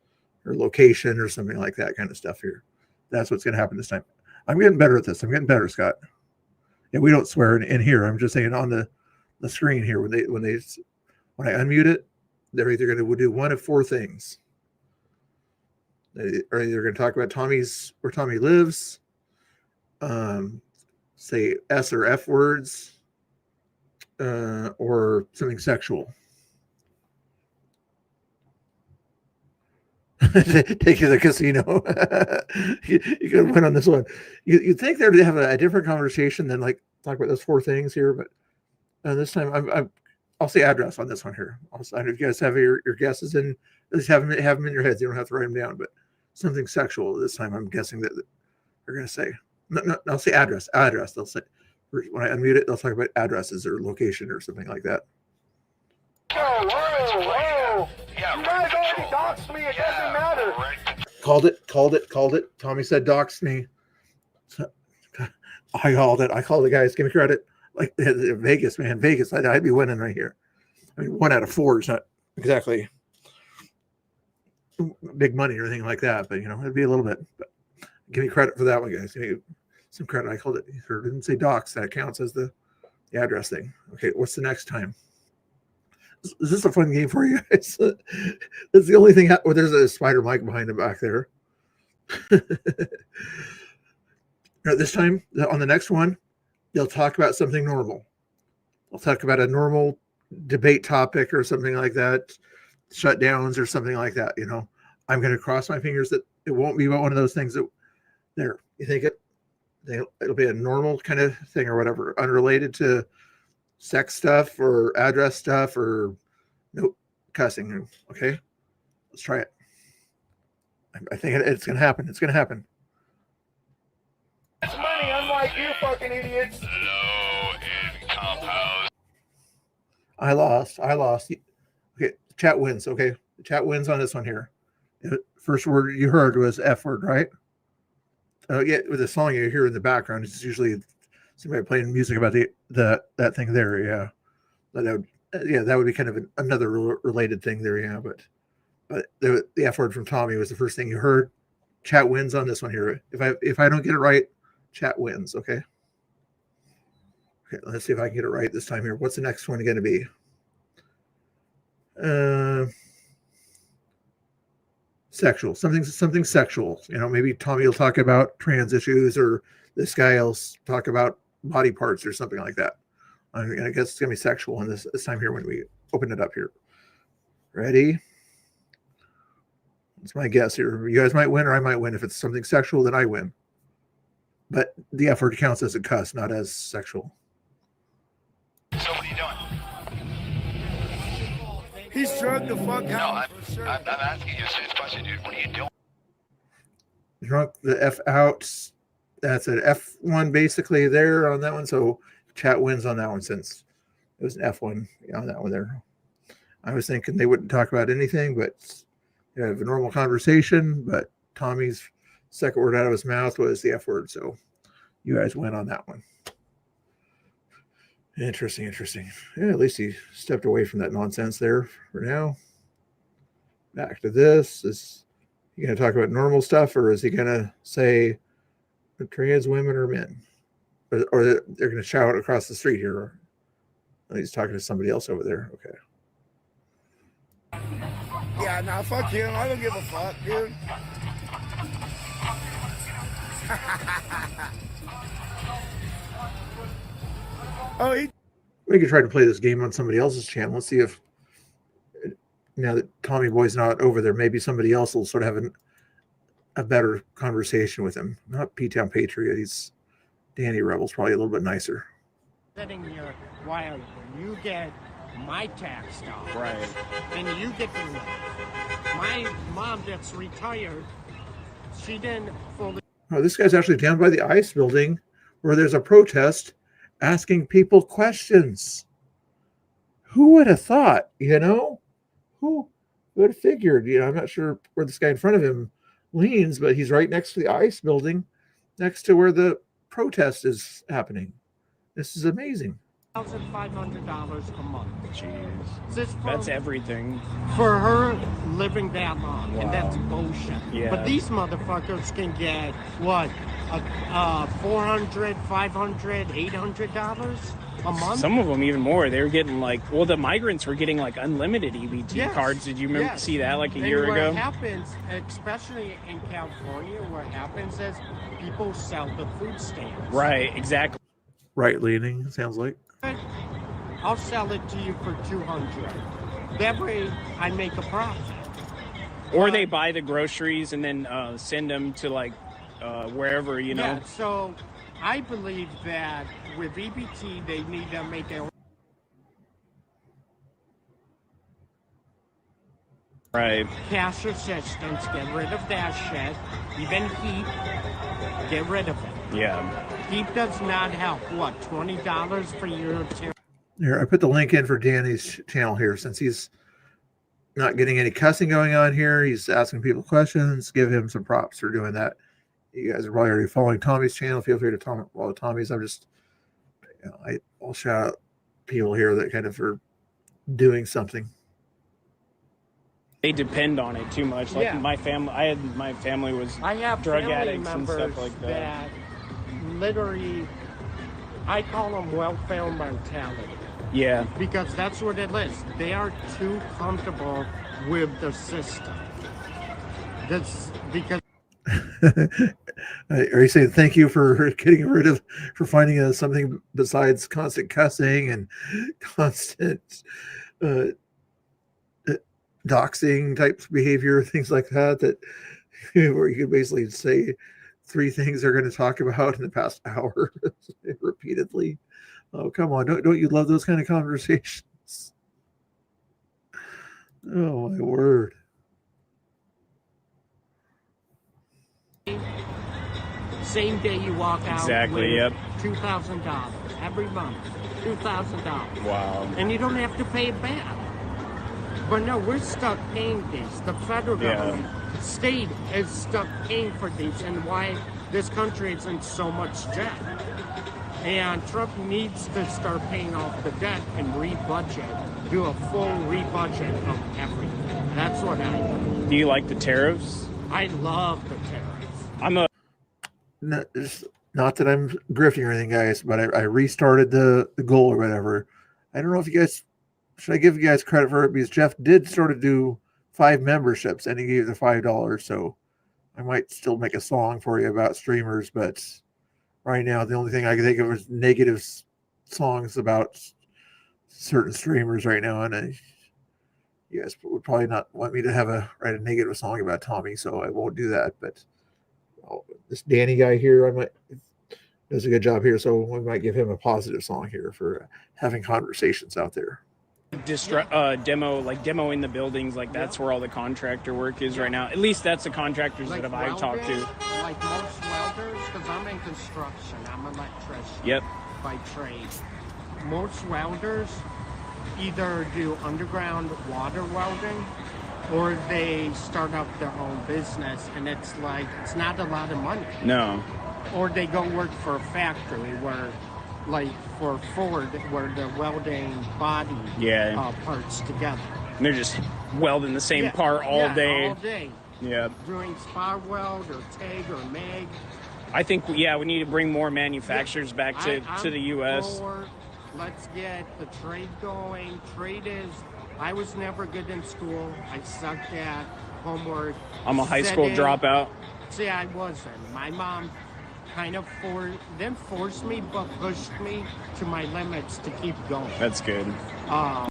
or location or something like that kind of stuff here. That's what's going to happen this time. I'm getting better at this. I'm getting better, Scott. Yeah, we don't swear in here. I'm just saying on the screen here when I unmute it, they're either going to do one of four things. They are either going to talk about where Tommy lives, say S or F words, or something sexual. Take you to the casino. you could win on this one. You'd think they'd have a different conversation than like talk about those four things here, but this time I'll say address on this one here. If you guys have your guesses in, at least have them in your heads. You don't have to write them down, but something sexual this time. I'm guessing that they're going to say. No, I'll say address. Address. They'll say when I unmute it, they'll talk about addresses or location or something like that. Whoa. You guys already doxed me. It doesn't matter. Called it. Tommy said doxed me. So, I called it. I called the guys. Give me credit. Like Vegas, man. Vegas. I'd be winning right here. I mean, 1 out of 4 is not exactly big money or anything like that, but it'd be a little bit. But give me credit for that one, guys. Give me some credit. I called it. Or didn't say docs. That counts as the address thing. Okay, what's the next time? Is this a fun game for you guys? That's the only thing. There's a spider mic behind him back there. This time, on the next one, they'll talk about something normal. They'll talk about a normal debate topic or something like that, shutdowns or something like that. I'm going to cross my fingers that it won't be one of those things that there. You think it'll be a normal kind of thing or whatever, unrelated to sex stuff or address stuff or no cussing. Okay, let's try it. I think it's going to happen. It's going to happen. It's money, unlike you fucking idiots. I lost. Okay, chat wins. Okay, the chat wins on this one here. First word you heard was F word, right? Yeah, with the song you hear in the background, it's usually somebody playing music about that thing there. Yeah, that would be kind of another related thing there. Yeah, but the F word from Tommy was the first thing you heard. Chat wins on this one here. If I don't get it right, chat wins. Okay. Okay, let's see if I can get it right this time here. What's the next one going to be? Sexual. Something sexual. Maybe Tommy will talk about trans issues, or this guy will talk about body parts or something like that. I guess it's going to be sexual in this time here when we open it up here. Ready? It's my guess here. You guys might win or I might win. If it's something sexual, then I win. But the F word counts as a cuss, not as sexual. So what are you doing? He's drunk the fuck out. No, I'm asking you a serious question, dude. What are you doing? Drunk the F out. That's an F1 basically there on that one. So chat wins on that one since it was an F1 on that one there. I was thinking they wouldn't talk about anything, but you have a normal conversation. But Tommy's second word out of his mouth was the F word. So you guys win on that one. Interesting. Yeah, at least he stepped away from that nonsense there for now. Back to this. Is he going to talk about normal stuff, or is he going to say trans women or men? Or they're going to shout across the street here? Or he's talking to somebody else over there. Okay. Yeah, nah, fuck him. I don't give a fuck, dude. We could try to play this game on somebody else's channel. Let's see if now that Tommy Boy's not over there, maybe somebody else will sort of have a better conversation with him. Not P-Town Patriot. He's Danny Rebel's probably a little bit nicer. Sitting here while you get my tax dollars. Right. And you get the my mom gets retired. She didn't fully. Oh, this guy's actually down by the ICE building where there's a protest asking people questions. Who would have thought, Who would have figured? I'm not sure where this guy in front of him leans, but he's right next to the ICE building, next to where the protest is happening. This is amazing. $1,500 a month. Jeez. That's everything. For her living that long, and Wow. that's bullshit. Yeah. But these motherfuckers can get, what, $400, $500, $800 a month? Some of them even more. They were getting like, well, the migrants were getting like unlimited EBT Yes. cards. Did you remember Yes. see that like a And year ago? What happens, especially in California, what happens is people sell the food stamps. Right, exactly. Right leaning, sounds like. I'll sell it to you for $200. That way, I make a profit. Or they buy the groceries and then send them to like wherever, you know. Yeah, so I believe that with EBT, they need to make a Right. cash assistance, get rid of that shit. Even HEAP, get rid of it. Yeah. HEAP does not help. What, $20 for your Here, I put the link in for Danny's channel here since he's not getting any cussing going on here. He's asking people questions. Give him some props for doing that. You guys are probably already following Tommy's channel. Feel free to follow Tommy's. I'm just, I'll shout out people here that kind of are doing something. They depend on it too much. Like Yeah. my family was I have drug family addicts and members stuff like that. literally, I call them welfare mentality. Yeah. Because that's what it is. They are too comfortable with the system. That's because. Are you saying thank you for getting rid of, for finding something besides constant cussing and constant doxing type behavior, things like that, where you could basically say 3 things they're going to talk about in the past hour repeatedly? Oh, come on. Don't you love those kind of conversations? Oh, my word. Same day you walk out Exactly, with yep. $2,000 every month. $2,000. Wow. And you don't have to pay it back. But no, we're stuck paying these. The federal Yeah. government, state is stuck paying for these, and why this country is in so much debt. And Trump needs to start paying off the debt and re-budget, do a full re-budget of everything. That's what I do. Do you like the tariffs? I love the tariffs. I'm a Not that I'm grifting or anything, guys, but I restarted the goal or whatever. I don't know if you guys, should I give you guys credit for it? Because Jeff did sort of do 5 memberships and he gave the $5. So I might still make a song for you about streamers, but right now the only thing I can think of is negative songs about certain streamers right now. And you guys would probably not want me to write a negative song about Tommy, so I won't do that. But this Danny guy here, does a good job here, so we might give him a positive song here for having conversations out there. demoing the buildings, like that's where all the contractor work is right now. At least that's the contractors Like that I've talked to. Like most welders, because I'm in construction, I'm an electrician. Yep. By trade. Most welders either do underground water welding or they start up their own business, and it's not a lot of money. No. Or they go work for a factory where, like for Ford, where they're welding body parts together. And they're just welding the same part all day. All day. Yeah. Doing spar weld or TIG or MIG. I think, we need to bring more manufacturers back to the U.S. Let's get the trade going. I was never good in school. I sucked at homework. I'm a high school dropout. See, I wasn't. My mom kind of didn't force me, but pushed me to my limits to keep going. That's good. All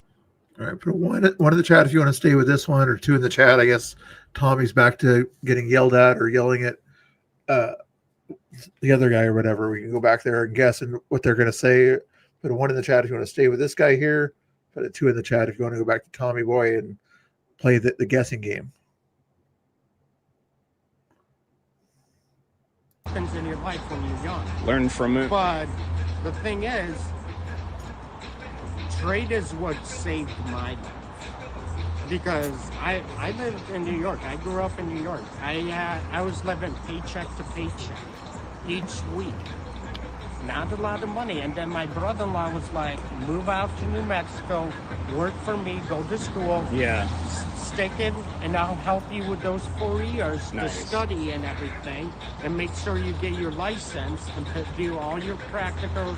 right, put one in the chat if you want to stay with this one, or 2 in the chat. I guess Tommy's back to getting yelled at or yelling at the other guy or whatever. We can go back there and guess what they're going to say. Put a 1 in the chat if you want to stay with this guy here. Put a 2 in the chat if you want to go back to Tommy Boy and play the guessing game. Happens in your life when you're young. Learn from it. But the thing is, trade is what saved my life. Because I lived in New York. I grew up in New York. I was living paycheck to paycheck each week. not a lot of money. And then my brother-in-law was like, move out to New Mexico, work for me, go to school. Yeah. Stick it, and I'll help you with those 4 years to Nice. study and everything, and make sure you get your license and do all your practicals,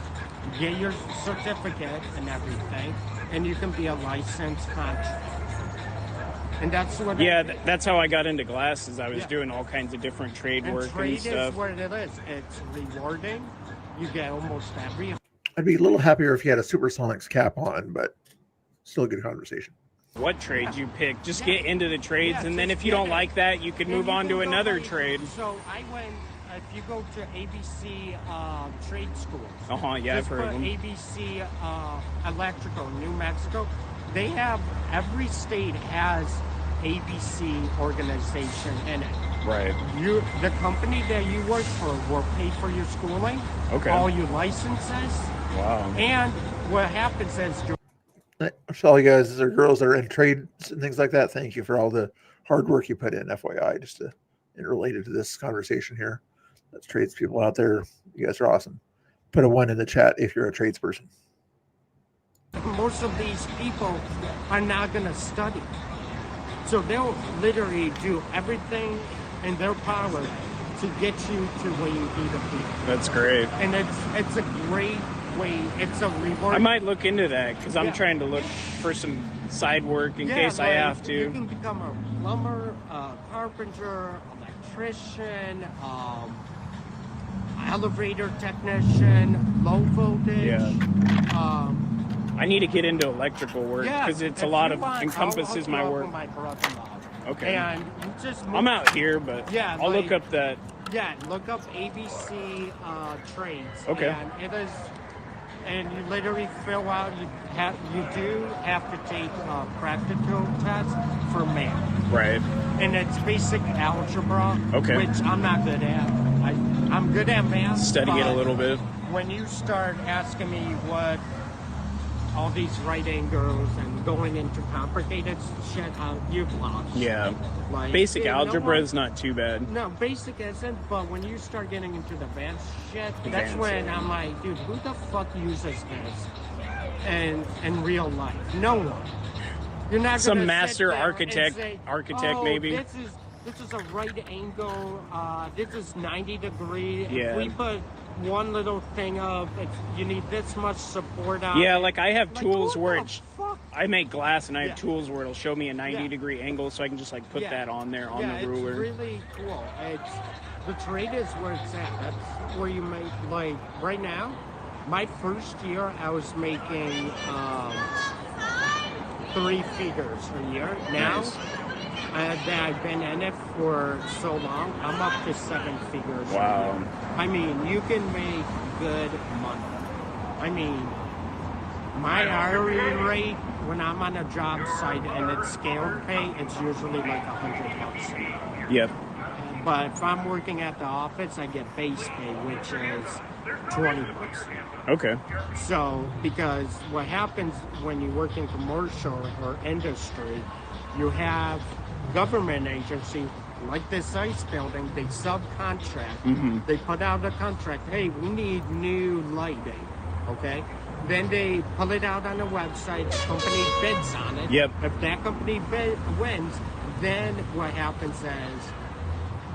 get your certificate and everything, and you can be a licensed contractor. And that's what. Yeah, that's how I got into glasses. I was doing all kinds of different trade And work trade and stuff. is what it is. It's rewarding. You get almost every. I'd be a little happier if you had a Supersonics cap on, but still a good conversation. What trades you pick, just get into the trades, and then if you don't like that, you could move on to another trade. So I went. If you go to ABC trade schools, Yeah, I've just heard of put them. ABC Electrical, New Mexico. They have, every state has ABC organization in it. Right. The company that you work for will pay for your schooling, Okay. all your licenses. Wow. And what happens is For all you guys or girls that are in trades and things like that, thank you for all the hard work you put in, FYI, just to and related to this conversation here. That's tradespeople out there. You guys are awesome. Put a 1 in the chat if you're a tradesperson. most of these people are not going to study. So they'll literally do everything in their power to get you to where you need to be. That's great. And it's a great way. It's a reward. I might look into that because I'm Yeah. trying to look for some side work in case I like, have to. You can become a plumber, a carpenter, electrician, elevator technician, low voltage. Yeah. I need to get into electrical work because it's a lot of encompasses my work. Okay. And you just I'm out here, but Yeah, I'll like- look up that. Yeah, look up ABC trades. Okay. And it is, and you literally fill out. You do have to take a practical test for math. Right. And it's basic algebra. Okay. Which I'm not good at. I'm good at math. Study it a but little bit. When you start asking me what all these right angles and going into complicated shit, you've lost. Yeah. Like, Basic yeah, no algebra one- is not too bad. No, basic isn't, but when you start getting into the advanced shit, that's Advanced, when yeah. I'm like, dude, who the fuck uses this in real life? No one. You're not Some gonna master sit there and architect- say, architect "Oh, maybe." This is a right angle. This is 90 degree. Yeah. If we put one little thing of you need this much support on. Yeah, it. like I have Like, tools who where the it's, I make glass and I have Yeah. tools where it'll show me a 90 Yeah. degree angle so I can just like put Yeah. that on there on Yeah, the ruler. it's really cool. It's the trade is where it's at. That's where you make, like, right now. My first year, I was making 3 figures a year. Now Nice. that I've been in it for so long, I'm up to 7 figures. Wow. A year. I mean, you can make good money. I mean, my hourly rate when I'm on a job site and it's scaled pay, it's usually like $100 an hour. Yep. But if I'm working at the office, I get base pay, which is $20. Okay. So, because what happens when you work in commercial or industry, you have government agency like this ICE building, they subcontract. Mhm. They put out a contract, hey, we need new lighting, okay? Then they pull it out on the website, the company bids on it. Yep. If that company wins, then what happens is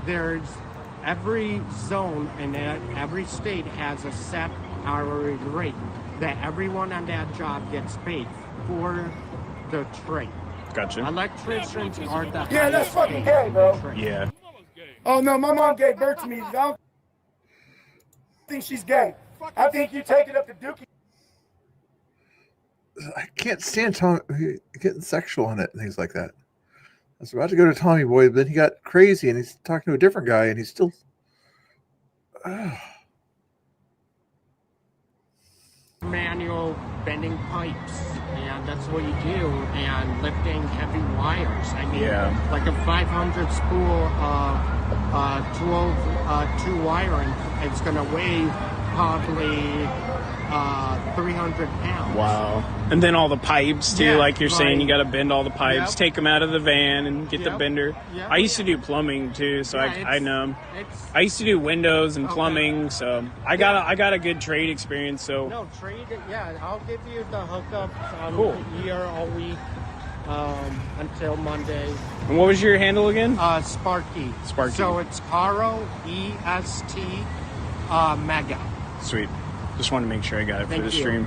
there's every zone and every state has a set hourly rate that everyone on that job gets paid for the trade. Gotcha. Electricians are the Yeah, that's highest fucking paid gay, bro. trade. Yeah. Oh no, my mom gave birth to me. I don't think she's gay. I think you take it up to Dookie. I can't stand Tommy getting sexual on it and things like that. I was about to go to Tommy Boy, but then he got crazy and he's talking to a different guy and he's still. Manual bending pipes, and that's what you do, and lifting heavy wires. I mean, Yeah. like a 500 spool of 12 2 wiring, it's going to weigh probably 300 pounds. Wow. And then all the pipes too, Yeah, like you're saying, you like- got to bend all the pipes, Yep. take them out of the van and get the Yep. bender. Yep. I used to do plumbing too, so Yeah, I it's- know. it's- I used to do windows and Okay. plumbing, so I got a good trade experience. So No, trade it. Yeah, I'll give you the hookups Cool. here all week until Monday. And what was your handle again? Sparky. Sparky. So it's Caro, EST, Mega. Sweet. Just want to make sure I got it Thank for the you. stream.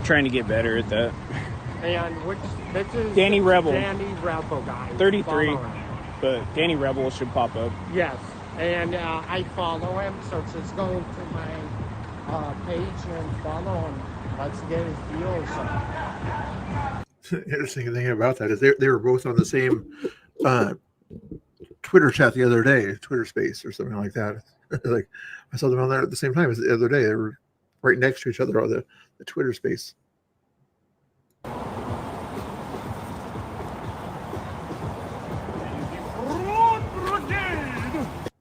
Trying to get better at that. And this is Danny Rebel. Danny Rebel, guys. 33, Follow him. but Danny Rebel should pop up. Yes, and I follow him, so just go to my page and follow him. Let's get his views up. Interesting thing about that is they were both on the same Twitter chat the other day, Twitter Space or something like that. Like I saw them on there at the same time as the other day. They were right next to each other on the Twitter Space.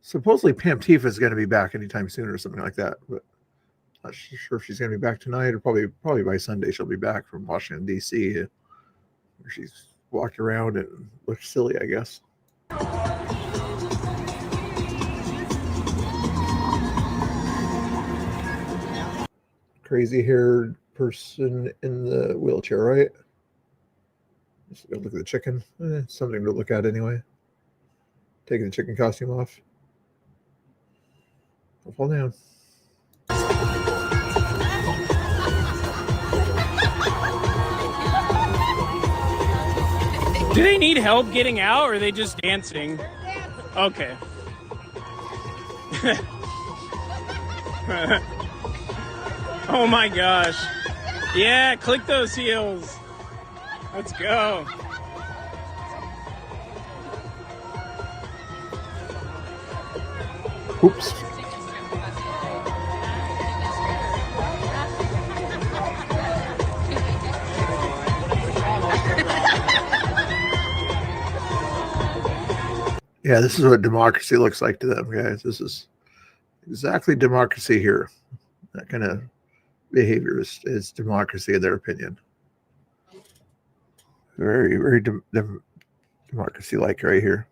Supposedly Pam Tifa is going to be back anytime soon or something like that, but not sure if she's going to be back tonight or probably by Sunday she'll be back from Washington D.C. where she's walked around and looked silly, I guess. Crazy haired person in the wheelchair, right? Just go look at the chicken. Something to look at anyway. Taking the chicken costume off. I'll fall down. Do they need help getting out, or are they just dancing? Okay. Oh my gosh. Yeah, click those heels. Let's go. Oops. Yeah, this is what democracy looks like to them, guys. This is exactly democracy here. That kind of behavior is democracy in their opinion. Very, very democracy-like right here.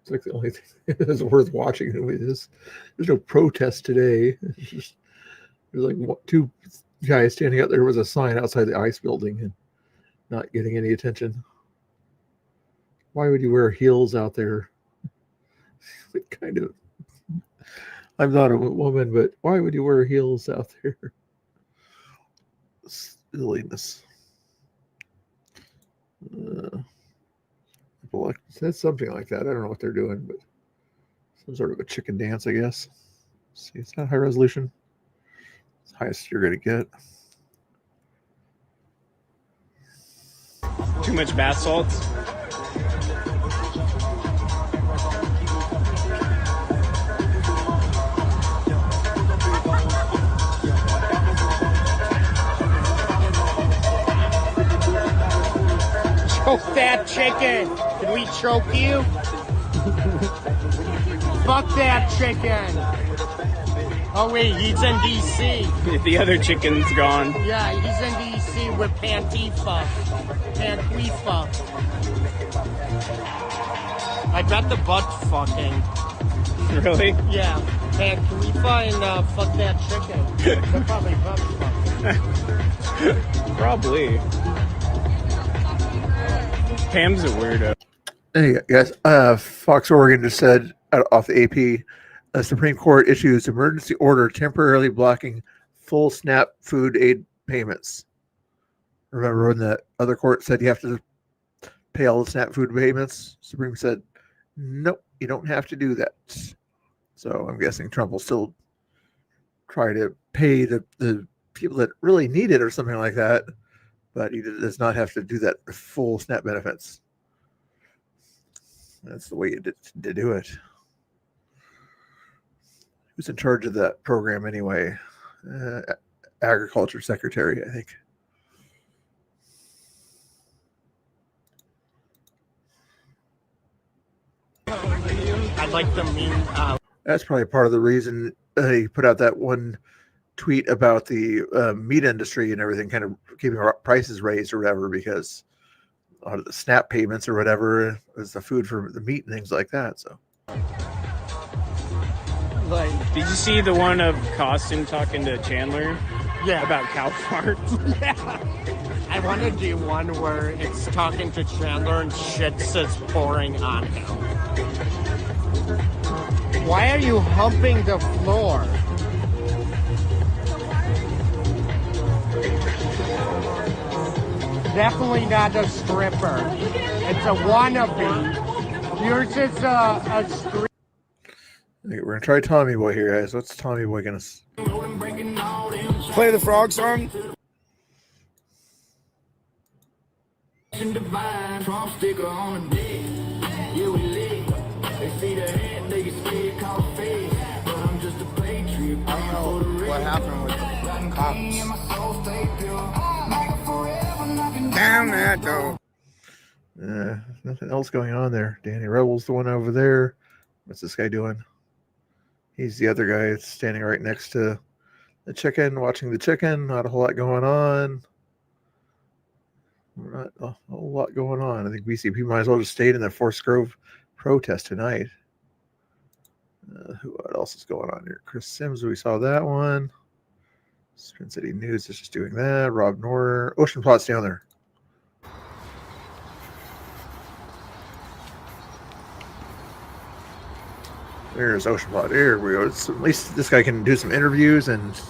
It's like the only thing that's worth watching. There's no protest today. There's like two guys standing out there with a sign outside the ICE building and not getting any attention. Why would you wear heels out there? Kind of. I'm not a woman, but why would you wear heels out there? Silliness. That's something like that. I don't know what they're doing, but some sort of a chicken dance, I guess. See, it's not high resolution. It's the highest you're going to get. Too much bath salts. Choke that chicken. Can we choke you? Fuck that chicken. Oh wait, he's in DC. The other chicken's gone. Yeah, he's in DC with Pantifa. Pantifa. I bet the butt fucking. Really? Yeah. Pantifa and fuck that chicken. They're probably butt fucking. Probably. Pam's a weirdo. Hey guys, Fox Oregon just said off the AP, the Supreme Court issues emergency order temporarily blocking full SNAP food aid payments. Remember when the other court said you have to pay all the SNAP food payments? Supreme said, nope, you don't have to do that. So I'm guessing Trump will still try to pay the people that really need it or something like that, but he does not have to do that full SNAP benefits. That's the way to do it. Who's in charge of that program anyway? Agriculture Secretary, I think. I'd like the mean. That's probably part of the reason he put out that one tweet about the meat industry and everything, kind of keeping our prices raised or whatever, because a lot of the SNAP payments or whatever is the food for the meat and things like that. So, like, did you see the one of Costin talking to Chandler? Yeah. About cow farts? Yeah. I want to do one where it's talking to Chandler and shit's just pouring on him. Why are you humping the floor? Definitely not a stripper. It's a wannabe. Yours is a street. we're gonna try Tommy Boy here, guys. What's Tommy Boy gonna Play the frog song. What happened with the cops? Damn that though. Nothing else going on there. Danny Rebel's the one over there. What's this guy doing? He's the other guy that's standing right next to the chicken, watching the chicken. Not a whole lot going on. Not a whole lot going on. I think BCP might as well just stayed in the Forest Grove protest tonight. What else is going on here? Chris Sims, we saw that one. Spin City News is just doing that. Rob Knorr. Ocean Plot's down there. There's Ocean Plot. Here we go. At least this guy can do some interviews and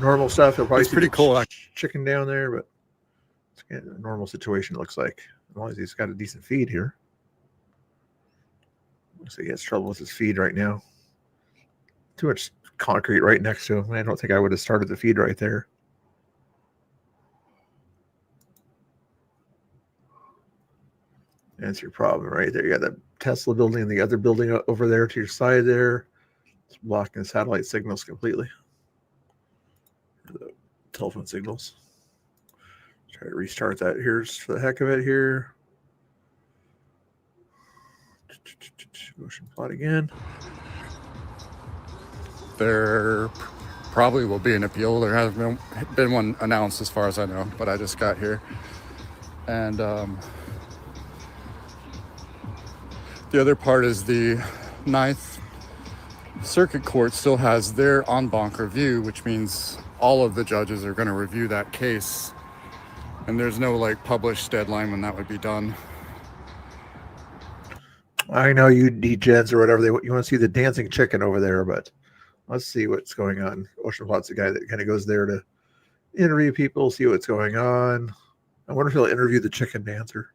normal stuff. He'll probably see pretty cool. Chicken down there, but it's kind of a normal situation, it looks like. As long as he's got a decent feed here. Looks like he has trouble with his feed right now. Too much concrete right next to him. I don't think I would have started the feed right there. That's your problem right there. You got that Tesla building and the other building over there to your side there. It's blocking the satellite signals completely. The telephone signals. Try to restart that here just for the heck of it here. Ocean Plot again. There probably will be an appeal. There hasn't been one announced as far as I know, but I just got here. And the other part is the Ninth Circuit Court still has their en banc review, which means all of the judges are going to review that case. And there's no like published deadline when that would be done. I know you degens or whatever. You want to see the dancing chicken over there, but let's see what's going on. Ocean Plot's the guy that kind of goes there to interview people, see what's going on. I wonder if he'll interview the chicken dancer.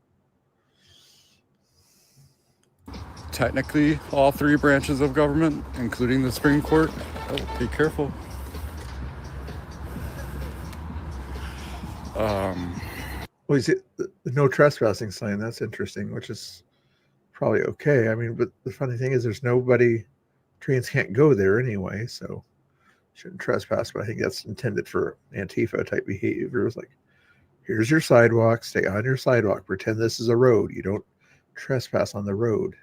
Technically, all three branches of government, including the Supreme Court. Oh, be careful. Well, you see the no trespassing sign. That's interesting, which is probably okay. I mean, but the funny thing is there's nobody, trains can't go there anyway, so shouldn't trespass. But I think that's intended for Antifa type behavior. It's like, here's your sidewalk, stay on your sidewalk, pretend this is a road. You don't trespass on the road.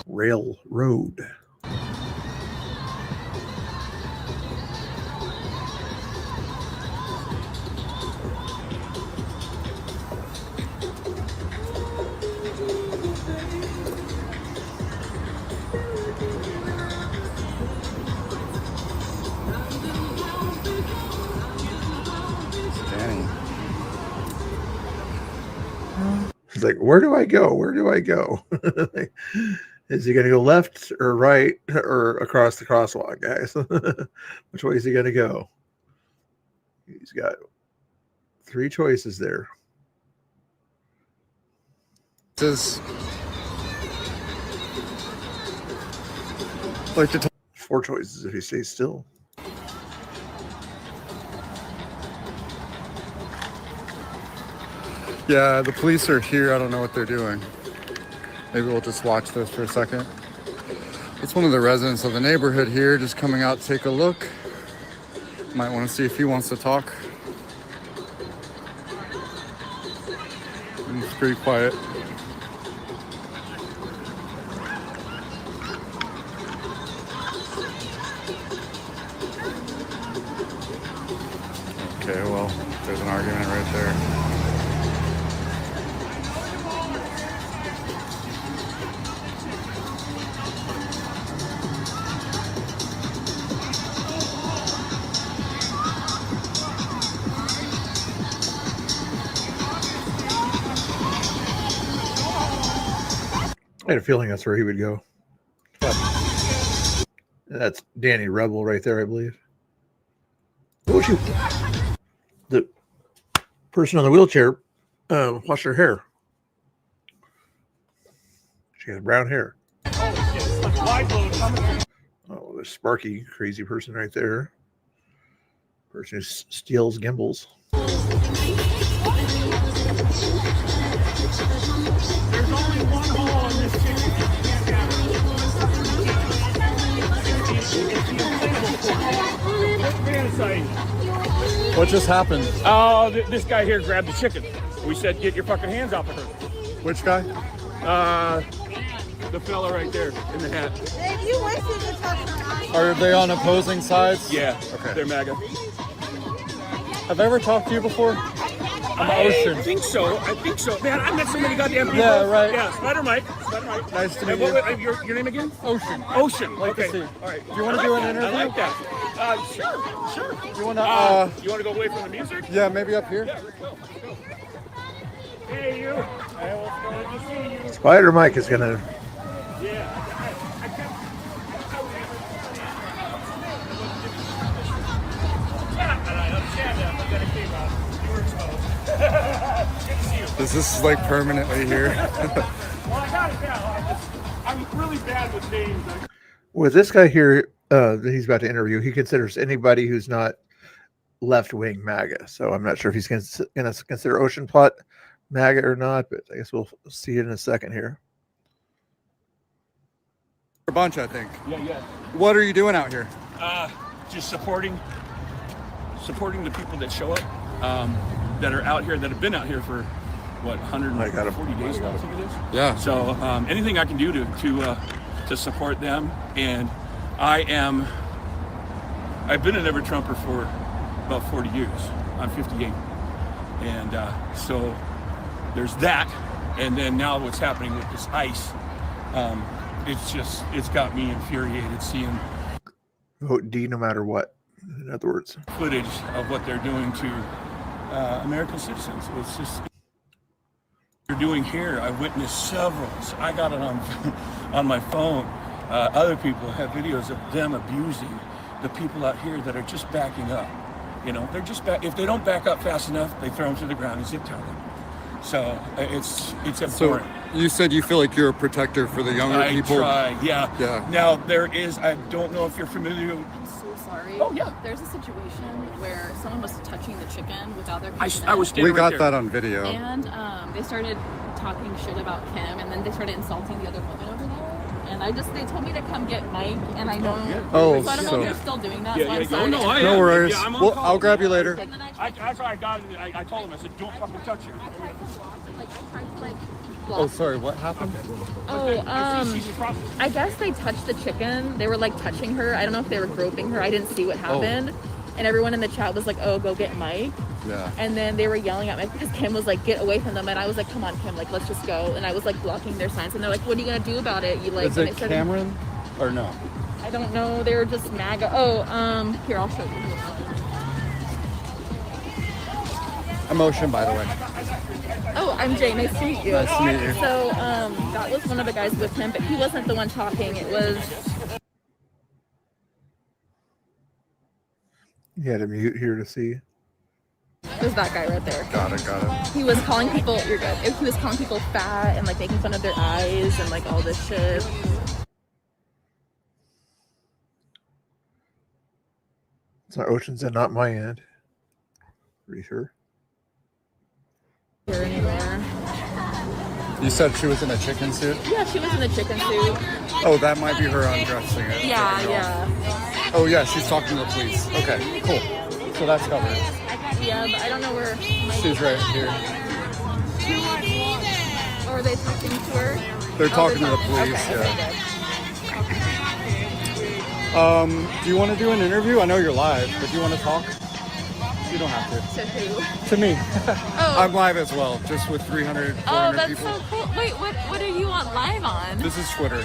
Railroad. He's like, where do I go? Where do I go? Is he going to go left or right or across the crosswalk, guys? Which way is he going to go? He's got 3 choices there. Says like the 4 choices if he stays still. Yeah, the police are here. I don't know what they're doing. Maybe we'll just watch this for a second. It's one of the residents of the neighborhood here just coming out to take a look. Might want to see if he wants to talk. It's pretty quiet. an argument right there. I had a feeling that's where he would go. That's Danny Rebel right there, I believe. Oh, shoot. The person on the wheelchair washed her hair. She had brown hair. Oh, the Sparky, crazy person right there. Person who steals gimbals. There's only one hole in this chicken. What just happened? Oh, this guy here grabbed the chicken. We said, get your fucking hands off of her. Which guy? The fella right there in the hat. If you want to talk to Are they on opposing sides? Yeah, Okay. they're MAGA. Have I ever talked to you before? I'm Ocean. I think so. Man, I met so many goddamn people. Yeah, right. Yeah, Spider Mike. Nice to meet And you. your name again? Ocean. Ocean. Like to Okay. see. All right. Do you want to I do like an that. interview? I like that. Sure. You want to? You want to go away from the music? Yeah, maybe up here. Yeah, let's go. Hey, you. I was going to see you. Spider Mike is gonna. Yeah. Is this like permanently here? Well, I got it now. I'm really bad with names. With this guy here that he's about to interview, he considers anybody who's not left-wing MAGA. So I'm not sure if he's going to consider Ocean Plot MAGA or not, but I guess we'll see it in a second here. A bunch, I think. Yeah. What are you doing out here? Just supporting the people that show up, that are out here, that have been out here for what, 140 days now, I think it is. Yeah. So anything I can do to support them, and I've been a Never Trumper for about 40 years. I'm 58, and so there's that, and then now what's happening with this ICE, it's got me infuriated seeing Vote D no matter what. In other words, footage of what they're doing to American citizens. It's just they're doing here. I witnessed several. So I got it on my phone. Other people have videos of them abusing the people out here that are just backing up. You know, they're just if they don't back up fast enough, they throw them to the ground and zip tie them. So it's abhorrent. So you said you feel like you're a protector for the younger people. I try, yeah. Yeah. Now I don't know if you're familiar. I'm so sorry. Oh, yeah. There's a situation where someone was touching the chicken without their I consent. was standing We got right that there. on video. And they started talking shit about Kim, and then they started insulting the other woman over there. And they told me to come get Mike, and I know. Oh, so I don't know so- if they're still doing that. Yeah, so I'm yeah, sorry. no, I No am. worries. Yeah, I'm on Well, call. I'll grab you later. That's why I got it. I told him, I said, don't fucking touch her. Oh, sorry. What happened? Oh, I guess they touched the chicken. They were like touching her. I don't know if they were groping her. I didn't see what happened. And everyone in the chat was like, "Oh, go get Mike." Yeah. And then they were yelling at me because Kim was like, "Get away from them!" And I was like, "Come on, Kim, like let's just go." And I was like blocking their signs, and they're like, "What are you gonna do about it?" You like? Is and it they started- Cameron or no? I don't know. They were just MAGA. Oh, here I'll show you. Emotion, by the way. Oh, I'm Jay. Nice to meet you. Nice to meet you. So, that was one of the guys with him, but he wasn't the one talking. It was. you had to mute here to see. It was that guy right there. Got it. He was calling people. You're good. He was calling people fat and like making fun of their eyes and like all this shit. It's not Ocean's and not my end. Pretty sure. Here anymore. You said she was in a chicken suit? Yeah, she was in the chicken suit. Oh, that might be her undressing it. Yeah. Oh, yeah, she's talking to the police. Okay, cool. So that's covered. Yeah, but I don't know where. She's right here. Or are they talking to her? They're talking to the Okay, police, okay, yeah. Do you want to do an interview? I know you're live, but do you want to talk? You don't have to. To who? To me. Oh. I'm live as well, just with 300, 400 Oh, that's people. so cool. Wait, what are you on live on? This is Twitter.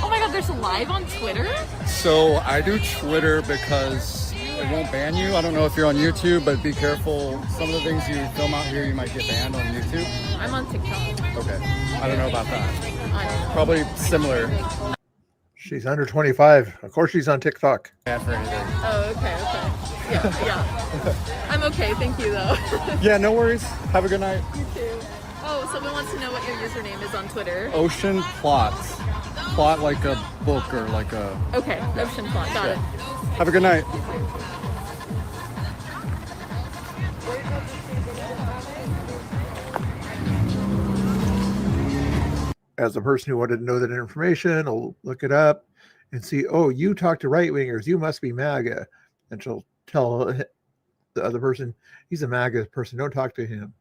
Oh my god, there's live on Twitter? So I do Twitter because it won't ban you. I don't know if you're on YouTube, but be careful. Some of the things you film out here, you might get banned on YouTube. I'm on TikTok. Okay. I don't know about that. I don't know. Probably similar. She's under 25. Of course, she's on TikTok. Bad for anything. Oh, okay. Yeah. I'm okay, thank you though. Yeah, no worries. Have a good night. You too. Oh, someone wants to know what your username is on Twitter. Ocean Plots. Plot like a book or like a... Okay, Ocean Plot, got it. Have a good night. As a person who wanted to know that information, I'll look it up and see, oh, you talk to right wingers, you must be MAGA. And she'll tell the other person, he's a MAGA person, don't talk to him.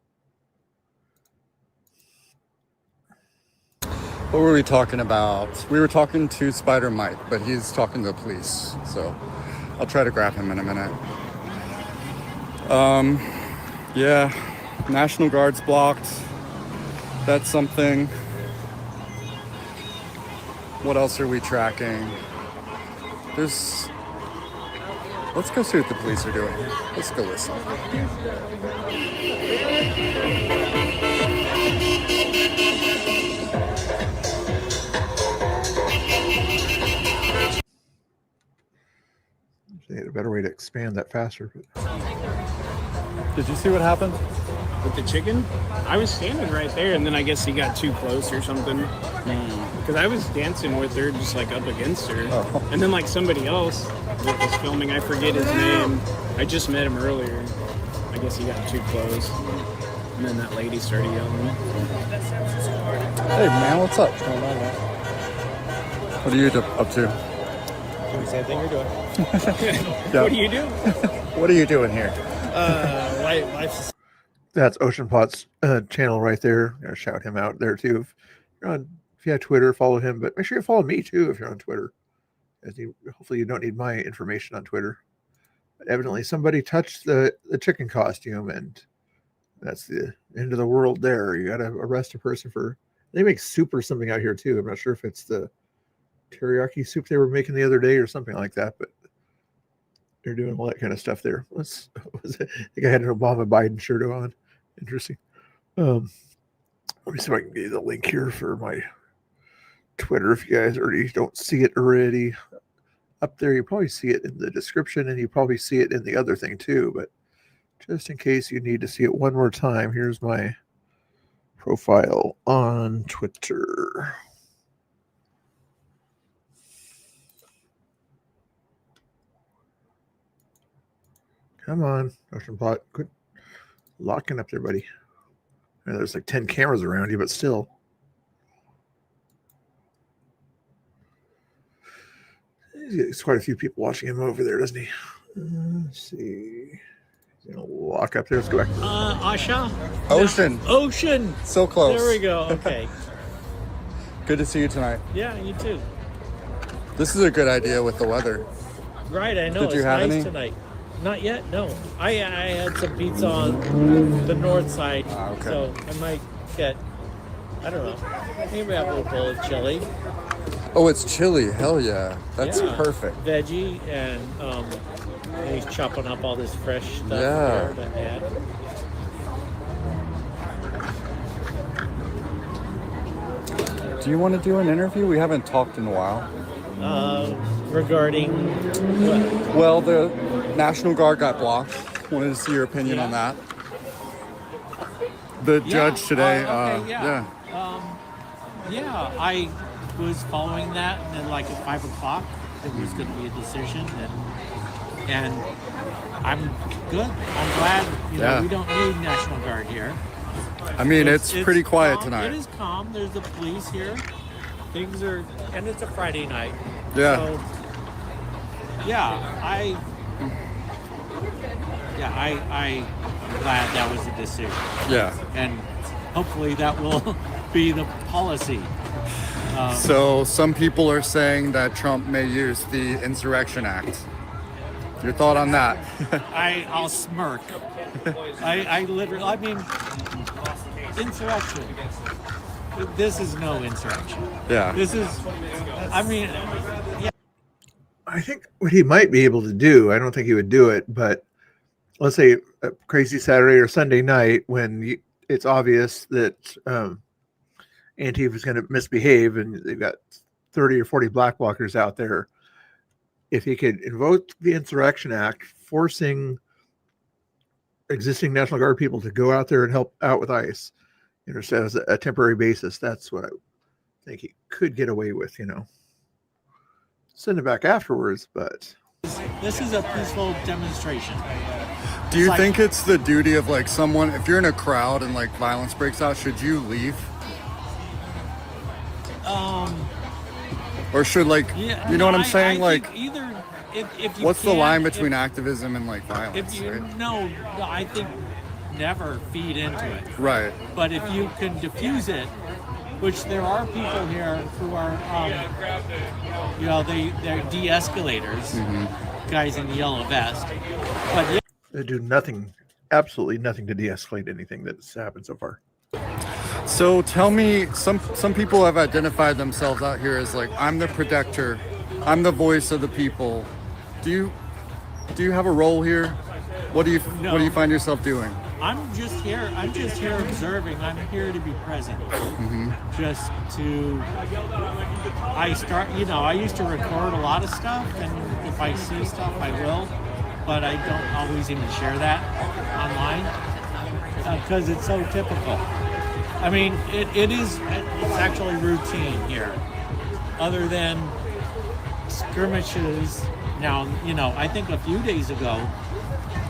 What were we talking about? We were talking to Spider Mike, but he's talking to the police. So I'll try to grab him in a minute. Yeah, National Guard's blocked. That's something. What else are we tracking? Let's go see what the police are doing. Let's go listen. They had a better way to expand that faster. Did you see what happened? With the chicken? I was standing right there, and then I guess he got too close or something. Because I was dancing with her, just like up against her. Oh. And then like somebody else that was filming, I forget his name. I just met him earlier. I guess he got too close. And then that lady started yelling. Hey man, what's up? What are you up to? Doing the same thing you're doing. Yeah. What do you do? What are you doing here? Life's... That's Ocean Pot's channel right there. I'm gonna shout him out there too. If you have Twitter, follow him, but make sure you follow me too if you're on Twitter. Hopefully you don't need my information on Twitter. But evidently somebody touched the chicken costume, and that's the end of the world there. You gotta arrest a person for... They make soup or something out here too. I'm not sure if it's the teriyaki soup they were making the other day or something like that, but they're doing all that kind of stuff there. I think I had an Obama Biden shirt on. Interesting. Let me see if I can get you the link here for my Twitter if you guys already don't see it already. Up there, you probably see it in the description, and you probably see it in the other thing too, but just in case you need to see it one more time, here's my profile on Twitter. Come on, Ocean Plot. Quit locking up there, buddy. I know there's like 10 cameras around you, but still. There's quite a few people watching him over there, doesn't he? Let's see. He's going to lock up there. Let's go back. Asha? Ocean. Ocean. So close. There we go. Okay. Good to see you tonight. Yeah, you too. This is a good idea with the weather. Right, I know. Did you it's have nice any? tonight. Not yet, no. I had some pizza on the north side, okay. So I might get, I don't know, maybe have a little bowl of chili. Oh, it's chili. Hell yeah. That's Yeah. perfect. Veggie, and he's chopping up all this fresh stuff Yeah. here that I had. Do you want to do an interview? We haven't talked in a while. Regarding what? Well, the National Guard got blocked. Wanted to see your opinion on that. The judge today. Yeah, I was following that, and like at 5 o'clock, there was going to be a decision, and I'm good. I'm glad. You know, we don't need National Guard here. I mean, it's pretty quiet calm. tonight. It is calm. There's the police here. Things are, and it's a Friday night. Yeah. So, I'm glad that was the decision. Yeah. And hopefully that will be the policy. So some people are saying that Trump may use the Insurrection Act Your thought on that? I'll smirk. I literally, I mean, insurrection. This is no insurrection. Yeah. This is, I mean, yeah. I think what he might be able to do, I don't think he would do it, but let's say a crazy Saturday or Sunday night when it's obvious that Antifa is going to misbehave and they've got 30 or 40 black blockers out there. If he could invoke the Insurrection Act, forcing existing National Guard people to go out there and help out with ICE, as a temporary basis, that's what I think he could get away with, Send it back afterwards, but This is a peaceful demonstration. Do you think it's the duty of like someone, if you're in a crowd and like violence breaks out, should you leave? Or should like, you know what I'm saying? I like, think either if you what's the line can't- between activism and like violence? If you right? no, I think never feed into it. Right. But if you can diffuse it, which there are people here who are, they're de-escalators, guys in the yellow vest. But they do nothing, absolutely nothing to de-escalate anything that's happened so far. So tell me, some people have identified themselves out here as like, I'm the protector, I'm the voice of the people. Do you have a role here? What do you find yourself doing? I'm just here observing. I'm here to be present. Just to, I used to record a lot of stuff, and if I see stuff, I will, but I don't always even share that online because it's so typical. I mean, it's actually routine here, other than skirmishes. Now, I think a few days ago,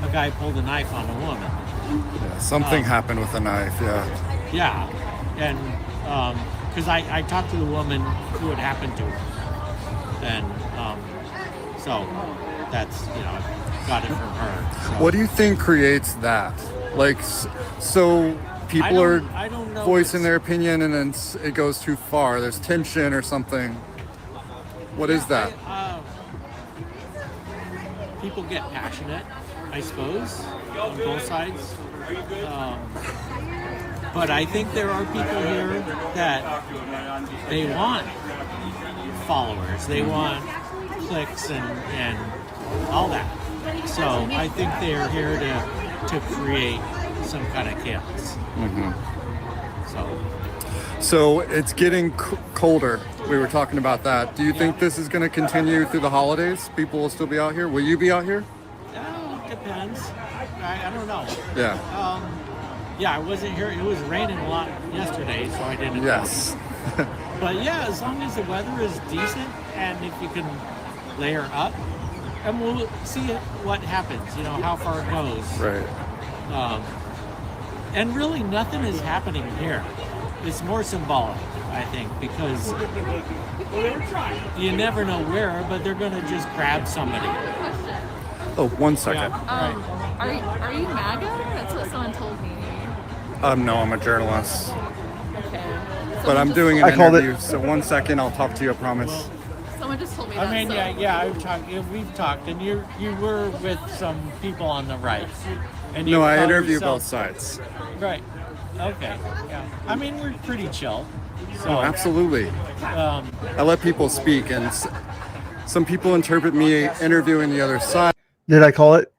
a guy pulled a knife on a woman. Yeah, something happened with a knife, yeah. Yeah, and because I talked to the woman who it happened to her, and so that's, got it from her. So. What do you think creates that? Like, so people are voicing their opinion and then it goes too far. There's tension or something. What is that? People get passionate, I suppose, on both sides. But I think there are people here that they want followers, they want clicks and all that. So I think they're here to create some kind of chaos. So it's getting colder. We were talking about that. Do you think this is going to continue through the holidays? People will still be out here? Will you be out here? Depends. I don't know. Yeah. I wasn't here. It was raining a lot yesterday, so I didn't. Yes. But yeah, as long as the weather is decent and if you can layer up, and we'll see what happens, how far it goes. Right. And really nothing is happening here. It's more symbolic, I think, because you never know where, but they're going to just grab somebody. Oh, 1 second. Are you MAGA? That's what someone told me. No, I'm a journalist. Okay. But I'm doing an interview, so 1 second, I'll talk to you, I promise. Someone just told me that. I mean, we've talked, and you were with some people on the right. And No, I interview both sides. Right. Okay. Yeah. I mean, we're pretty chill. So, Oh, absolutely. I let people speak, and some people interpret me interviewing the other side. Did I call it?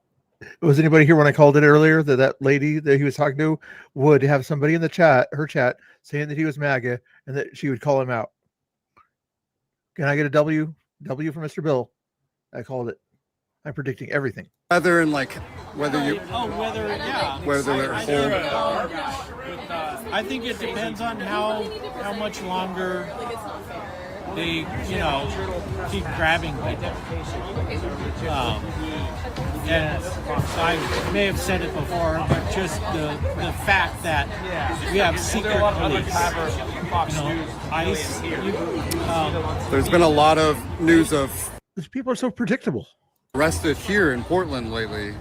Was anybody here when I called it earlier that lady that he was talking to would have somebody in the her chat, saying that he was MAGA and that she would call him out? Can I get a W from Mr. Bill? I called it. I'm predicting everything. Whether and like whether you whether they're whole. I think it depends on how much longer they keep grabbing people. And I may have said it before, but just the fact that we have secret police, ICE. There's been a lot of news of these people are so predictable. Arrested here in Portland lately.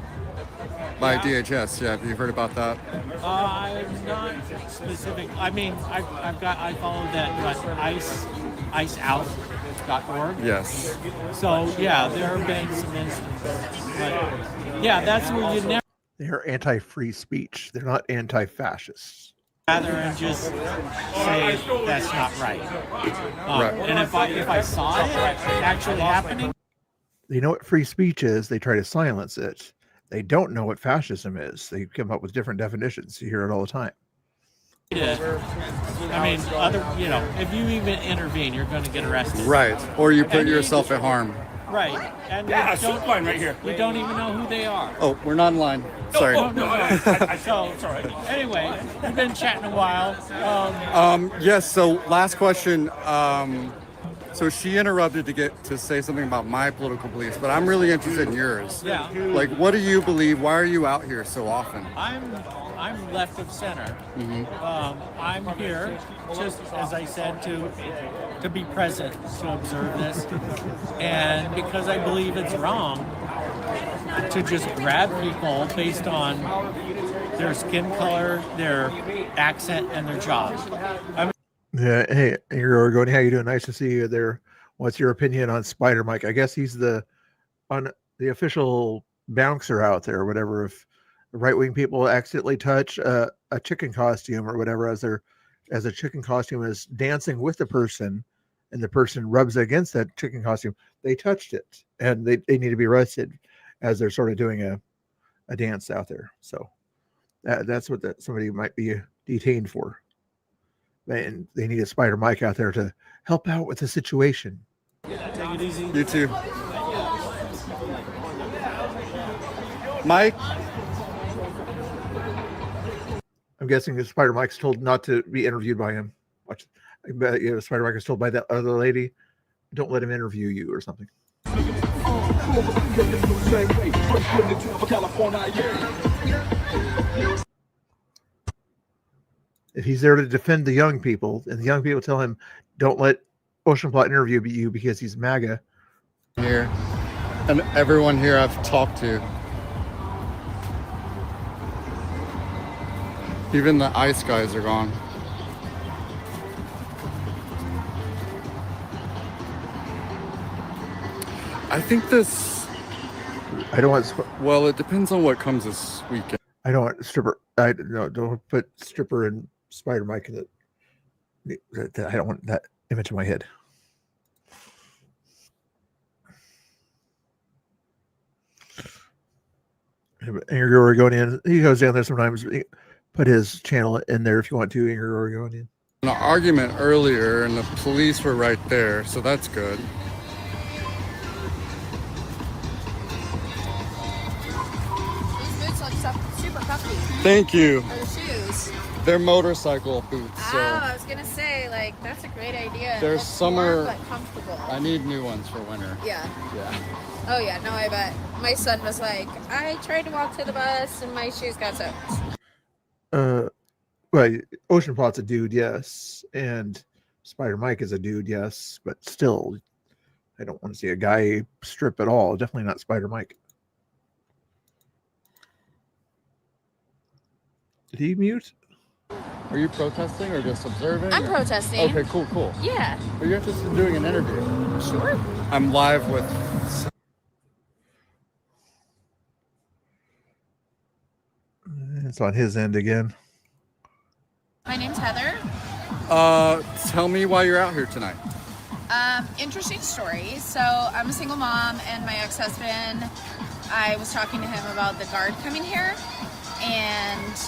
by DHS. Yeah, have you heard about that? I'm not specific. I mean, I followed that iceout.org. Yes. So yeah, there have been some instances, but yeah, that's where you never They're anti-free speech. They're not anti-fascists. rather and just say that's not right. Right. And if I saw it actually happening, They know what free speech is. They try to silence it. They don't know what fascism is. They come up with different definitions. You hear it all the time. I mean, if you even intervene, you're going to get arrested. Right. Or you put yourself at harm. Right. And Yeah, you don't, line right here. You don't even know who they are. Oh, we're not in line. Sorry. So, anyway, we've been chatting a while. Yes, so last question. So she interrupted to say something about my political beliefs, but I'm really interested in yours. Yeah. Like, what do you believe? Why are you out here so often? I'm left of center. I'm here, just as I said, to be present, to observe this, and because I believe it's wrong to just grab people based on their skin color, their accent, and their job. Yeah. Hey, you're Oregon. How you doing? Nice to see you there. What's your opinion on Spider Mike? I guess he's the official bouncer out there, or whatever. If right-wing people accidentally touch a chicken costume or whatever, as a chicken costume is dancing with the person, and the person rubs against that chicken costume, they touched it, and they need to be arrested as they're sort of doing a dance out there. So that's what somebody might be detained for. And they need a Spider Mike out there to help out with the situation. Take it easy. You too. Mike? I'm guessing that Spider Mike's told not to be interviewed by him. Watch. I bet Spider Mike is told by that other lady, don't let him interview you or something. If he's there to defend the young people, and the young people tell him, don't let Ocean Plot interview you because he's MAGA. Here. And everyone here I've talked to. Even the ICE guys are gone. I think this... I don't want... Well, it depends on what comes this weekend. I don't want stripper... don't put stripper and Spider Mike in it. I don't want that image in my head. Angry Oregonian, he goes down there sometimes. Put his channel in there if you want to, Angry Oregonian. An argument earlier, and the police were right there, so that's good. These boots look super comfy. Thank you. Or the shoes. They're motorcycle boots. So I was gonna say, like, that's a great idea. They're It's summer, warm, but comfortable. I need new ones for winter. Yeah. Yeah. Oh yeah, no, I bet. My son was like, I tried to walk to the bus and my shoes got soaked. Well, Ocean Plot's a dude, yes, and Spider Mike is a dude, yes, but still, I don't want to see a guy strip at all. Definitely not Spider Mike. Did he mute? Are you protesting or just observing? I'm protesting. Okay, cool. Yeah. Are you interested in doing an interview? Sure. I'm live with... It's on his end again. My name's Heather. Tell me why you're out here tonight. Interesting story. So I'm a single mom, and my ex-husband, I was talking to him about the guard coming here, and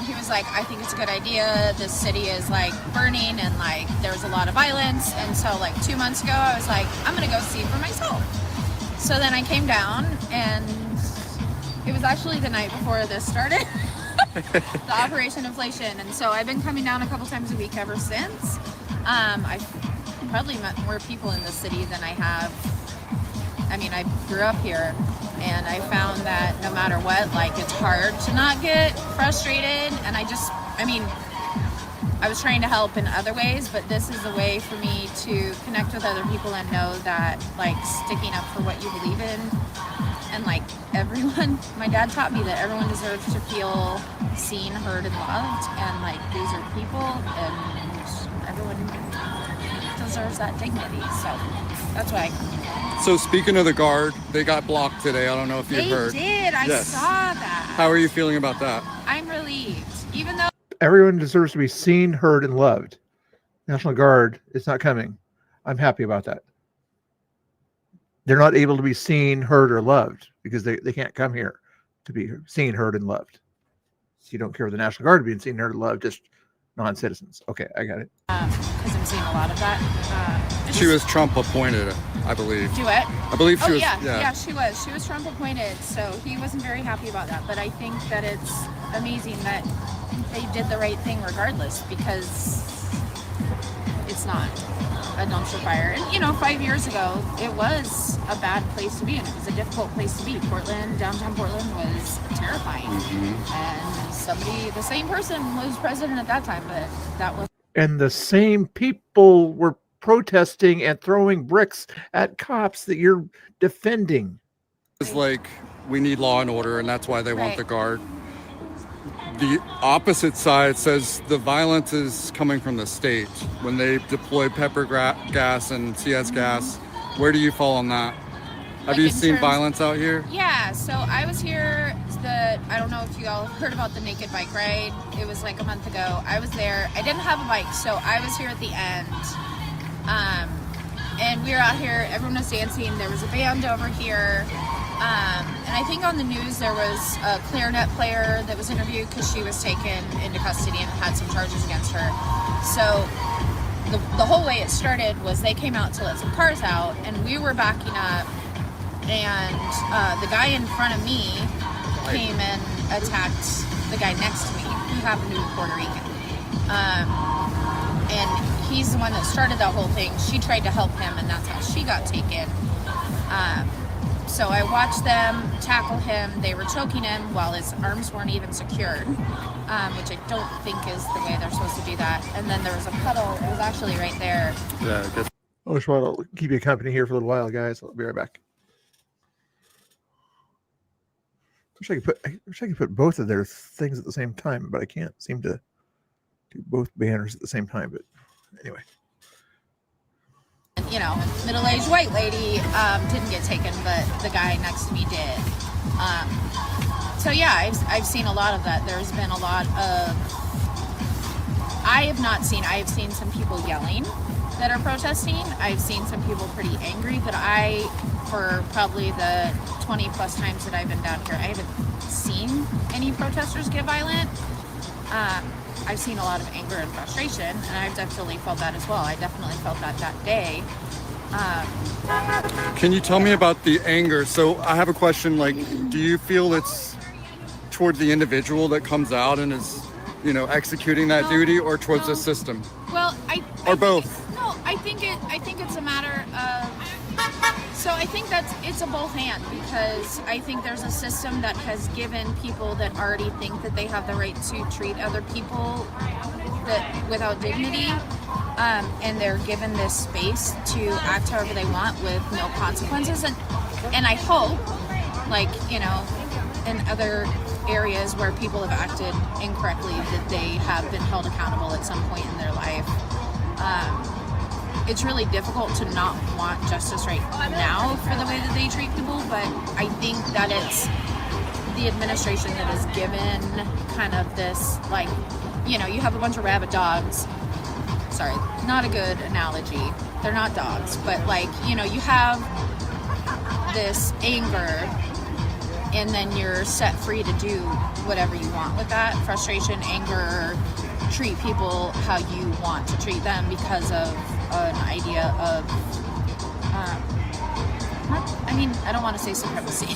he was like, I think it's a good idea. This city is like burning, and like there's a lot of violence. And so like 2 months ago, I was like, I'm gonna go see for myself. So then I came down, and it was actually the night before this started. The Operation Inflation. And so I've been coming down a couple times a week ever since. I've probably met more people in the city than I have. I mean, I grew up here, and I found that no matter what, like, it's hard to not get frustrated. And I was trying to help in other ways, but this is a way for me to connect with other people and know that, like, sticking up for what you believe in and like everyone, my dad taught me that everyone deserves to feel seen, heard, and loved, and like these are people, and everyone deserves that dignity. So that's why I come here. So speaking of the Guard, they got blocked today. I don't know if you heard. They did. I Yes. saw that. How are you feeling about that? I'm relieved, even though. Everyone deserves to be seen, heard, and loved. National Guard is not coming. I'm happy about that. They're not able to be seen, heard, or loved because they can't come here to be seen, heard, and loved. So you don't care with the National Guard being seen, heard, and loved, just non-citizens. Okay, I got it. Because I'm seeing a lot of that. She was Trump appointed, I believe. Do it? I believe she oh, was. Yeah, she was. She was Trump appointed, so he wasn't very happy about that. But I think that it's amazing that they did the right thing regardless, because it's not a dumpster fire. And, you know, 5 years ago, it was a bad place to be, and it was a difficult place to be. Portland, downtown Portland was terrifying. And the same person was president at that time, but that was. And the same people were protesting and throwing bricks at cops that you're defending. It's like, we need law and order, and that's why they want Right. the Guard. The opposite side says the violence is coming from the state when they deploy pepper gas and CS gas. Where do you fall on that? Have Like you in seen terms- violence out here? Yeah, so I was here, I don't know if you all heard about the naked bike ride. It was like a month ago. I was there. I didn't have a bike, so I was here at the end. And we were out here, everyone was dancing. There was a band over here. And I think on the news there was a clarinet player that was interviewed because she was taken into custody and had some charges against her. So the whole way it started was they came out to let some cars out, and we were backing up, and the guy in front of me came and attacked the guy next to me, who happened to be Puerto Rican. And he's the one that started that whole thing. She tried to help him, and that's how she got taken. So I watched them tackle him. They were choking him while his arms weren't even secured, which I don't think is the way they're supposed to do that. And then there was a puddle. It was actually right there. Yeah, I guess. I just want to keep you company here for a little while, guys. I'll be right back. I wish I could put both of their things at the same time, but I can't seem to do both banners at the same time. But anyway. You know, middle-aged white lady didn't get taken, but the guy next to me did. So yeah, I've seen a lot of that. There's been a lot of. I have seen some people yelling that are protesting. I've seen some people pretty angry, but for probably the 20 plus times that I've been down here, I haven't seen any protesters get violent. I've seen a lot of anger and frustration, and I've definitely felt that as well. I definitely felt that day. Can you tell me about the anger? So I have a question, like, do you feel it's towards the individual that comes out and is, you know, executing that duty, or towards the system? Well, or both? I think it's a matter of. So I think it's a both and, because I think there's a system that has given people that already think that they have the right to treat other people that without dignity, and they're given this space to act however they want with no consequences. And I hope, like, you know, in other areas where people have acted incorrectly, that they have been held accountable at some point in their life. It's really difficult to not want justice right now for the way that they treat people, but I think that it's the administration that has given kind of this, like, you know, you have a bunch of rabid dogs. Sorry, not a good analogy. They're not dogs, but, like, you know, you have this anger, and then you're set free to do whatever you want with that frustration, anger, treat people how you want to treat them because of an idea of, I don't want to say supremacy,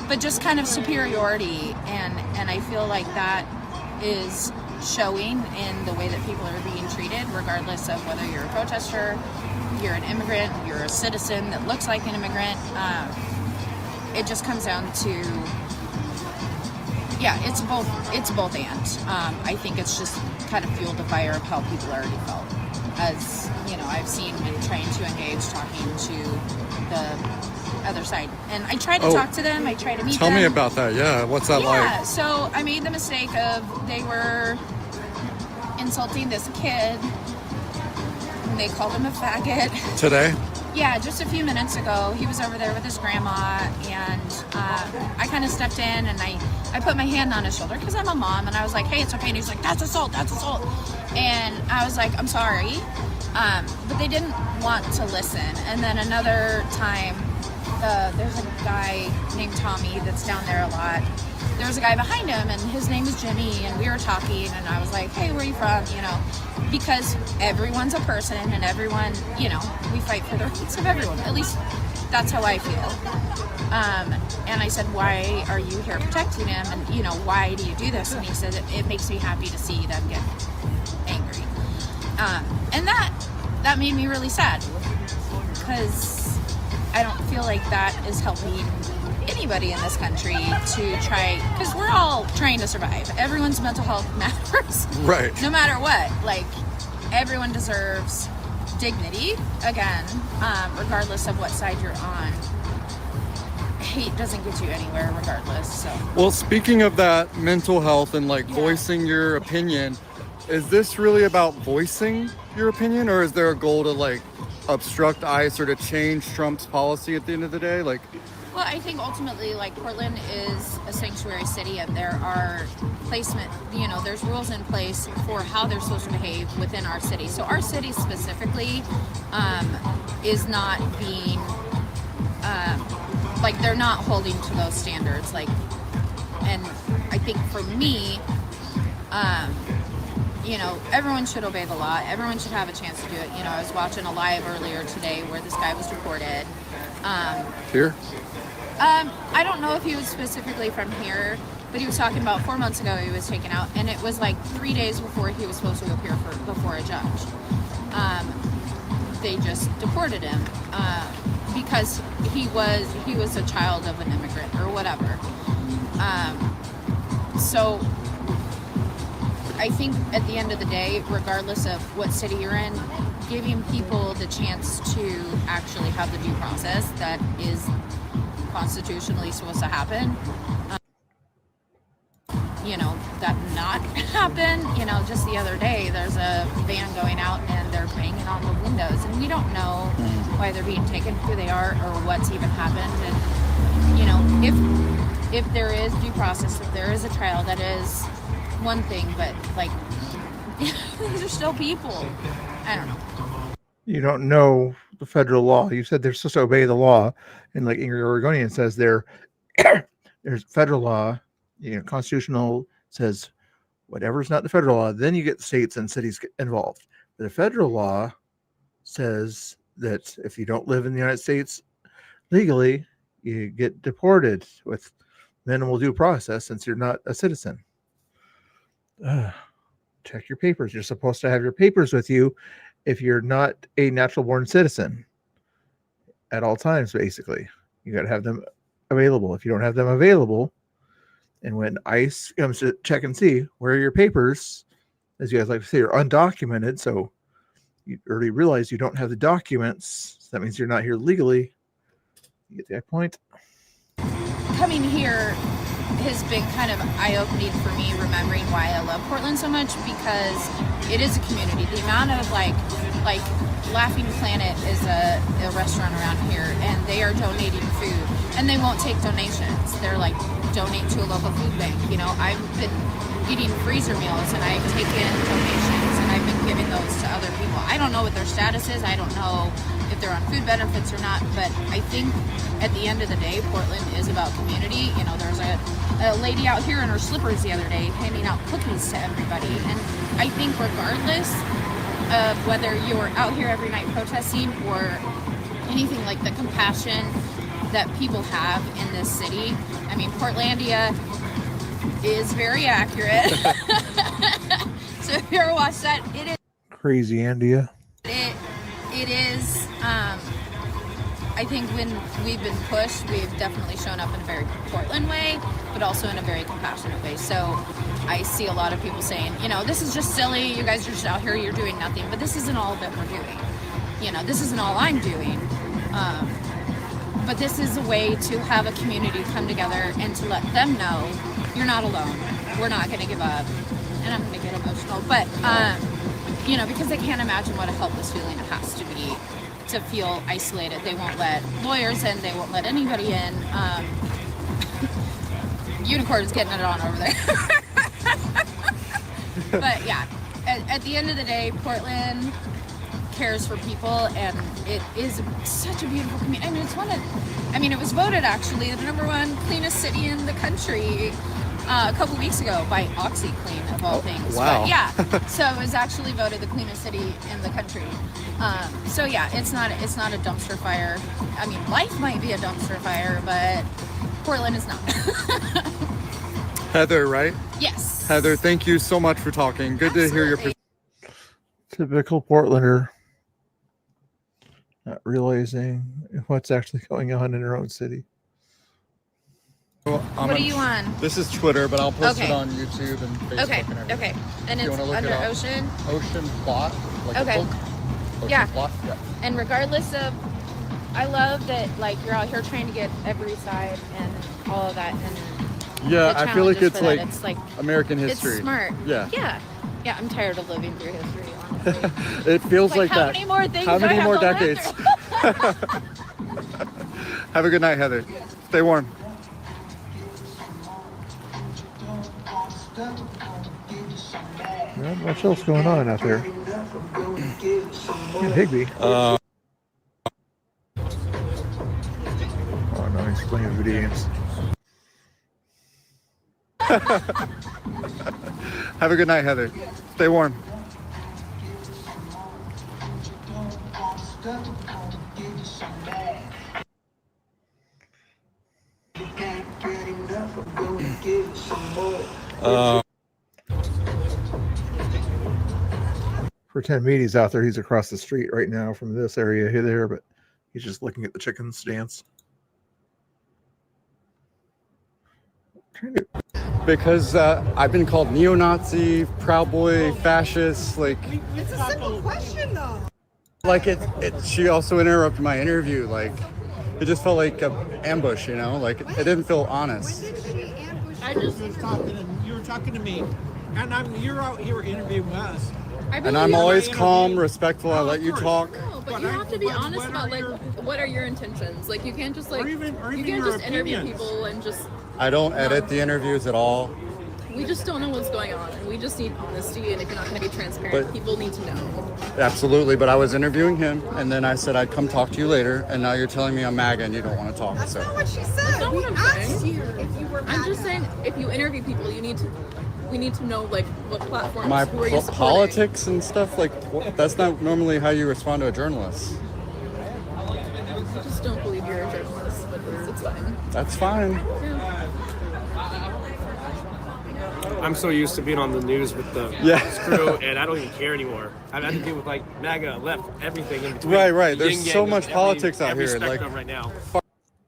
but just kind of superiority, and I feel like that is showing in the way that people are being treated, regardless of whether you're a protester, you're an immigrant, you're a citizen that looks like an immigrant. It just comes down to, yeah, it's both and. I think it's just kind of fueled the fire of how people already felt. as you know, I've seen when trying to engage, talking to the other side. And I try to talk to them. I try to meet them. Tell me about that. Yeah, what's that like? Yeah, so I made the mistake of they were insulting this kid. And they called him a faggot. Today? Yeah, just a few minutes ago. He was over there with his grandma, and I kind of stepped in and I put my hand on his shoulder because I'm a mom, and I was like, hey, it's okay. And he's like, that's assault, that's assault. And I was like, I'm sorry. But they didn't want to listen. And then another time, there's a guy named Tommy that's down there a lot. There was a guy behind him, and his name is Jimmy, and we were talking, and I was like, hey, where are you from? You know, because everyone's a person, and everyone, you know, we fight for the rights of everyone. At least that's how I feel. And I said, why are you here protecting him? And, you know, why do you do this? And he said, it makes me happy to see them get angry. And that made me really sad, because I don't feel like that is helping anybody in this country to try, because we're all trying to survive. Everyone's mental health matters. Right. No matter what. Like, everyone deserves dignity, again, regardless of what side you're on. Hate doesn't get you anywhere regardless, so. Well, speaking of that mental health and like voicing your opinion, is this really about voicing your opinion, or is there a goal to like obstruct ICE or to change Trump's policy at the end of the day? Like, well, I think ultimately, like, Portland is a sanctuary city, and there are placement, you know, there's rules in place for how they're supposed to behave within our city. So our city specifically is not being, like, they're not holding to those standards. Like, and I think for me, you know, everyone should obey the law. Everyone should have a chance to do it. You know, I was watching a live earlier today where this guy was deported. Here? I don't know if he was specifically from here, but he was talking about 4 months ago he was taken out, and it was like 3 days before he was supposed to appear before a judge. They just deported him because he was a child of an immigrant or whatever. So I think at the end of the day, regardless of what city you're in, giving people the chance to actually have the due process that is constitutionally supposed to happen, you know, that not happen. You know, just the other day, there's a van going out and they're banging on the windows, and we don't know why they're being taken, who they are, or what's even happened. And, you know, if there is due process, if there is a trial, that is one thing, but like, these are still people. I don't know. You don't know the federal law. You said they're supposed to obey the law, and like Ingrid Oregonian says, there's federal law. You know, constitutional says whatever's not the federal law. Then you get states and cities involved. But the federal law says that if you don't live in the United States legally, you get deported with minimal due process since you're not a citizen. Check your papers. You're supposed to have your papers with you if you're not a natural born citizen at all times. Basically, you got to have them available. If you don't have them available, and when ICE comes to check and see where are your papers, as you guys like to say, you're undocumented, so you already realize you don't have the documents, so that means you're not here legally. You get that point? Coming here has been kind of eye-opening for me, remembering why I love Portland so much, because it is a community. The amount of like Laughing Planet is a restaurant around here, and they are donating food, and they won't take donations. They're like, donate to a local food bank. You know, I've been eating freezer meals, and I've taken donations, and I've been giving those to other people. I don't know what their status is. I don't know if they're on food benefits or not, but I think at the end of the day, Portland is about community. You know, there's a lady out here in her slippers the other day handing out cookies to everybody, and I think regardless of whether you're out here every night protesting or anything, like the compassion that people have in this city. I mean, Portlandia is very accurate. So if you ever watch that, it is crazy India. it is I think when we've been pushed, we've definitely shown up in a very Portland way, but also in a very compassionate way. So I see a lot of people saying, you know, this is just silly. You guys are just out here, you're doing nothing. But this isn't all that we're doing. You know, this isn't all I'm doing. But this is a way to have a community come together and to let them know you're not alone. We're not going to give up. And I'm going to get emotional. But, you know, because I can't imagine what a helpless feeling it has to be to feel isolated. They won't let lawyers in. They won't let anybody in. Unicorn is getting it on over there. But, yeah, at the end of the day, Portland cares for people, and it is such a beautiful community. I mean, it was voted actually the #1 cleanest city in the country a couple weeks ago by OxyClean of all things. Wow. But yeah, so it was actually voted the cleanest city in the country. So yeah, it's not a dumpster fire. I mean, life might be a dumpster fire, but Portland is not. Heather, right? Yes. Heather, thank you so much for talking. Good to hear your perspective. Typical Portlander. Not realizing what's actually going on in her own city. Well, What are you on? This is Twitter, but I'll post Okay. it on YouTube and Facebook Okay, and everything. okay. And You it's wanna look under it up? Ocean? Ocean Plot? Like Okay. a book? Ocean Yeah. Plot? Yeah. And regardless of, I love that, like, you're out here trying to get every side and all of that. And Yeah, the I feel like challenges it's for that, like, it's like American history. It's smart. Yeah. Yeah. Yeah, I'm tired of living through history, honestly. It feels Like, like how that. many more things How do I many have more to live decades? Have a good night, Heather. Stay warm. Not much else going on out there. Higby. Oh no, he's playing video games. Have a good night, Heather. Stay warm. Pretend Meaty's out there. He's across the street right now from this area here, there, but he's just looking at the chickens dance. Because I've been called neo-Nazi, Proud Boy, fascist, like... It's a simple question, though. Like, she also interrupted my interview, like, it just felt like an ambush, you know? Like, it didn't feel honest. I just was talking, you were talking to me, and you're out here interviewing us. And I'm always calm, respectful, I let you talk. No, but you have to be honest about, like, what are your intentions? Like, you can't just, like, you can't just interview people and just... I don't edit the interviews at all. We just don't know what's going on, and we just need honesty, and if you're not going to be transparent, But- people need to know. Absolutely, but I was interviewing him, and then I said I'd come talk to you later, and now you're telling me I'm MAGA and you don't want to talk. So What she said. That's not what I'm asked saying. you if you were I'm just saying, if you interview people, we need to know, like, what platforms, my who are you supporting. politics and stuff, like, that's not normally how you respond to a journalist. I just don't believe you're a journalist, but it's fine. That's fine. Yeah. I'm so used to being on the news with the screw, and I don't even care anymore. I've had to deal with like MAGA, left, everything in between. Right. The There's yin-yang so of much politics out every here. Like, spectrum right now.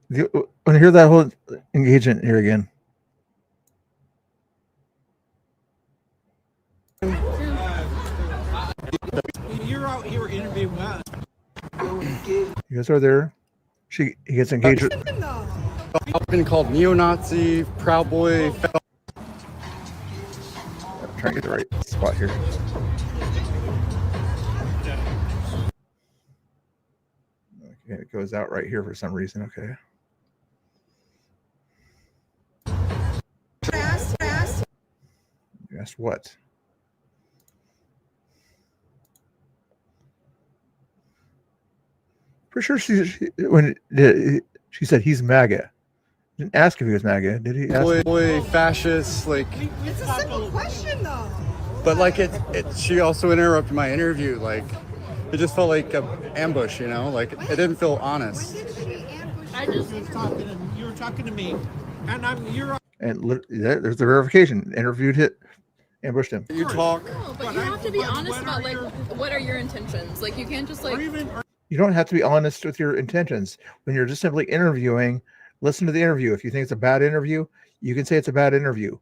You want to hear that whole engagement here again? You're out here interviewing us. You guys are there. He gets engaged with... I've been called neo-Nazi, Proud Boy. I'm trying to get the right spot here. Okay, it goes out right here for some reason. Okay. You asked what? For sure, she said he's MAGA. Didn't ask if he was MAGA, did he? Ask Boy, fascist, like. It's a simple question, though. But like, she also interrupted my interview. Like, it just felt like an ambush, you know? Like, it didn't feel honest. I just was talking, and you were talking to me, and you're. And there's the verification. Interviewed it, ambushed him. You talk. No, but you have to be honest about, like, what are your intentions? Like, you can't just, like... You don't have to be honest with your intentions. When you're just simply interviewing, listen to the interview. If you think it's a bad interview, you can say it's a bad interview.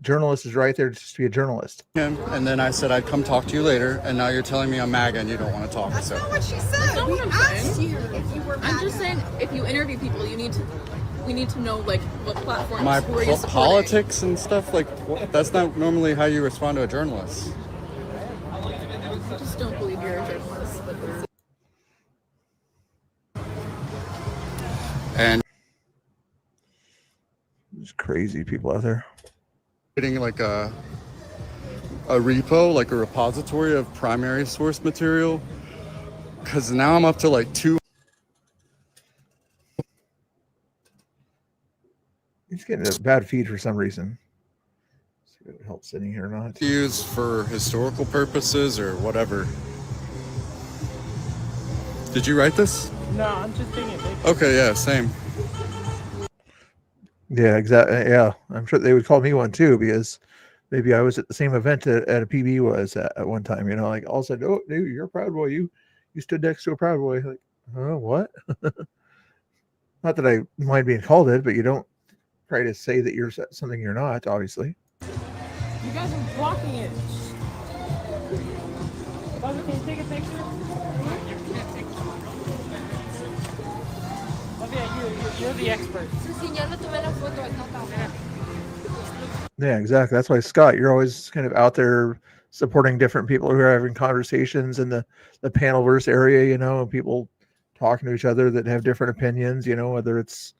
Journalist is right there just to be a journalist. And then I said I'd come talk to you later, and now you're telling me I'm MAGA and you don't want to talk. That's So not what she said. That's not We what I'm asked saying. you if you were I'm just saying, if you interview people, we need to know like what platforms. my who are you supporting. politics and stuff, like that's not normally how you respond to a journalist. I just don't believe you're a journalist. But And There's crazy people out there. getting like a repo, like a repository of primary source material, because now I'm up to like 2. He's getting a bad feed for some reason. See if it helps sitting here or not. Used for historical purposes or whatever. Did you write this? No, I'm just thinking. Okay, yeah, same. Yeah, exactly. Yeah, I'm sure they would call me one too, because maybe I was at the same event at a PB was at one time. You know, like all of a sudden, oh, dude, you're a Proud Boy. You stood next to a Proud Boy. Like, oh, what? Not that I mind being called it, but you don't try to say that you're something you're not. Obviously. You guys are blocking it. Buzzer, can you take a picture? Oh, yeah, you're the expert. Yeah, exactly. That's why, Scott, you're always kind of out there supporting different people who are having conversations in the panelverse area, you know, and people talking to each other that have different opinions, you know, whether it's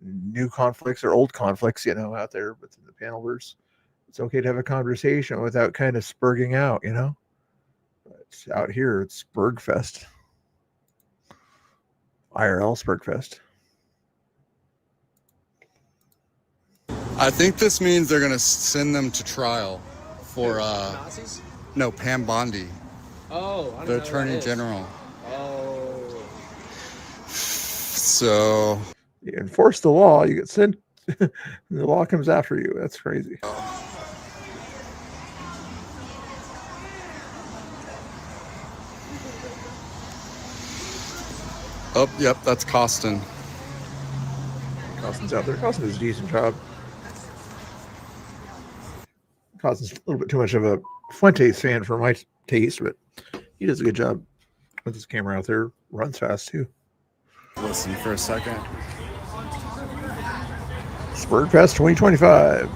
new conflicts or old conflicts, you know, out there within the panelverse. It's okay to have a conversation without kind of spurging out, you know. But out here, it's Spurgfest. IRL Spurgfest. I think this means they're gonna send them to trial for Nazis? no, Pam Bondi, Oh, I don't the know Attorney who that is. General. Oh. So you enforce the law, you get sent, and the law comes after you. That's crazy. Oh, yep, that's Costin. Costin's out there. Costin does a decent job. Costin's a little bit too much of a Fuentes fan for my taste, but he does a good job with his camera out there. Runs fast too. Listen for a second. Spurgfest 2025,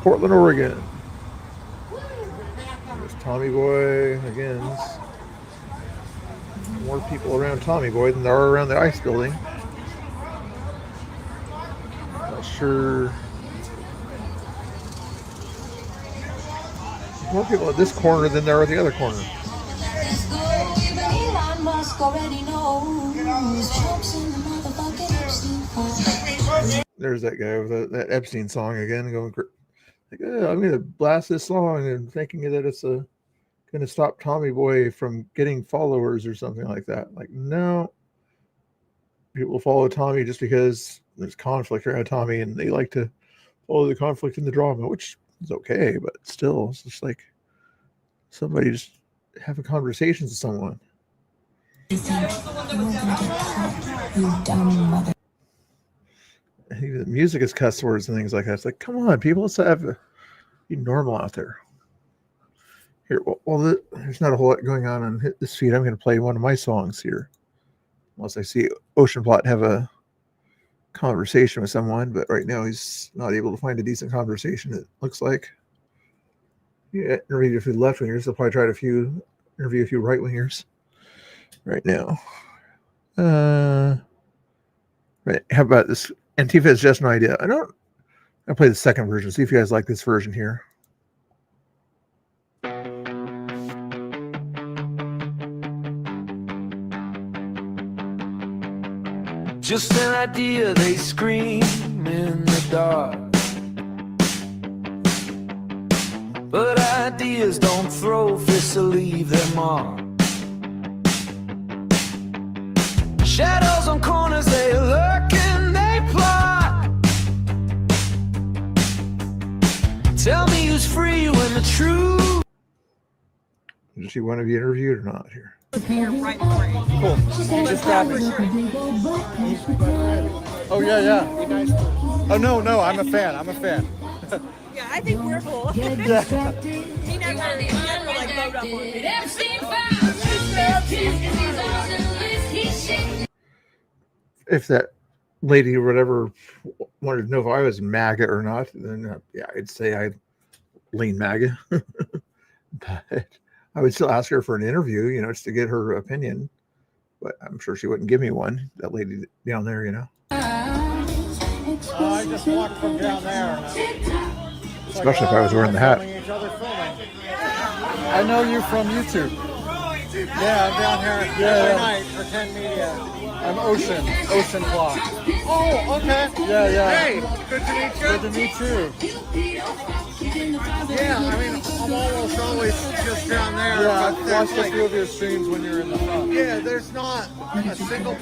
Portland, Oregon. There's Tommy Boy again. More people around Tommy Boy than there are around the ice building. Not sure. More people at this corner than there are at the other corner. There's that guy with that Epstein song again, going like, oh, I'm going to blast this song and thinking that it's going to stop Tommy Boy from getting followers or something like that. Like, no, people follow Tommy just because there's conflict around Tommy and they like to follow the conflict and the drama, which is okay, but still, it's just like somebody just have a conversation with someone. Even the music is cuss words and things like that. It's like, come on, people, let's be normal out there. Here, well, there's not a whole lot going on this feed. I'm going to play one of my songs here, unless I see Ocean Plot have a conversation with someone. But right now, he's not able to find a decent conversation. It looks like. Yeah, interview a few left wingers. They'll probably try to interview a few right wingers right now. Right. How about this? Antifa is just an idea. I'll play the second version. See if you guys like this version here. Just an idea, they scream in the dark. But ideas don't throw fists to leave their mark. Shadows on corners, they lurk and they plot. Tell me who's free when the truth. Did you want to be interviewed or not here? Cool. Just grab me. Oh yeah, yeah. Oh no, I'm a fan. Yeah, I think we're cool. He never like voted up on me. If that lady or whatever wanted to know if I was MAGA or not, then yeah, I'd say I lean MAGA. But I would still ask her for an interview, you know, just to get her opinion. But I'm sure she wouldn't give me one. That lady down there, you know. I just walked from down there. Especially if I was wearing the hat. I know you from YouTube. Yeah, I'm down here every night for 10 Media. I'm Ocean Block. Oh, okay. Yeah. Hey, good to meet you. Good to meet you. Yeah, I mean, I'm almost always just down there. Yeah, but I've there's watched a few of your streams when you're in the front. Yeah, there's not a single.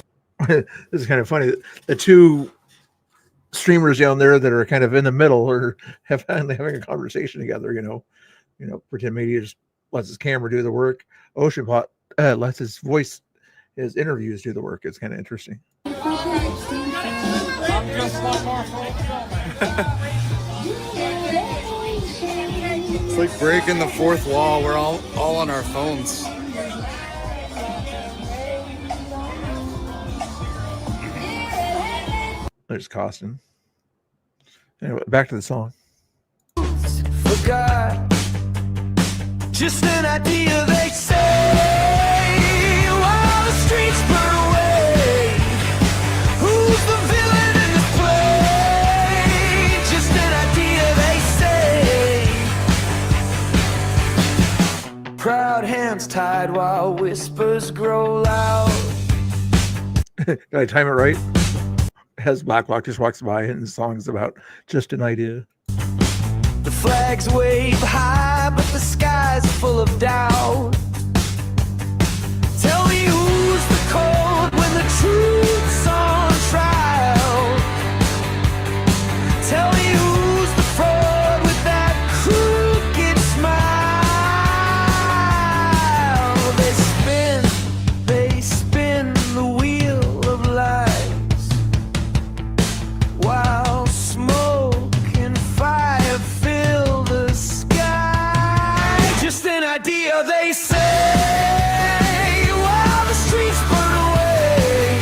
This is kind of funny. The two streamers down there that are kind of in the middle are having a conversation together, you know, Pretend Media just lets his camera do the work. Ocean Pot lets his voice, his interviews do the work. It's kind of interesting. I'm just like more It's like breaking the fourth wall. We're all on our phones. There's Costin. Anyway, back to the song. Forgot. Just an idea, they say. While the streets burn away, who's the villain in this play? Just an idea, they say. Proud hands tied while whispers grow loud. Did I time it right? As Blacklock just walks by and the song's about just an idea. The flags wave high, but the sky's full of doubt. Tell me who's the cold when the truth's on trial. Tell me who's the fraud with that crooked smile. They spin the wheel of lies while smoke and fire fill the sky. Just an idea, they say. While the streets burn away,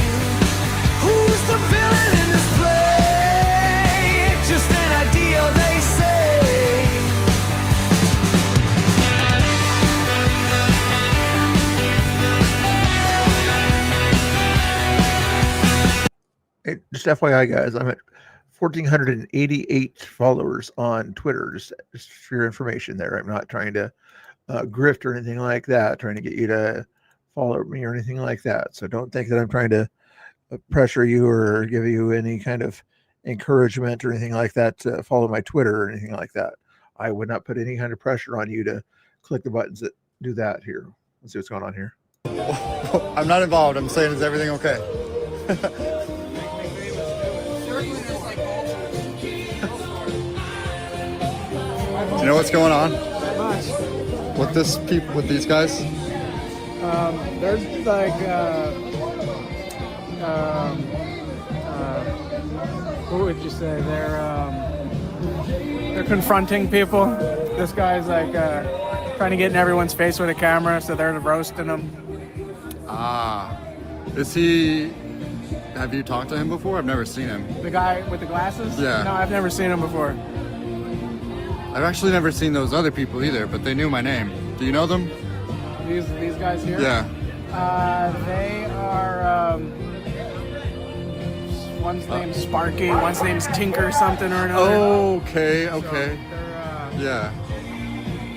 who's the villain in this play? Just an idea, they say. Hey, just FYI, guys, I'm at 1,488 followers on Twitter. Just for your information there. I'm not trying to grift or anything like that, trying to get you to follow me or anything like that. So don't think that I'm trying to pressure you or give you any kind of encouragement or anything like that to follow my Twitter or anything like that. I would not put any kind of pressure on you to click the buttons that do that here. Let's see what's going on here. I'm not involved. I'm saying, is everything okay? Do you know what's going on with these guys? There's like what would you say? They're confronting people. This guy's like trying to get in everyone's face with a camera, so they're roasting him. Is he? Have you talked to him before? I've never seen him. The guy with the glasses? Yeah. No, I've never seen him before. I've actually never seen those other people either, but they knew my name. Do you know them? These guys here? Yeah. They are. One's name's Sparky. One's name's Tinker something or another. Okay. So they're Yeah.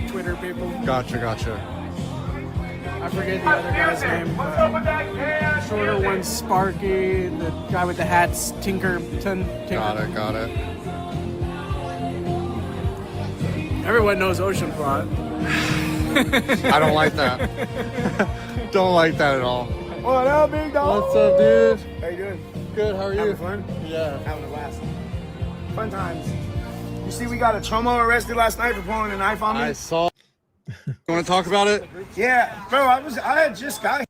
Twitter people. Gotcha. I forget the other guy's name. Shorter one's Sparky. The guy with the hat's Tinkerton. Got it. Everyone knows Ocean Plot. I don't like that. Don't like that at all. What up, big dog? What's up, dude? How you doing? Good, how are you? Having fun? Yeah. Having a blast. Fun times. You see, we got a chomo arrested last night for pulling a knife on me. I saw. You want to talk about it? Yeah, bro. I had just got.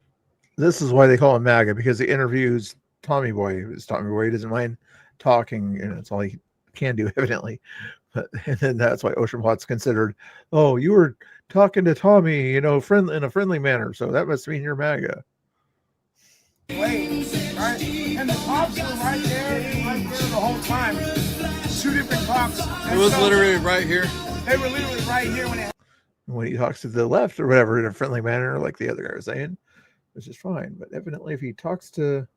This is why they call him MAGA, because he interviews Tommy Boy. It's Tommy Boy. He doesn't mind talking, and it's all he can do, evidently. But and then that's why Ocean Pot's considered, oh, you were talking to Tommy, friendly in a friendly manner, so that must mean you're MAGA. Wait, right? And the cops were right there the whole time. 2 different cops. It was literally right here. They were literally right here when he talks to the left or whatever in a friendly manner, like the other guy was saying, which is fine. But evidently, if he talks to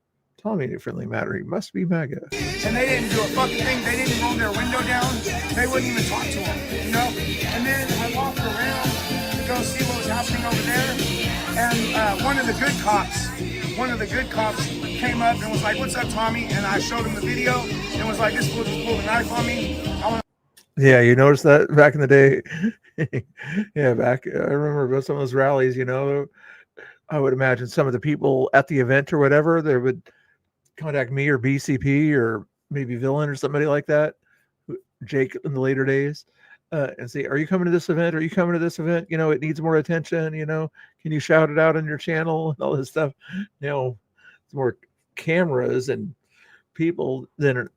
Tommy in a friendly manner, he must be MAGA. And they didn't do a fucking thing. They didn't roll their window down. They wouldn't even talk to him, And then I walked around to go see what was happening over there. And one of the good cops came up and was like, "What's up, Tommy?" And I showed him the video and was like, "This fool just pulled a knife on me." Yeah, you noticed that back in the day. Yeah, I remember about some of those rallies, I would imagine some of the people at the event or whatever, they would contact me or BCP or maybe Villain or somebody like that, Jake in the later days, and say, "Are you coming to this event? Are you coming to this event? It needs more attention. Can you shout it out on your channel?" And all this stuff. It's more cameras and people than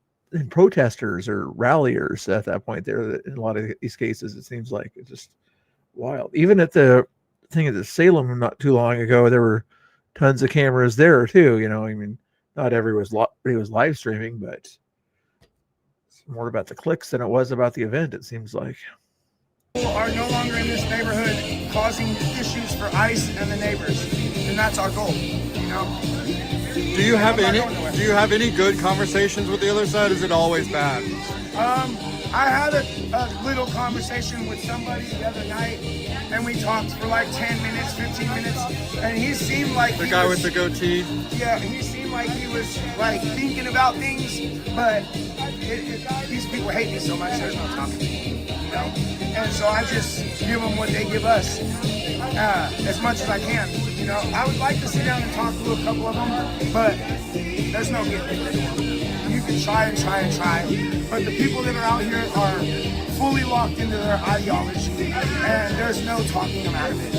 protesters or ralliers at that point there. In a lot of these cases, it seems like it's just wild. Even at the thing at the Salem not too long ago, there were tons of cameras there too. Not everybody was live streaming, but it's more about the clicks than it was about the event, it seems like. People are no longer in this neighborhood causing issues for ICE and the neighbors, and that's our goal. Do you have any good conversations with the other side? Is it always bad? I had a little conversation with somebody the other night, and we talked for like 10 minutes, 15 minutes, and he seemed like the guy with the goatee. Yeah, he seemed like he was like thinking about things, but these people hate me so much. There's no talking, And so I just give them what they give us as much as I can. I would like to sit down and talk to a couple of them, but there's no getting into them. You can try and try and try, but the people that are out here are fully locked into their ideology, and there's no talking them out of it.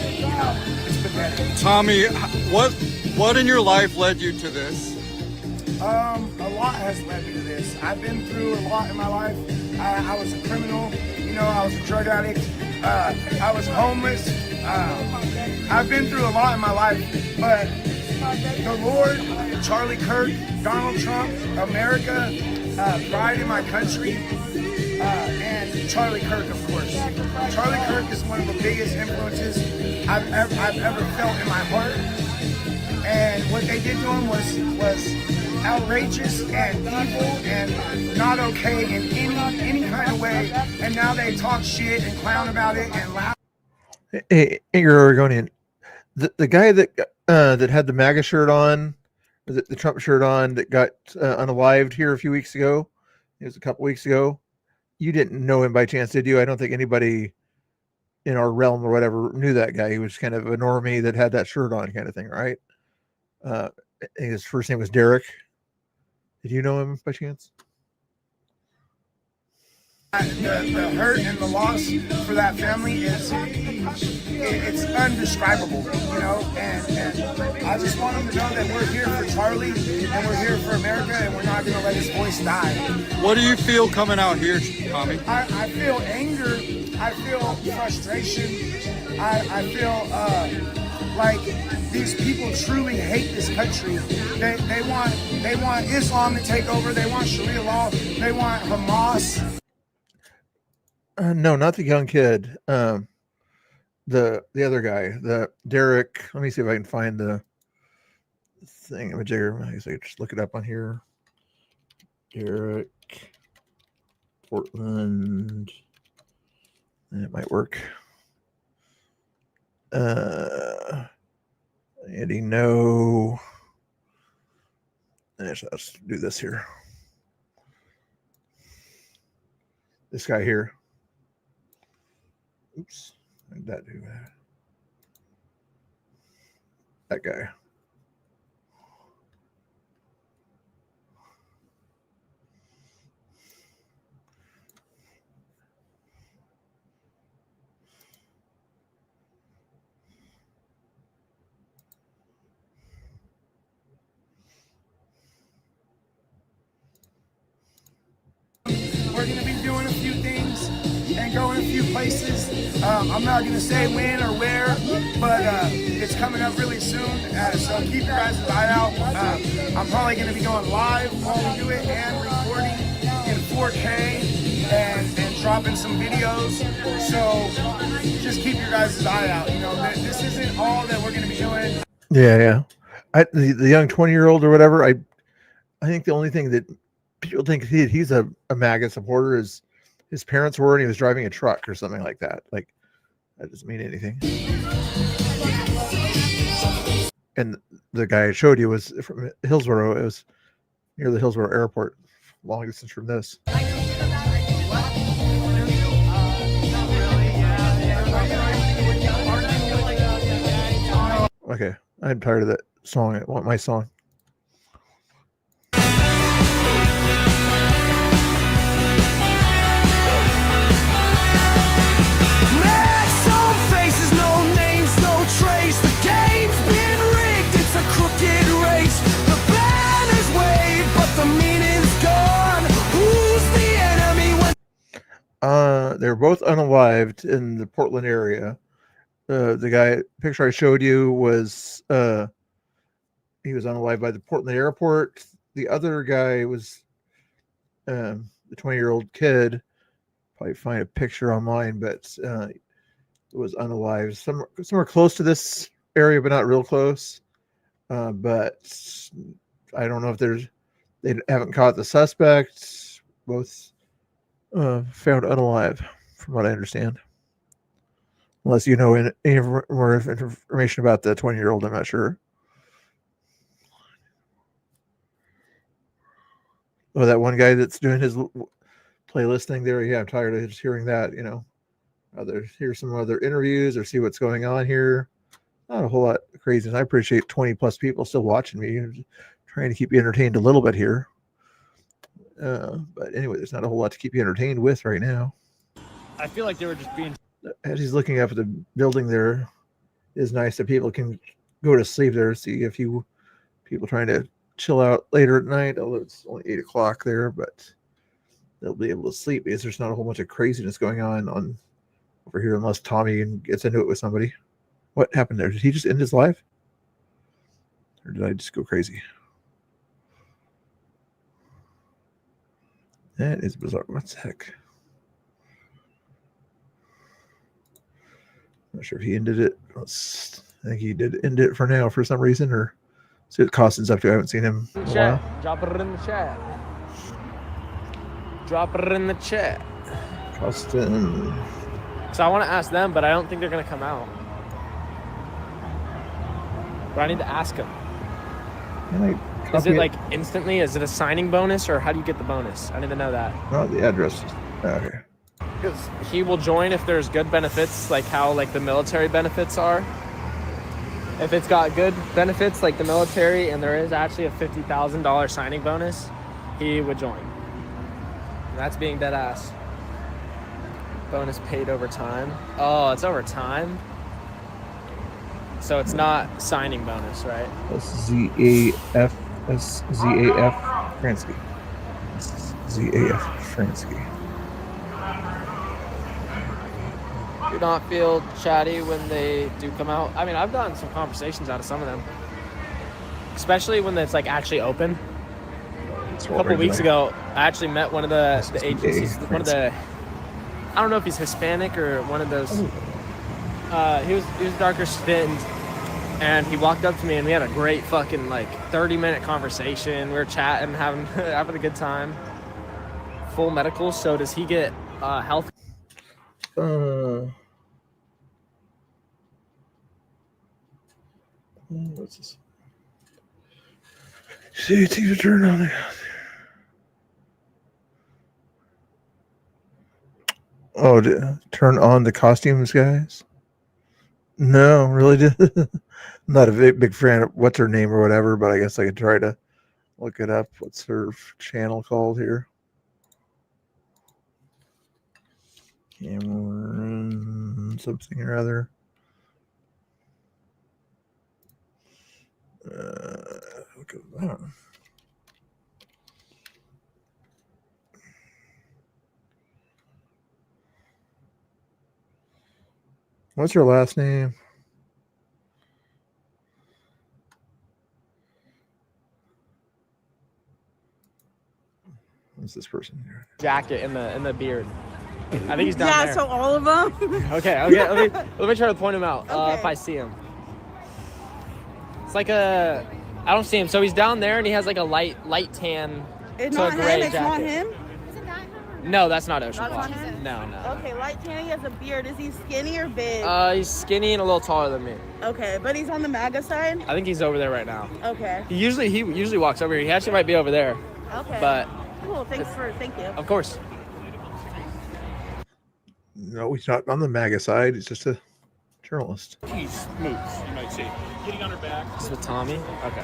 It's pathetic. Tommy, what in your life led you to this? A lot has led me to this. I've been through a lot in my life. I was a criminal, I was a drug addict. I was homeless. I've been through a lot in my life, but the Lord, Charlie Kirk, Donald Trump, America, pride in my country, and Charlie Kirk, of course. Charlie Kirk is one of the biggest influences I've ever felt in my heart. And what they did to him was outrageous and evil and not okay in any kind of way. And now they talk shit and clown about it and laugh. Hey, you're Oregonian. The guy that had the MAGA shirt on, the Trump shirt on, that got unalived here a few weeks ago. It was a couple weeks ago. You didn't know him by chance, did you? I don't think anybody in our realm or whatever knew that guy. He was kind of a normie that had that shirt on, kind of thing, right? His first name was Derek. Did you know him by chance? The hurt and the loss for that family it's undescribable, and I just want them to know that we're here for Charlie and we're here for America, and we're not going to let his voice die. What do you feel coming out here, Tommy? I feel anger. I feel frustration. I feel like these people truly hate this country. They want Islam to take over. They want Sharia law. They want Hamas. No, not the young kid. The other guy, the Derek. Let me see if I can find the thing. I guess I could just look it up on here. Derek Portland. It might work. Andy, no. Let's do this here. This guy here. Oops. What did that do? That guy. places. I'm not going to say when or where, but it's coming up really soon. So keep your guys' eye out. I'm probably going to be going live while we do it and recording in 4K and dropping some videos. So just keep your guys' eye out. You know, this isn't all that we're going to be doing. Yeah. The young 20-year-old or whatever, I think the only thing that people think he's a MAGA supporter is his parents were and he was driving a truck or something like that. Like, that doesn't mean anything. And the guy I showed you was from Hillsborough. It was near the Hillsborough airport, long distance from this. Okay, I'm tired of that song. I want my song. They're both unalived in the Portland area. The guy picture I showed you was he was unalived by the Portland airport. The other guy was the 20-year-old kid. Probably find a picture online, but it was unalived. Somewhere close to this area, but not real close. But I don't know if they haven't caught the suspect. Both found unalive, from what I understand. Unless you know any more information about the 20-year-old, I'm not sure. Oh, that one guy that's doing his playlist thing there. Yeah, I'm tired of just hearing that. You know, hear some other interviews or see what's going on here. Not a whole lot of craziness. I appreciate 20 plus people still watching me. I'm trying to keep you entertained a little bit here. But anyway, there's not a whole lot to keep you entertained with right now. I feel like they were just being. As he's looking up at the building there, is nice that people can go to sleep there. See a few people trying to chill out later at night, although it's only 8 o'clock there, but they'll be able to sleep because there's not a whole bunch of craziness going on over here unless Tommy gets into it with somebody. What happened there? Did he just end his life? Or did I just go crazy? That is bizarre. What the heck? Not sure if he ended it. I think he did end it for now for some reason, or see what Costin's up to. I haven't seen him in a while. Drop it in the chat. Drop it in the chat. Costin. So I want to ask them, but I don't think they're going to come out. But I need to ask them. Is it like instantly? Is it a signing bonus, or how do you get the bonus? I need to know that. Oh, the address. Okay. Because he will join if there's good benefits, like how like the military benefits are. If it's got good benefits like the military and there is actually a $50,000 signing bonus, he would join. And that's being dead ass. Bonus paid over time. Oh, it's over time? So it's not signing bonus, right? ZAF Fransky. ZAF Fransky. Do not feel chatty when they do come out. I mean, I've gotten some conversations out of some of them, especially when it's like actually open. A couple of weeks ago, I actually met one of the agencies, one of the, I don't know if he's Hispanic or one of those. He was darker skinned, and he walked up to me and we had a great fucking like 30-minute conversation. We were chatting, having a good time. Full medical. So does he get health? What's this? See, it's even turn on it. Oh, turn on the costumes, guys? No, really did. Not a big fan of what's her name or whatever, but I guess I could try to look it up. What's her channel called here? Cameron something or other. Look at that. What's her last name? What's this person here? Jacket in the beard. I think he's down Yeah, there. so all of them? Okay. Let me try to point him out if I see him. It's like I don't see him. So he's down there and he has like a light tan It's to a not gray him? It's jacket. not him? No, that's not Ocean That's Block. not him? No. Okay, light tan, he has a beard. Is he skinny or big? He's skinny and a little taller than me. Okay, but he's on the MAGA side? I think he's over there right now. Okay. He usually walks over here. He actually might be over there. Okay. But cool, thank you. of course. No, he's not on the MAGA side. He's just a journalist. He's moves, you might say. Getting on her back. This is with Tommy? Okay.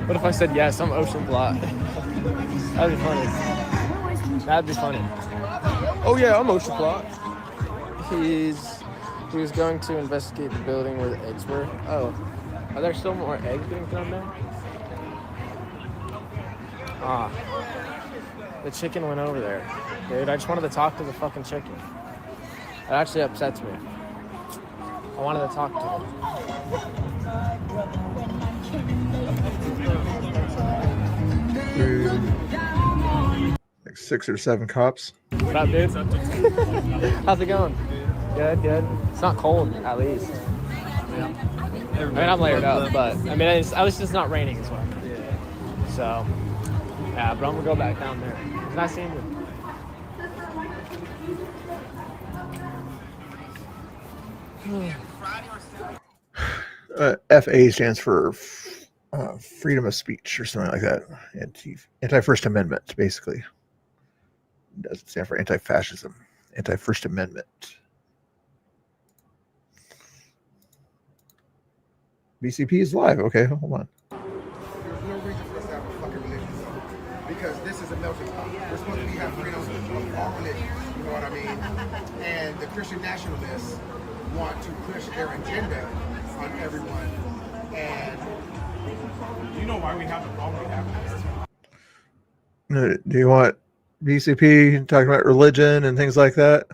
What if I said yes? I'm Ocean Blot. That'd be funny. That'd be funny. Oh yeah, I'm Ocean Blot. He was going to investigate the building where the eggs were. Oh, are there still more eggs being thrown there? Ah, the chicken went over there. Dude, I just wanted to talk to the fucking chicken. It actually upsets me. I wanted to talk to him. Like 6 or 7 cops. What up, dude? How's it going? Good. It's not cold, at least. I mean, I'm layered up, but I mean, at least it's not raining as well. So, yeah, but I'm gonna go back down there. It's nice seeing you. FA stands for freedom of speech or something like that. Anti-First Amendment, basically. It doesn't stand for anti-fascism. Anti-First Amendment. BCP is live. Okay, hold on. There's no reason for us to have a fucking religion zone. Because this is a melting pot. We're supposed to have freedom of all religions. You know what I mean? And the Christian nationalists want to push their agenda on everyone. And do you know why we have the problem we have? Do you want BCP talking about religion and things like that?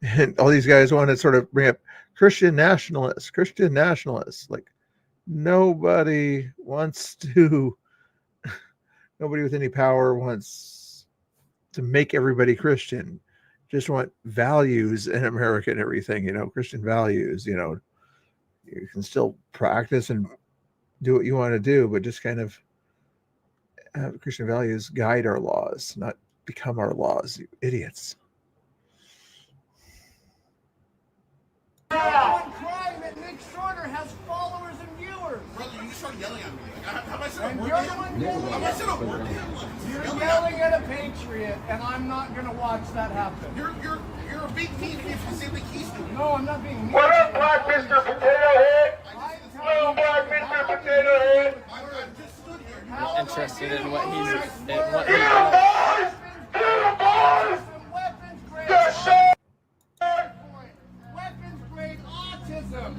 And all these guys want to sort of bring up Christian nationalists. Like, nobody with any power wants to make everybody Christian. Just want values in America and everything, Christian values, you can still practice and do what you want to do, but just kind of have Christian values guide our laws, not become our laws, you idiots. I'm crying that Nick Shorter has followers and viewers. Brother, you just started yelling at me. How am I still working? You're yelling at a patriot, and I'm not going to watch that happen. You're a big mean if you say the keys to me. No, I'm not being mean. What up, Black Mr. Potato Head? Hello, Black Mr. Potato Head. Interested in what he's Weapons grade autism.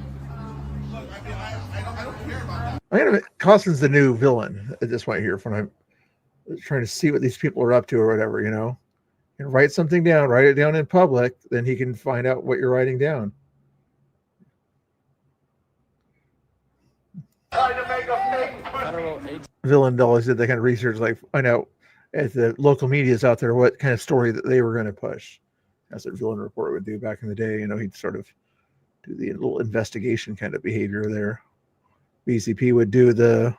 Look, I don't care about that. Costin's the new villain at this point here. When I'm trying to see what these people are up to or whatever, and write something down, write it down in public, then he can find out what you're writing down. Villain always did that kind of research, like find out at the local media's out there what kind of story that they were going to push. That's what Villain Report would do back in the day. He'd sort of do the little investigation kind of behavior there. BCP would do the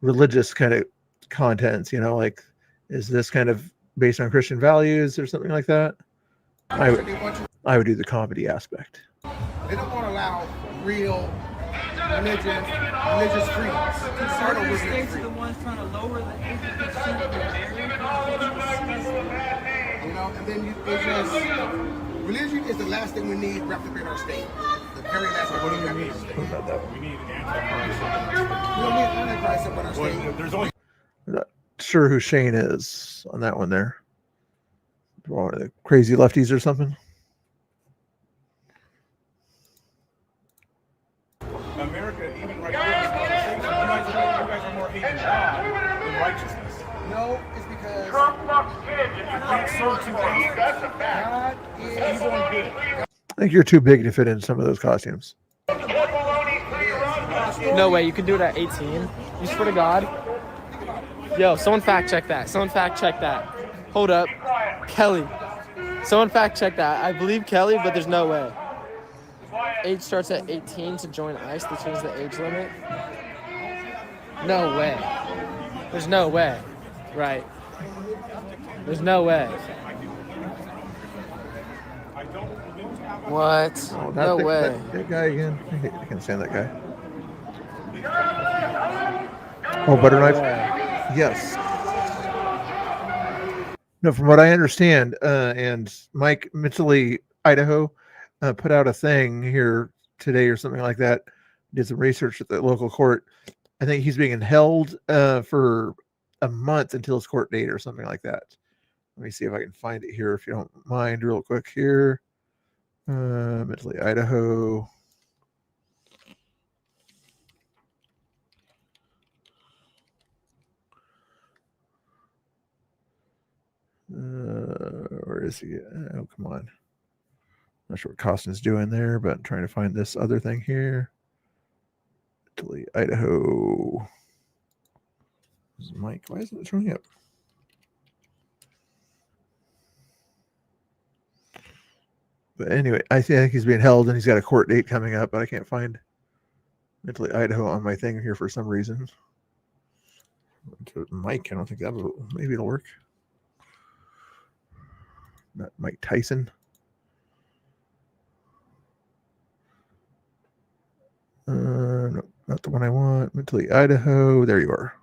religious kind of contents, like, is this kind of based on Christian values or something like that? I would do the comedy aspect. They don't want to allow real religious freedoms. Conservative states are the ones trying to lower the age of consent of marriage. And then religion is the last thing we need wrapped up in our state. The very last thing we need wrapped up in our state. We need antichrist. We don't need antichrist up in our state. There's only. I'm not sure who Shane is on that one there. One of the crazy lefties or something. America, even right now, you guys are more hating God than righteousness. sort too fast. God is good. I think you're too big to fit in some of those costumes. No way, you can do it at 18. You swear to God? Yo, someone fact check that. Someone fact check that. Hold up. Kelly. Someone fact check that. I believe Kelly, but there's no way. Age starts at 18 to join ICE. They changed the age limit. No way. There's no way. Right. There's no way. What? Oh, no way. That guy again. I can't stand that guy. Oh, butter knife. Yes. No, from what I understand, and Mike Mitchell, Idaho, put out a thing here today or something like that. Did some research at the local court. I think he's being held for a month until his court date or something like that. Let me see if I can find it here, if you don't mind, real quick here. Mitchell, Idaho. Where is he? Oh, come on. Not sure what Costin's doing there, but I'm trying to find this other thing here. Italy, Idaho. This is Mike. Why isn't it showing up? But anyway, I think he's being held and he's got a court date coming up, but I can't find Italy, Idaho on my thing here for some reason. Mike, I don't think that'll, maybe it'll work. Not Mike Tyson. No, not the one I want. Mentally, Idaho. There you are.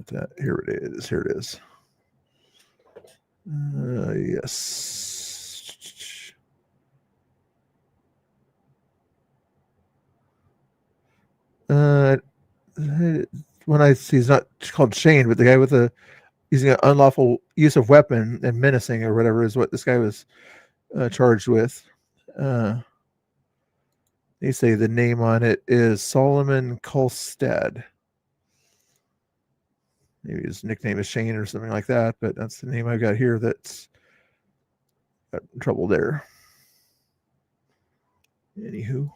That here it is. Here it is. Yes. When I see, he's not called Shane, but the guy with the using an unlawful use of weapon and menacing or whatever is what this guy was charged with. They say the name on it is Solomon Kolstad. Maybe his nickname is Shane or something like that, but that's the name I've got here that's got in trouble there. Anywho.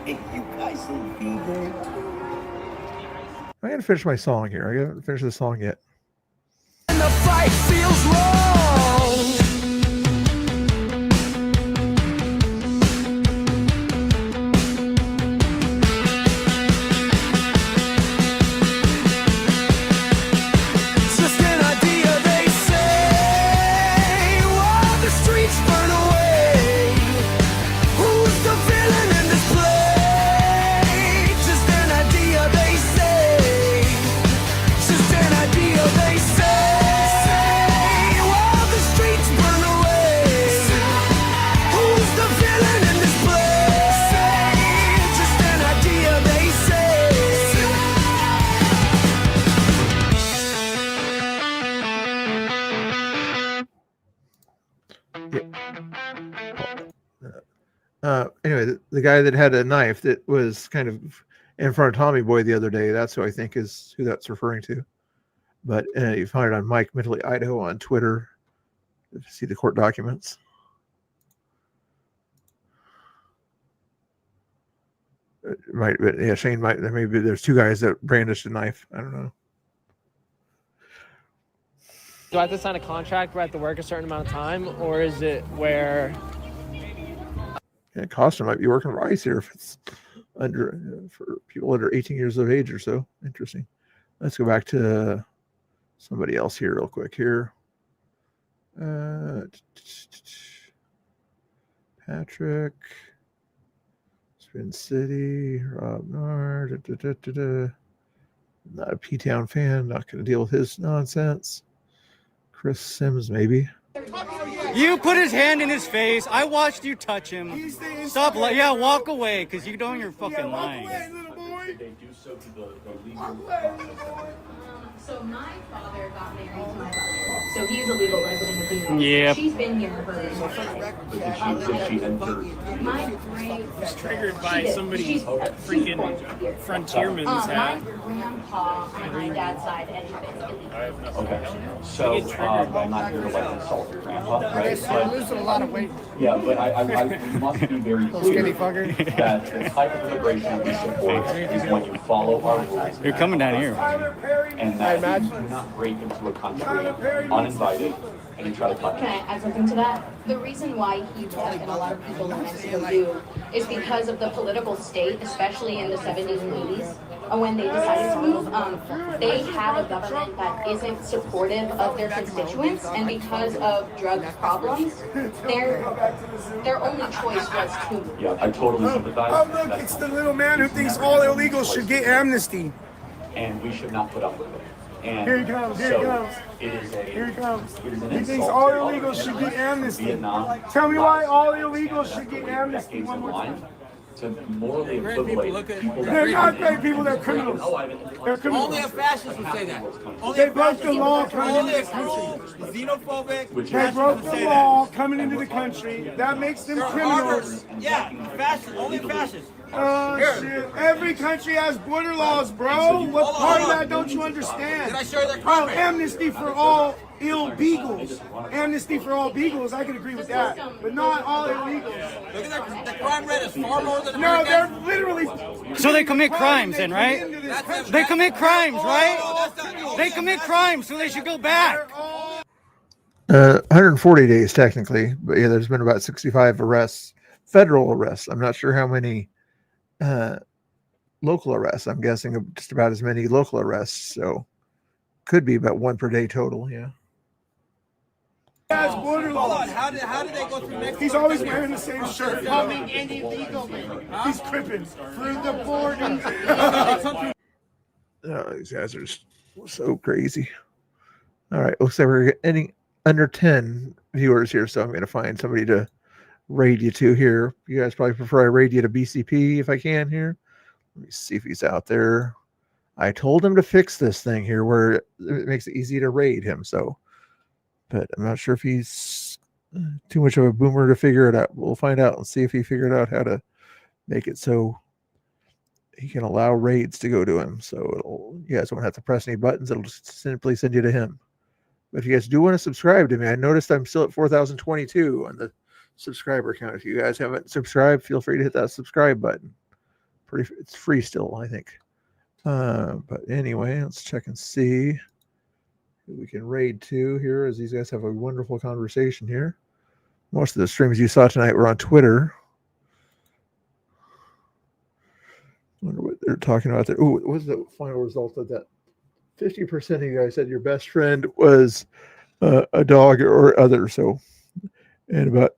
Hey, you guys will be there too. I gotta finish my song here. I haven't finished the song yet. And the fight feels wrong. It's just an idea, they say, while the streets burn away. Who's the villain in this play? Just an idea, they say. Just an idea, they say, while the streets burn away. Who's the villain in this play? Just an idea, they say. Anyway, the guy that had a knife that was kind of in front of Tommy Boy the other day, that's who I think is who that's referring to. But you find it on Mike Mentally Idaho on Twitter. If you see the court documents. Might, yeah, Shane might. Maybe there's two guys that brandished a knife. I don't know. Do I have to sign a contract where I have to work a certain amount of time, or is it where? Yeah, Costa might be working for ICE here if it's under for people under 18 years of age or so. Interesting. Let's go back to somebody else here real quick here. Patrick, Spin City, Rob Nard. Not a P-Town fan. Not going to deal with his nonsense. Chris Sims, maybe. You put his hand in his face. I watched you touch him. Stop. Yeah, walk away, because you know you're fucking lying. So my father got married to my brother. So he's a legal resident of New York. Yep. She's been here her my great It's triggered by somebody's freaking frontierman's my hat. grandpa on my dad's side and Okay, so I'm not here to like insult your grandpa, right? I'm losing a lot of weight. Yeah, but I must be very Skinny clear fucker. that the type of immigration we support is when you follow our rules. You're coming down here. And that you do not break into a country uninvited and you try to cut Can I add something to that? The reason why he left, and a lot of people in Mexico do, is because of the political state, especially in the 70s and 80s. And when they decided to move, they have a government that isn't supportive of their constituents, and because of drug problems, their only choice was to move. Yeah, I totally sympathize. Oh, look, it's the little man who thinks all illegals should get amnesty. And we should not put up with it. And Here he comes, here he comes. Here he comes. He thinks all illegals should get amnesty. Tell me why all illegals should get amnesty one more time. To morally equivalent people They're not great people, they're criminals. They're criminals. Only a fascist would say that. Only They a broke the fascist law would- coming Only into a the country. cruel, xenophobic. They broke the law coming into the country. That makes them They're criminals. harder. Yeah, fascist. Only fascist. Oh shit! Every country has border laws, bro. What part of that don't you understand? Did I show you that Oh, amnesty for all illegals. Amnesty for all beagles. I can agree with that, but not all illegals. Look at that. The crime rate is far more than No, they're Americans. literally. So they commit crimes then, right? They commit crimes, right? They commit crimes, so they should go back. 140 days technically, but yeah, there's been about 65 arrests, federal arrests. I'm not sure how many local arrests. I'm guessing just about as many local arrests. So could be about one per day total. Yeah. Has border laws. How did they go through Mexico? He's always wearing the same shirt. Coming in illegally. He's cripping through the border. Oh, these guys are just so crazy. All right, looks like we're getting under 10 viewers here, so I'm going to find somebody to raid you to here. You guys probably prefer I raid you to BCP if I can here. Let me see if he's out there. I told him to fix this thing here where it makes it easy to raid him, so. But I'm not sure if he's too much of a boomer to figure it out. We'll find out and see if he figured out how to make it so he can allow raids to go to him. So you guys won't have to press any buttons. It'll just simply send you to him. But if you guys do want to subscribe to me, I noticed I'm still at 4,022 on the subscriber count. If you guys haven't subscribed, feel free to hit that subscribe button. It's free still, I think. But anyway, let's check and see who we can raid to here, as these guys have a wonderful conversation here. Most of the streams you saw tonight were on Twitter. Wonder what they're talking about there. Oh, what was the final result of that? 50% of you guys said your best friend was a dog or other. So, and about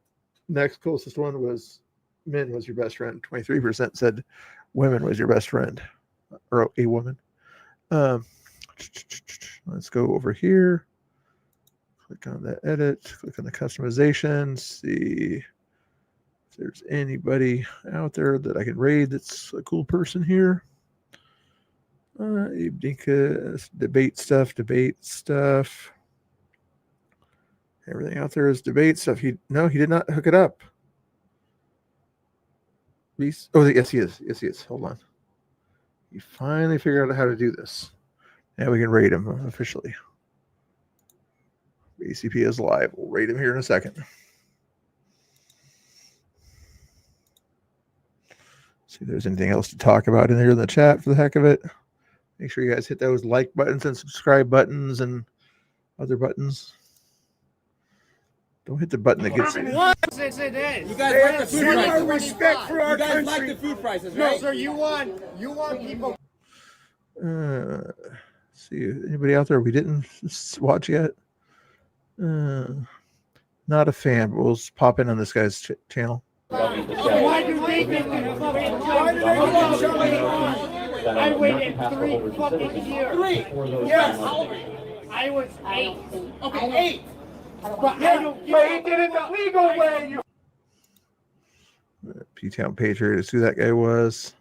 next closest one was men was your best friend. 23% said women was your best friend or a woman. Let's go over here. Click on the edit. Click on the customization. See if there's anybody out there that I can raid that's a cool person here. Abe Dinka, debate stuff. Everything out there is debate stuff. He did not hook it up. Oh, yes, he is. Yes, he is. Hold on. He finally figured out how to do this. Now we can raid him officially. BCP is live. We'll raid him here in a second. See if there's anything else to talk about in there in the chat for the heck of it. Make sure you guys hit those like buttons and subscribe buttons and other buttons. Don't hit the button that gets you. What? You guys like the food prices. Respect for our You guys country. like the food prices, No, right? sir, you want people. See anybody out there we didn't watch yet? Not a fan, but we'll just pop in on this guy's channel. Why do they get I waited 3 fucking years. 3? Yes. I was 8. Okay, 8. But he did it the legal way. You P-Town Patriots, who that guy was.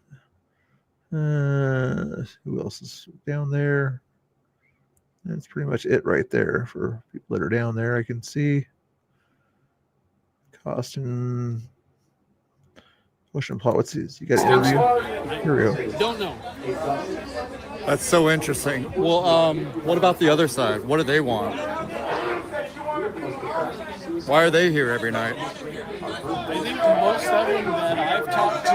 Who else is down there? That's pretty much it right there for people that are down there. I can see Costin, Ocean Plot. What's his? You got an interview? Here we go. Don't know. That's so interesting. Well, what about the other side? What do they want? Why are they here every night? I think most of them that I've talked to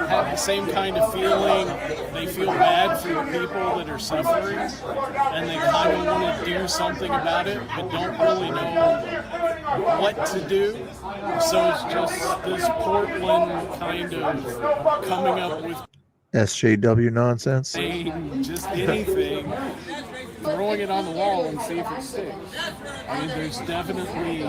have the same kind of feeling. They feel bad for the people that are suffering, and they kind of want to do something about it, but don't really know what to do. So it's just this Portland kind of coming up with SJW nonsense. saying just anything, throwing it on the wall and see if it sticks. I mean, there's definitely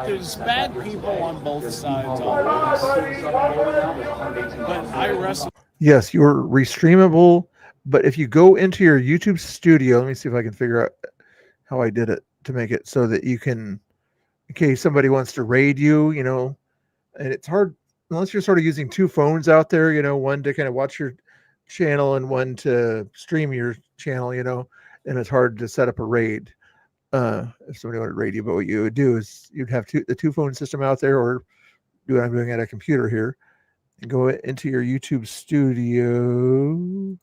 there's bad people on both sides always, but I wrestle. Yes, you're restreamable, but if you go into your YouTube studio, let me see if I can figure out how I did it to make it so that you can, in case somebody wants to raid you, you know, and it's hard unless you're sort of using two phones out there, you know, one to kind of watch your channel and one to stream your channel, you know, and it's hard to set up a raid if somebody wanted to raid you. But what you would do is you'd have the two phone system out there, or do what I'm doing at a computer here, and go into your YouTube studio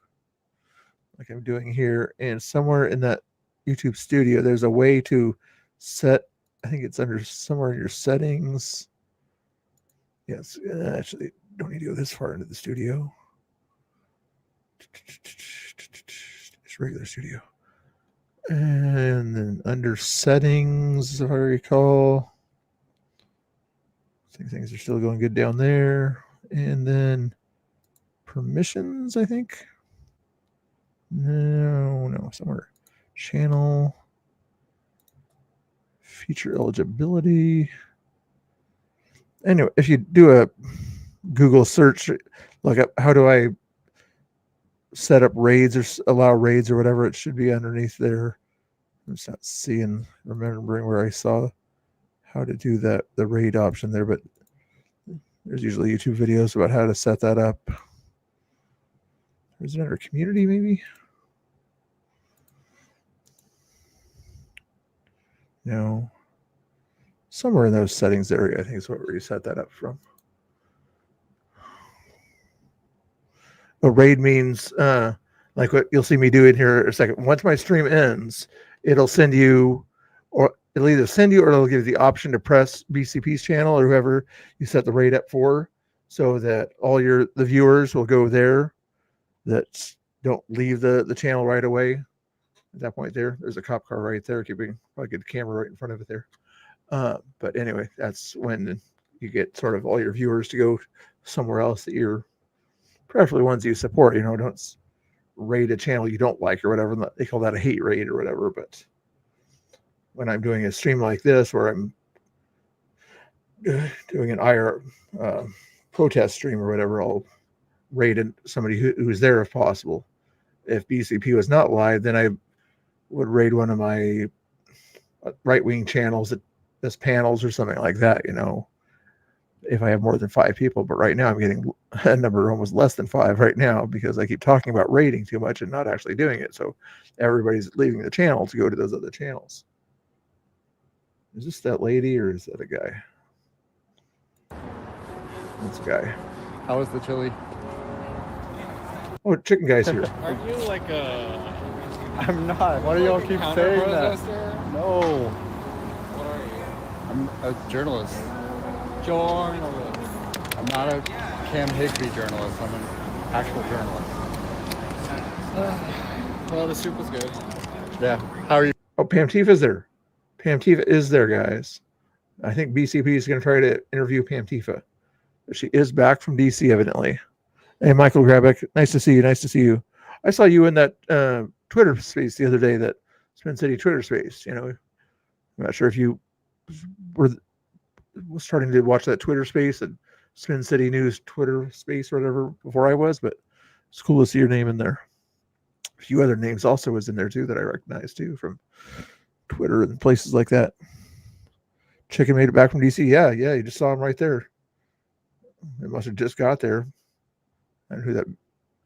like I'm doing here, and somewhere in that YouTube studio there's a way to set, I think it's under somewhere in your settings. Yes, actually don't need to go this far into the studio. Just regular studio. And then under settings, if I recall, I think things are still going good down there. And then permissions, I think. No, somewhere. Channel. Feature eligibility. Anyway, if you do a Google search, look up how do I set up raids or allow raids or whatever, it should be underneath there. I'm just not remembering where I saw how to do that, the raid option there, but there's usually YouTube videos about how to set that up. Is it under community maybe? No. Somewhere in those settings area, I think is where you set that up from. A raid means like what you'll see me do in here in a second. Once my stream ends, it'll send you, or it'll either send you or it'll give you the option to press BCP's channel or whoever you set the raid up for, so that all the viewers will go there that don't leave the channel right away. At that point there's a cop car right there. Keeping probably get the camera right in front of it there. But anyway, that's when you get sort of all your viewers to go somewhere else that you're preferably ones you support. You know, don't raid a channel you don't like or whatever. They call that a hate raid or whatever. But when I'm doing a stream like this, where I'm doing an IR protest stream or whatever, I'll raid somebody who's there if possible. If BCP was not live, then I would raid one of my right-wing channels as panels or something like that, you know, if I have more than 5 people. But right now I'm getting a number almost less than 5 right now because I keep talking about raiding too much and not actually doing it. So everybody's leaving the channel to go to those other channels. Is this that lady or is that a guy? That's a guy. How was the chili? Oh, chicken guy's here. Are you like a... I'm not. Why do y'all keep saying that? No. What are you? I'm a journalist. Journalist. I'm not a Cam Higby journalist. I'm an actual journalist. Well, the soup was good. Yeah. How are you? Oh, Pam Tifa's there. Pam Tifa is there, guys. I think BCP is going to try to interview Pam Tifa. She is back from DC, evidently. Hey, Michael Grabeck, nice to see you. Nice to see you. I saw you in that Twitter space the other day, that Spin City Twitter space. You know, I'm not sure if you was starting to watch that Twitter space and Spin City News Twitter space or whatever before I was, but it's cool to see your name in there. A few other names also was in there too that I recognize too from Twitter and places like that. Chicken made it back from DC. Yeah, you just saw him right there. It must have just got there. And who that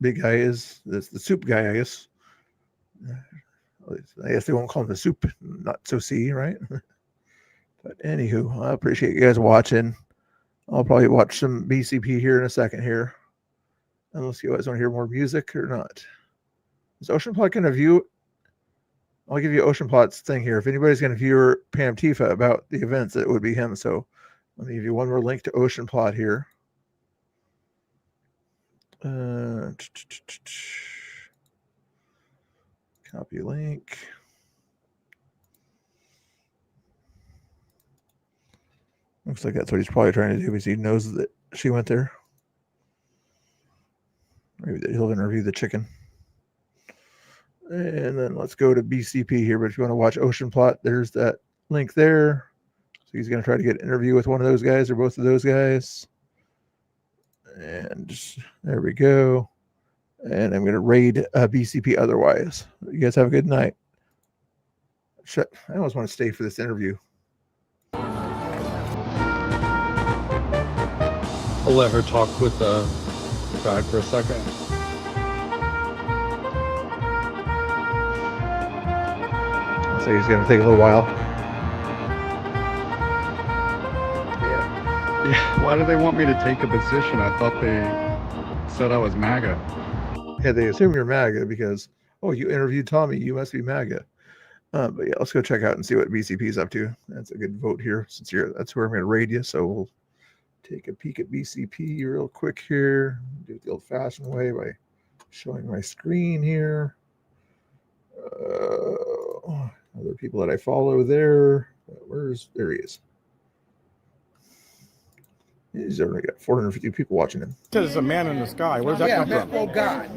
big guy is? That's the soup guy, I guess. I guess they won't call him the soup, not so C, right? But anywho, I appreciate you guys watching. I'll probably watch some BCP here in a second here. Unless you guys want to hear more music or not. Is Ocean Plot going to view? I'll give you Ocean Plot's thing here. If anybody's going to view Pam Tifa about the events, it would be him. So let me give you one more link to Ocean Plot here. Copy link. Looks like that's what he's probably trying to do because he knows that she went there. Maybe that he'll interview the chicken. And then let's go to BCP here. But if you want to watch Ocean Plot, there's that link there. So he's going to try to get an interview with one of those guys or both of those guys. And just, there we go. And I'm going to raid BCP otherwise. You guys have a good night. Shit, I almost want to stay for this interview. I'll let her talk with the guy for a second. So he's going to take a little while. Yeah, why do they want me to take a position? I thought they said I was MAGA. Yeah, they assume you're MAGA because, oh, you interviewed Tommy, you must be MAGA. But yeah, let's go check out and see what BCP is up to. That's a good vote here since that's where I'm going to raid you. So we'll take a peek at BCP real quick here. Do it the old-fashioned way by showing my screen here. Other people that I follow there. There he is. He's already got 450 people watching him. There's a man in the sky. Where does that come from? Oh, God.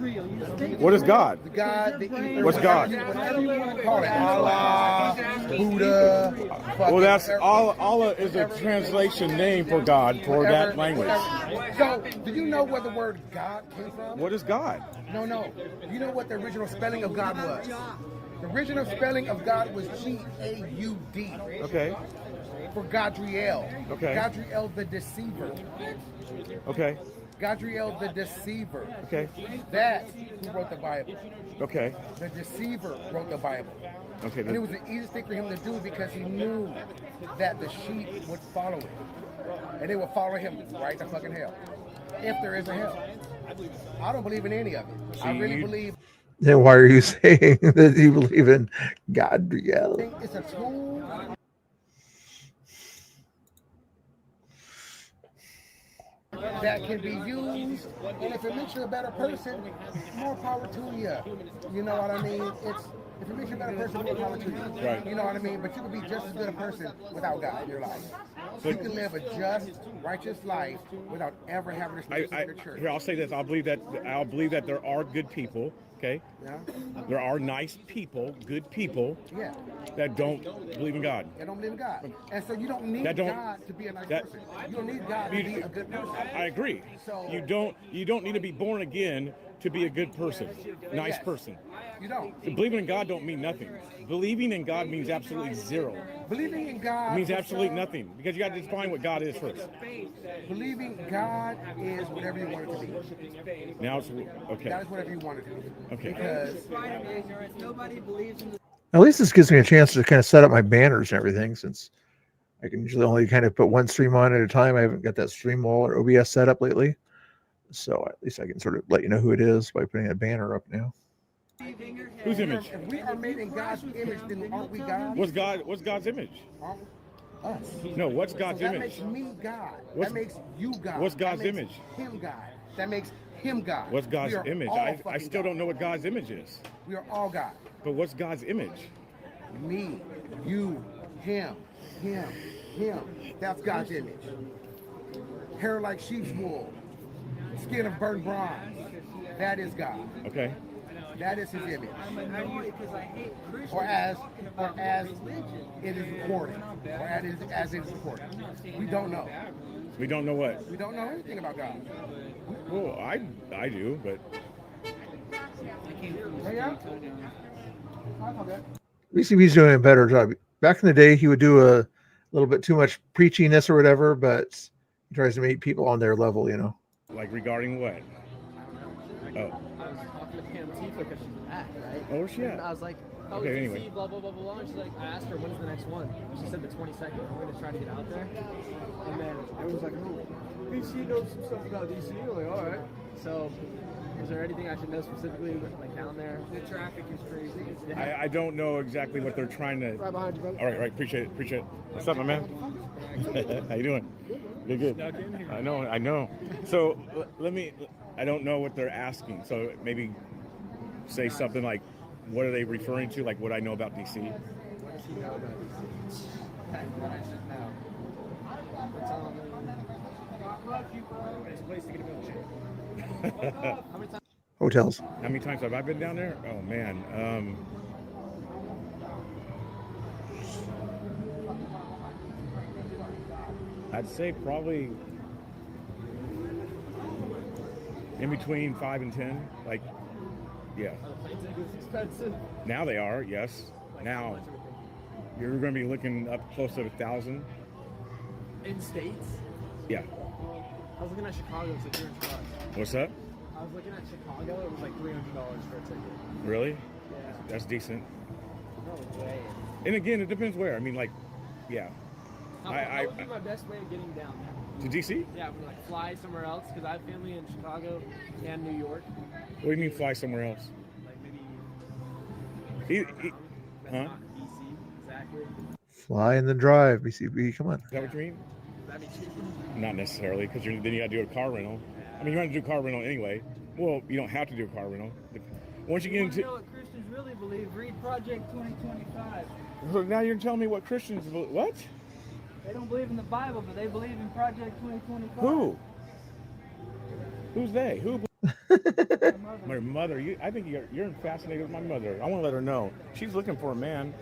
What is God? The God, the ether, What's God? Whatever you want to call it. Allah, Buddha. Well, that's Allah is a translation name for God for that language. So, do you know where the word God came from? What is God? No. Do you know what the original spelling of God was? The original spelling of God was G-A-U-D. Okay. For Gadriel. Okay. Gadriel the Deceiver. Okay. Gadriel the Deceiver. Okay. That's who wrote the Bible. Okay. The Deceiver wrote the Bible. Okay. And it was the easiest thing for him to do because he knew that the sheep would follow him. And they would follow him right to fucking hell. If there is a hell. I don't believe in any of it. I really believe. Then why are you saying that you believe in Gadriel? It's a tool. That can be used, and if it makes you a better person, more power to you. You know what I mean? If it makes you a better person, more power to you. Right. You know what I mean? But you can be just as good a person without God in your life. You can live a just, righteous life without ever having to speak in the church. Here, I'll say this. I'll believe that there are good people. Okay. Yeah. There are nice people, good people. Yeah. That don't believe in God. They don't believe in God. And so you don't need God to be a nice person. You don't need God to be a good person. I agree. So you don't need to be born again to be a good person, nice person. You don't. Believing in God don't mean nothing. Believing in God means absolutely zero. Believing in God means absolutely nothing because you got to define what God is first. Believing God is whatever you want it to be. Now it's okay. That is whatever you want it to be. Okay. Because at least this gives me a chance to kind of set up my banners and everything, since I can usually only kind of put one stream on at a time. I haven't got that stream wall or OBS set up lately. So at least I can sort of let you know who it is by putting a banner up now. Whose image? If we are made in God's image, then aren't we God? What's God's image? Us. No, what's God's so that image? That makes me God. What's, that makes you God. What's God's that makes image? Him God. That makes him God. What's God's image? I still don't know what God's image is. We are all God. But what's God's image? Me, you, him. That's God's image. Hair like sheep's wool. Skin of burnt bronze. That is God. Okay. That is his image. Or as it is recorded. Or as it is recorded. We don't know. We don't know what? We don't know anything about God. Well, I do, but BCP's doing a better job. Back in the day, he would do a little bit too much preachiness or whatever, but he tries to meet people on their level, you know. Like regarding what? Oh. I was talking to Pam Tifa because she's back, right? Oh, where's she at? And I was like, oh, Okay, okay, anyway. blah, blah, blah, blah, blah. And she's like, I asked her, when's the next one? She said the 22nd. We're going to try to get out there. And then everyone's like, oh, DC knows some stuff about DC. I'm like, all right. So, is there anything I should know specifically, like down there? The traffic is crazy. I don't know exactly what they're trying to. Right behind you, brother. All right, appreciate it. What's up, my man? How you doing? Good. I know. So I don't know what they're asking. So maybe say something like, what are they referring to? Like what I know about DC? Hotels. How many times have I been down there? Oh man. I'd say probably in between 5 and 10. Like, yeah. Now they are, yes. Now you're going to be looking up close to 1,000. In States? Yeah. I was looking at Chicago, it's like $300. What's up? I was looking at Chicago, it was like $300 for a ticket. Really? Yeah. That's decent. No way. And again, it depends where. I mean, like, yeah. That would be my best way of getting down there. To DC? Yeah, we like fly somewhere else because I have family in Chicago and New York. What do you mean fly somewhere else? Like maybe. Huh? Not DC, exactly. Fly in the drive, BCP. Come on. Is that what you mean? That'd be cheap. Not necessarily, because then you got to do a car rental. I mean, you want to do a car rental anyway. Well, you don't have to do a car rental. Once you get into. You know what Christians really believe? Read Project 2025. So now you're telling me what Christians believe. What? They don't believe in the Bible, but they believe in Project 2025. Who? Who's they? Who? My mother. I think you're fascinated with my mother. I want to let her know she's looking for a man.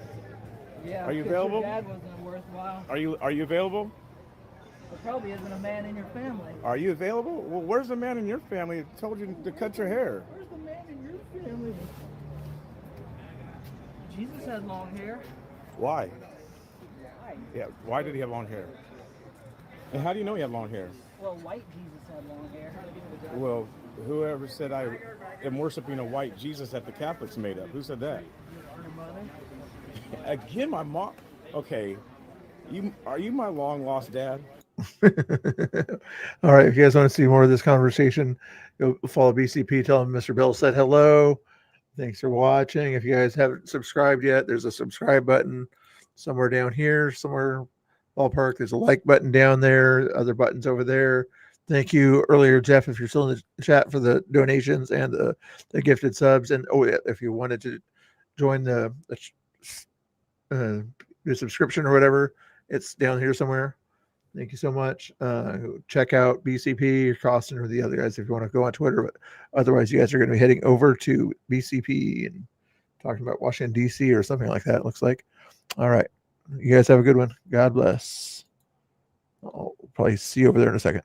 Yeah. Are you 'cause available? Your dad wasn't worthwhile. Are you available? There probably isn't a man in your family. Are you available? Well, where's the man in your family that told you to cut your hair? Where's the man in your family? Jesus had long hair. Why? Why? Yeah. Why did he have long hair? And how do you know he had long hair? Well, white Jesus had long hair. Well, whoever said I am worshiping a white Jesus that the Catholics made up? Who said that? Your mother? Again, my mom. Okay, are you my long lost dad? All right. If you guys want to see more of this conversation, go follow BCP. Tell him Mr. Bill said hello. Thanks for watching. If you guys haven't subscribed yet, there's a subscribe button somewhere down here, somewhere ballpark. There's a like button down there, other buttons over there. Thank you earlier, Jeff, if you're still in the chat, for the donations and the gifted subs. And if you wanted to join the subscription or whatever, it's down here somewhere. Thank you so much. Check out BCP or Costin or the other guys if you want to go on Twitter. But otherwise, you guys are going to be heading over to BCP and talking about Washington, D.C. or something like that, it looks like. All right. You guys have a good one. God bless. I'll probably see you over there in a second.